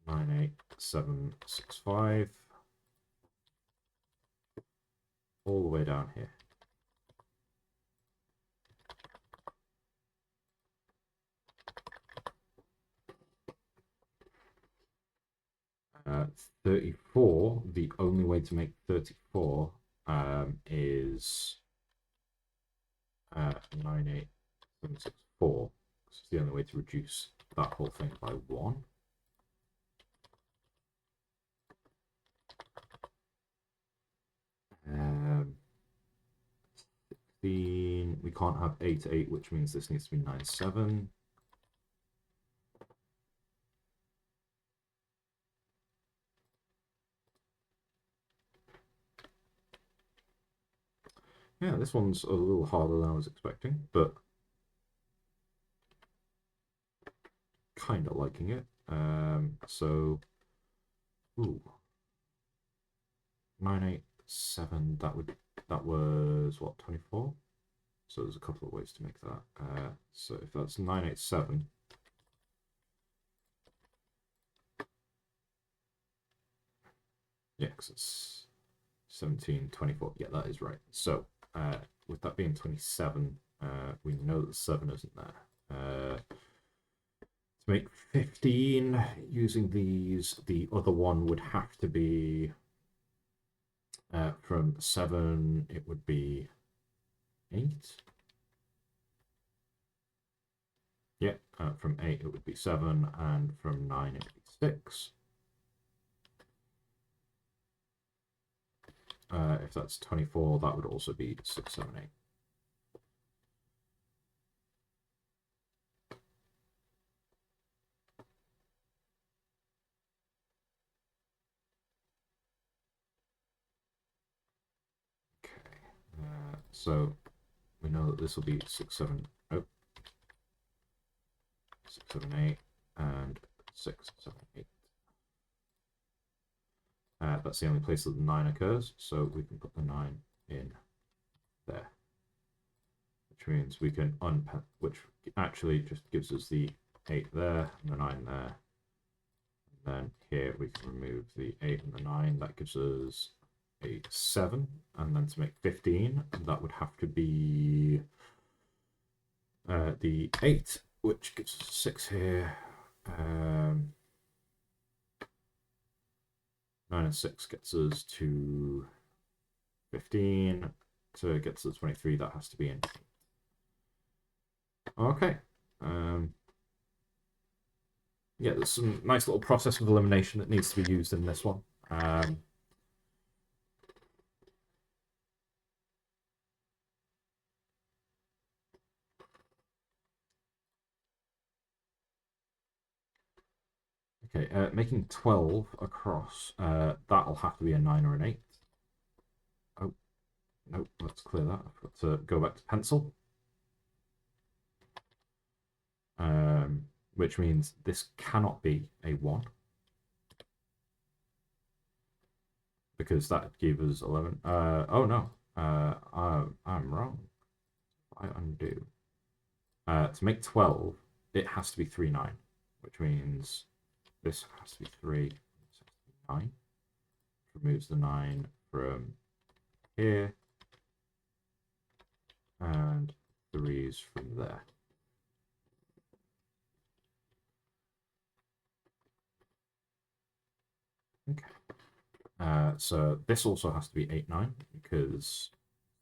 98765 all the way down here. 34, the only way to make 34 is 98764. It's the only way to reduce that whole thing by 1. Um, 16, we can't have 8, 8, which means this needs to be 9, 7. Yeah, this one's a little harder than I was expecting, but kind of liking it. So, ooh, 987. That was what, 24? So there's a couple of ways to make that. So if that's 987, yeah, because it's 17, 24. Yeah, that is right. So with that being 27, we know that the 7 isn't there. To make 15 using these, the other one would have to be from 7, it would be 8. Yeah, from 8 it would be 7, and from 9 it would be 6. If that's 24, that would also be 6, 7, 8. So we know that this will be 6, 7, 6, 7, 8, and 6, 7, 8. That's the only place that the 9 occurs, so we can put the 9 in there, which means we can which actually just gives us the 8 there and the 9 there. And then here we can remove the 8 and the 9. That gives us a 7, and then to make 15, that would have to be the 8, which gives us 6 here. 9 and 6 gets us to 15. So it gets us 23. That has to be in 8. Okay. Yeah, there's some nice little process of elimination that needs to be used in this one. Okay, making 12 across. That'll have to be a 9 or an 8. Oh, no, let's clear that. I've got to go back to pencil. Which means this cannot be a 1. Because that would give us 11. Oh no. I'm wrong. I undo. To make 12, it has to be 3, 9. Which means this has to be 3. This has to be 9. Removes the 9 from here. And 3's from there. Okay. So this also has to be 8, 9 because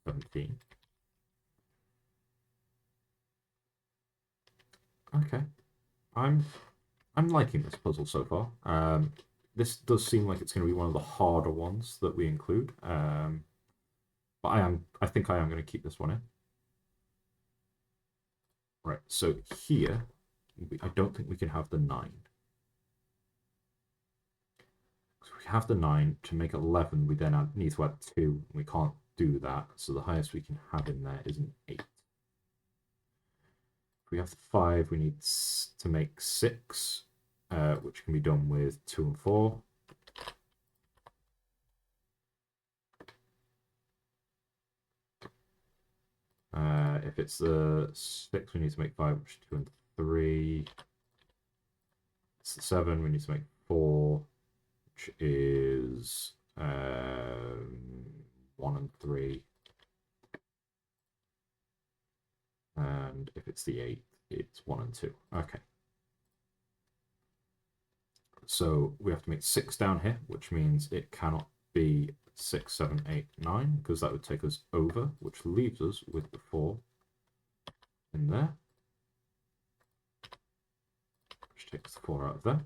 17. Okay. I'm liking this puzzle so far. This does seem like it's going to be one of the harder ones that we include. But I think I am going to keep this one in. Right, so here, I don't think we can have the 9. So we have the 9. To make 11, we then need to add 2. We can't do that, so the highest we can have in there is an 8. If we have the 5, we need to make 6, which can be done with 2 and 4. If it's the 6, we need to make 5, which is 2 and 3. It's the 7, we need to make 4, which is 1 and 3. And if it's the 8, it's 1 and 2. Okay. So we have to make 6 down here, which means it cannot be 6, 7, 8, 9, because that would take us over, which leaves us with the 4 in there. Which takes the 4 out of there.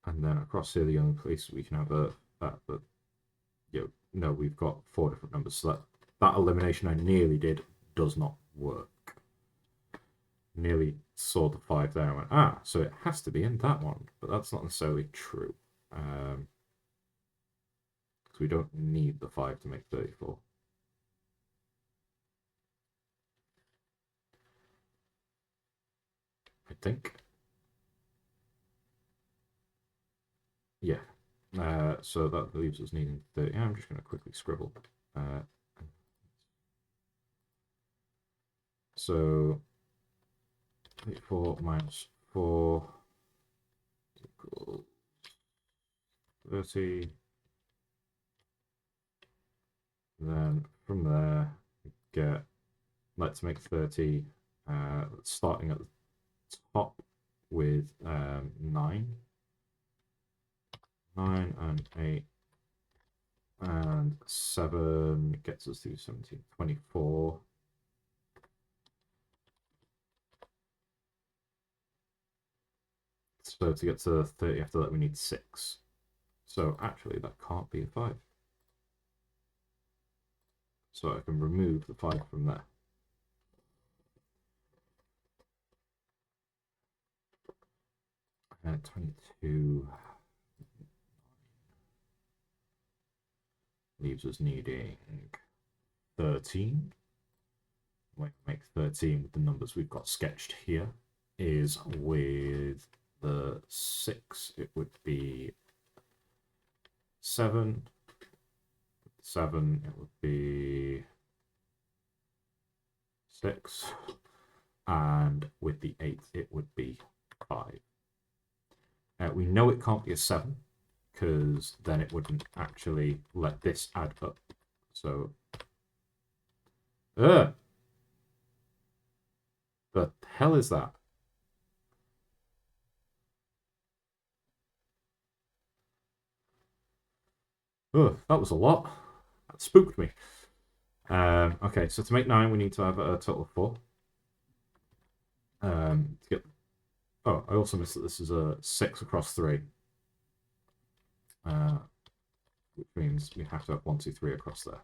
And then across here, the only place we can have that, but no, we've got 4 different numbers. So that elimination I nearly did does not work. Nearly saw the 5 there and went, so it has to be in that one. But that's not necessarily true. Because we don't need the 5 to make 34. I think. Yeah. So that leaves us needing 30. I'm just going to quickly scribble. So 34 minus 4 equals 30. Then from there, get, let's make 30, starting at the top with 9. 9 and 8 and 7 gets us to 17, 24. So to get to 30 after that, we need 6. So actually, that can't be a 5. So I can remove the 5 from there. And 22 leaves us needing 13. We make 13 with the numbers we've got sketched here. Is with the 6, it would be 7. 7, it would be 6. And with the 8, it would be 5. We know it can't be a 7, because then it wouldn't actually let this add up. So, the hell is that? That was a lot. That spooked me. Okay, so to make 9, we need to have a total of 4. To get... Oh, I also missed that this is a 6 across 3. Which means we have to have 1, 2, 3 across there.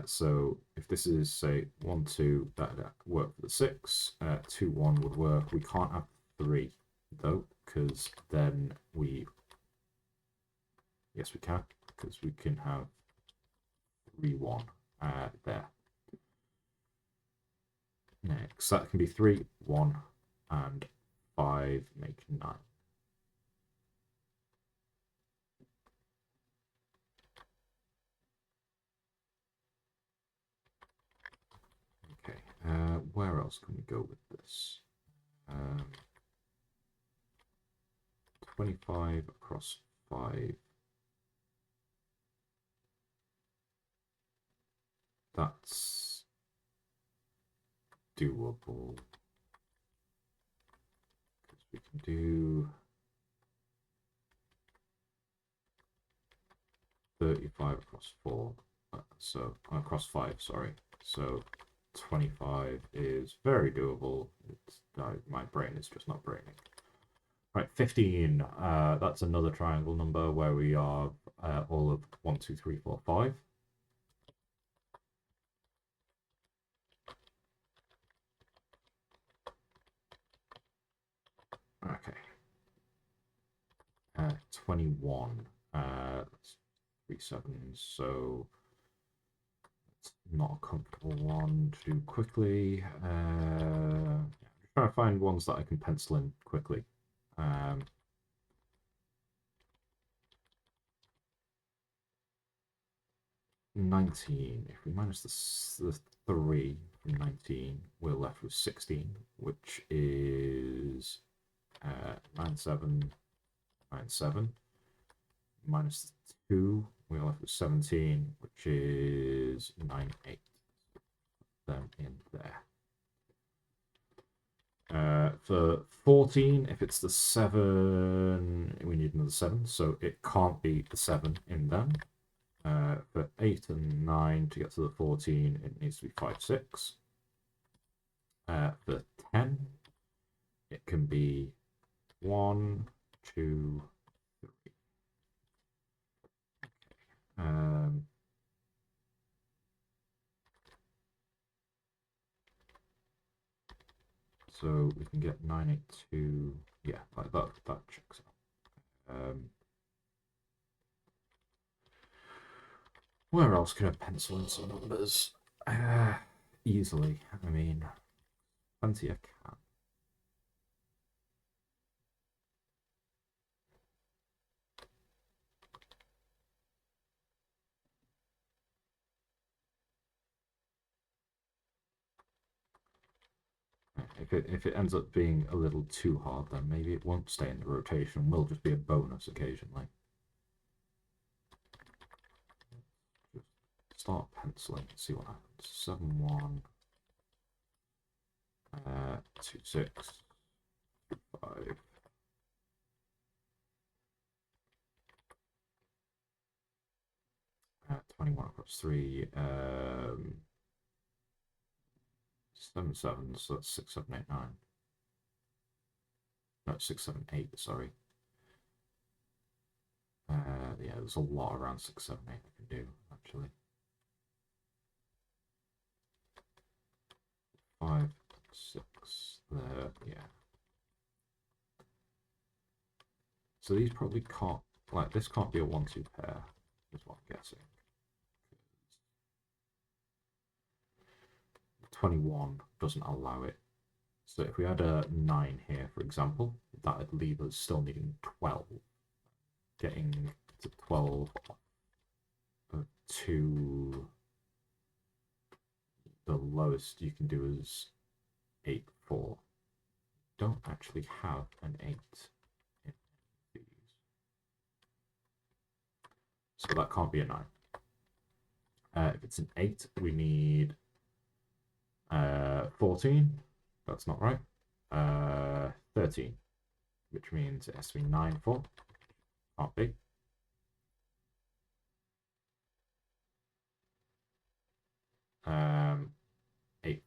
So if this is, say, 1, 2, that would work for the 6. 2, 1 would work. We can't have 3, though, because then we... Yes, we can, because we can have 3, 1 there. Next, that can be 3, 1, and 5, make 9. Okay, where else can we go with this? 25 across 5. That's doable. Because we can do 35 across 4. So, across 5, sorry. So, 25 is very doable. My brain is just not braining. Right, 15. That's another triangle number where we are all of 1, 2, 3, 4, 5. Okay. 21. That's 3 sevens, so it's not a comfortable one to do quickly. I'm just trying to find ones that I can pencil in quickly. 19. If we minus the 3 from 19, we're left with 16, which is 9, 7, 9, 7. Minus 2, we're left with 17, which is 9, 8. Them in there. For 14, if it's the 7, we need another 7, so it can't be the 7 in them. For 8 and 9, to get to the 14, it needs to be 5, 6. For 10, it can be 1, 2, 3. So we can get 982. Yeah, like that checks out. Where else could I pencil in some numbers? Easily. I mean, plenty I can. If it ends up being a little too hard, then maybe it won't stay in the rotation. Will just be a bonus occasionally. Just start penciling and see what happens. 7, 1, 2, 6, 5. 21 across 3. 7, 7, so that's 6, 7, 8, 9. No, 6, 7, 8, sorry. Yeah, there's a lot around 6, 7, 8 I can do, actually. 5, 6, there, yeah. So these probably can't, like, this can't be a 1, 2 pair, is what I'm guessing. 21 doesn't allow it. So if we had a 9 here, for example, that would leave us still needing 12. Getting to 12 to the lowest you can do is 8, 4. Don't actually have an 8 in these. So that can't be a 9. If it's an 8, we need 14. That's not right. 13, which means it has to be 9, 4. Can't be.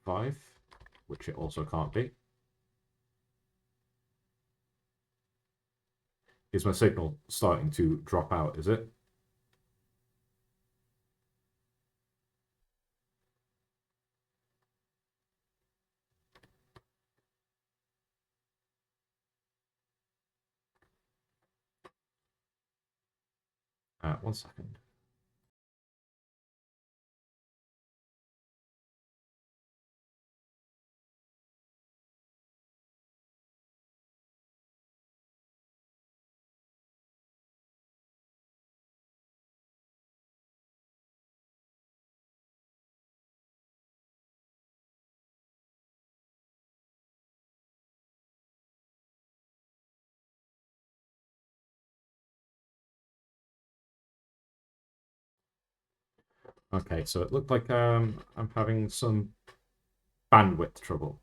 5, which it also can't be. Is my signal starting to drop out, is it? One second. Okay, so it looked like I'm having some bandwidth trouble.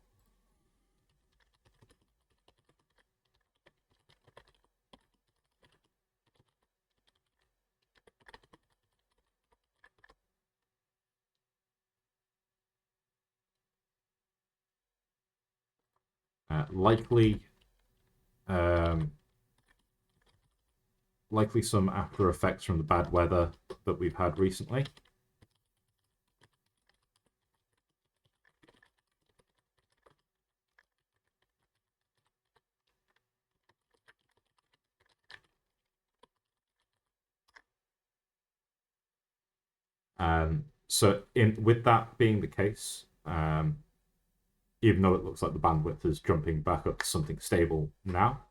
Likely some after effects from the bad weather that we've had recently. So with that being the case, even though it looks like the bandwidth is jumping back up to something stable now,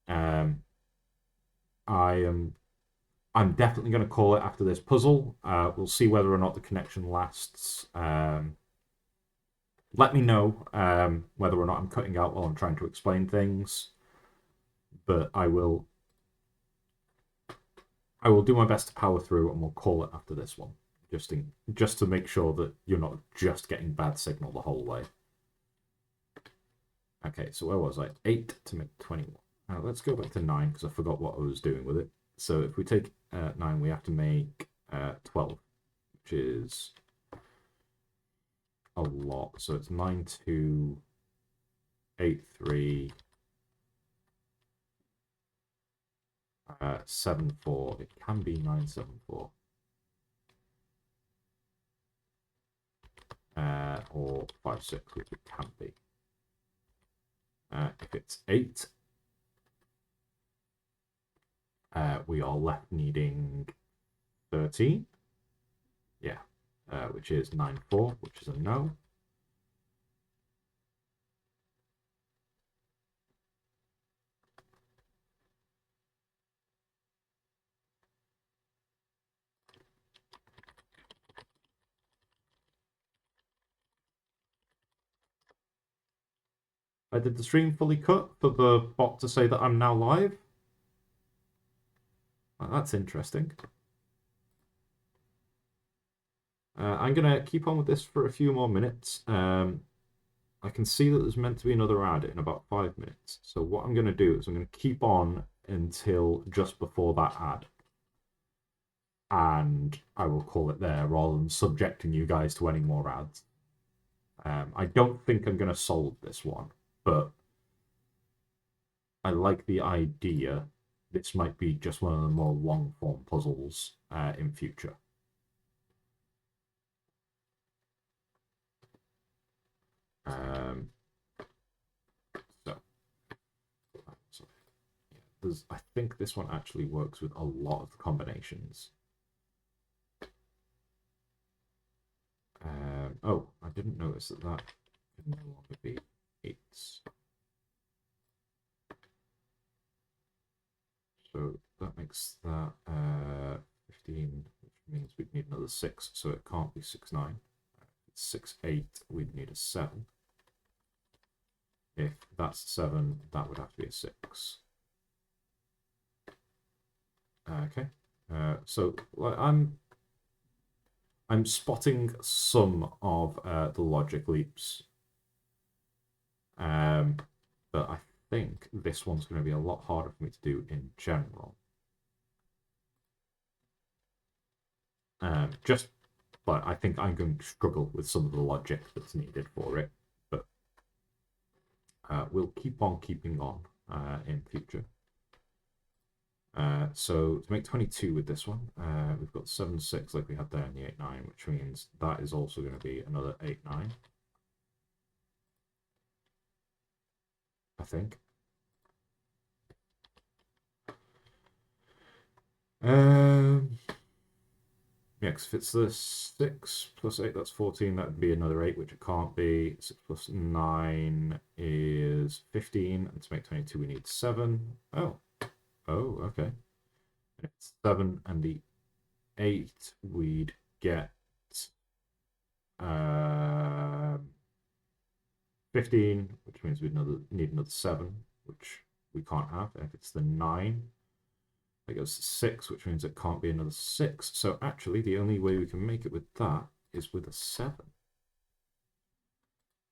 um, I'm definitely going to call it after this puzzle. We'll see whether or not the connection lasts. Let me know whether or not I'm cutting out while I'm trying to explain things. But I will do my best to power through, and we'll call it after this one, just to make sure that you're not just getting bad signal the whole way. Okay, so where was I? 8 to make 21. Let's go back to 9 because I forgot what I was doing with it. So if we take 9, we have to make 12, which is a lot. So it's 9, 2, 8, 3, 7, 4. It can be 9, 7, 4. Or 5, 6, which it can be. If it's 8, we are left needing 13. Yeah, which is 9, 4, which is a no. Did the stream fully cut for the bot to say that I'm now live? Well, that's interesting. I'm going to keep on with this for a few more minutes. I can see that there's meant to be another ad in about 5 minutes. So what I'm going to do is I'm going to keep on until just before that ad. And I will call it there rather than subjecting you guys to any more ads. I don't think I'm going to solve this one, but I like the idea. This might be just one of the more long-form puzzles in future. I think this one actually works with a lot of combinations. Oh, I didn't notice that can no longer be 8s. So that makes that 15, which means we'd need another 6, so it can't be 6, 9. If it's 6, 8, we'd need a 7. If that's 7, that would have to be a 6. Okay, so I'm spotting some of the logic leaps, but I think this one's going to be a lot harder for me to do in general. Just but I think I'm going to struggle with some of the logic that's needed for it. But we'll keep on keeping on in future. So to make 22 with this one, we've got 7, 6 like we had there in the 8, 9, which means that is also going to be another 8, 9. I think. Yeah, because if it's the 6 plus 8, that's 14. That would be another 8, which it can't be. 6 plus 9 is 15. And to make 22, we need 7. Oh, okay. It's 7 and the 8, we'd get 15, which means we need another 7, which we can't have. And if it's the 9, it goes to 6, which means it can't be another 6. So actually, the only way we can make it with that is with a 7,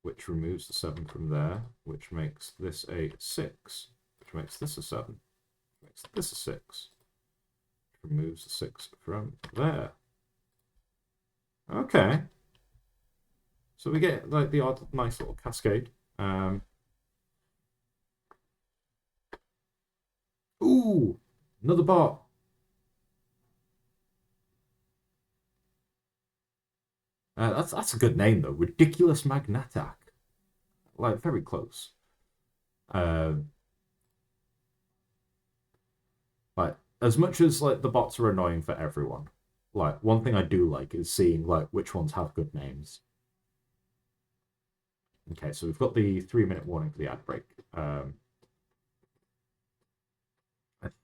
which removes the 7 from there, which makes this a 6, which makes this a 7, which makes this a 6, which removes the 6 from there. Okay. So we get like the odd, nice little cascade. Ooh, another bot. That's a good name though. Ridiculous Magnetic. Like very close. Like as much as like the bots are annoying for everyone, like one thing I do like is seeing like which ones have good names. Okay, so we've got the 3-minute warning for the ad break. I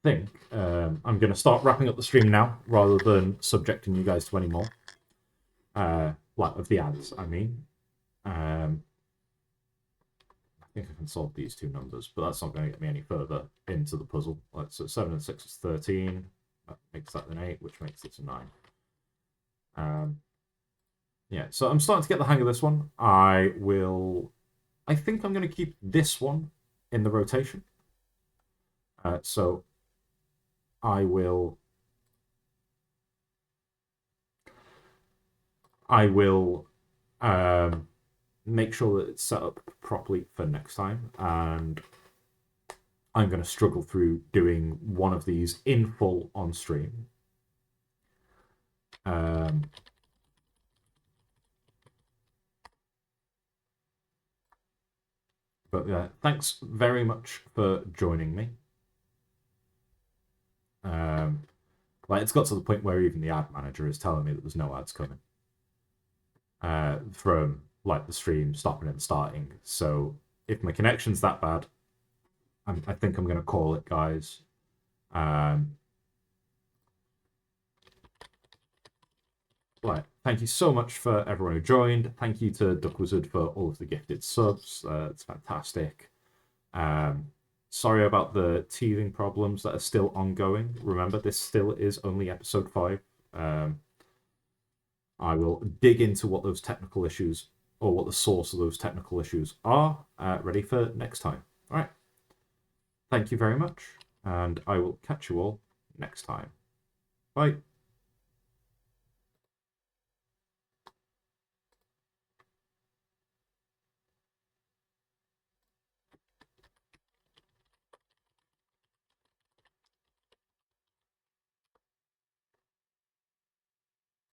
think I'm going to start wrapping up the stream now rather than subjecting you guys to any more. Like of the ads, I mean. I think I can solve these two numbers, but that's not going to get me any further into the puzzle. So 7 and 6 is 13. That makes that an 8, which makes it a 9. Yeah, so I'm starting to get the hang of this one. I think I'm going to keep this one in the rotation. So I will make sure that it's set up properly for next time, and I'm going to struggle through doing one of these in full on stream. But thanks very much for joining me. Like it's got to the point where even the ad manager is telling me that there's no ads coming from like the stream stopping and starting. So if my connection's that bad, I think I'm going to call it, guys. Right, thank you so much for everyone who joined. Thank you to Duck Wizard for all of the gifted subs. It's fantastic. Sorry about the teething problems that are still ongoing. Remember, this still is only episode 5. I will dig into what those technical issues, or what the source of those technical issues are, ready for next time. All right. Thank you very much, and I will catch you all next time. Bye.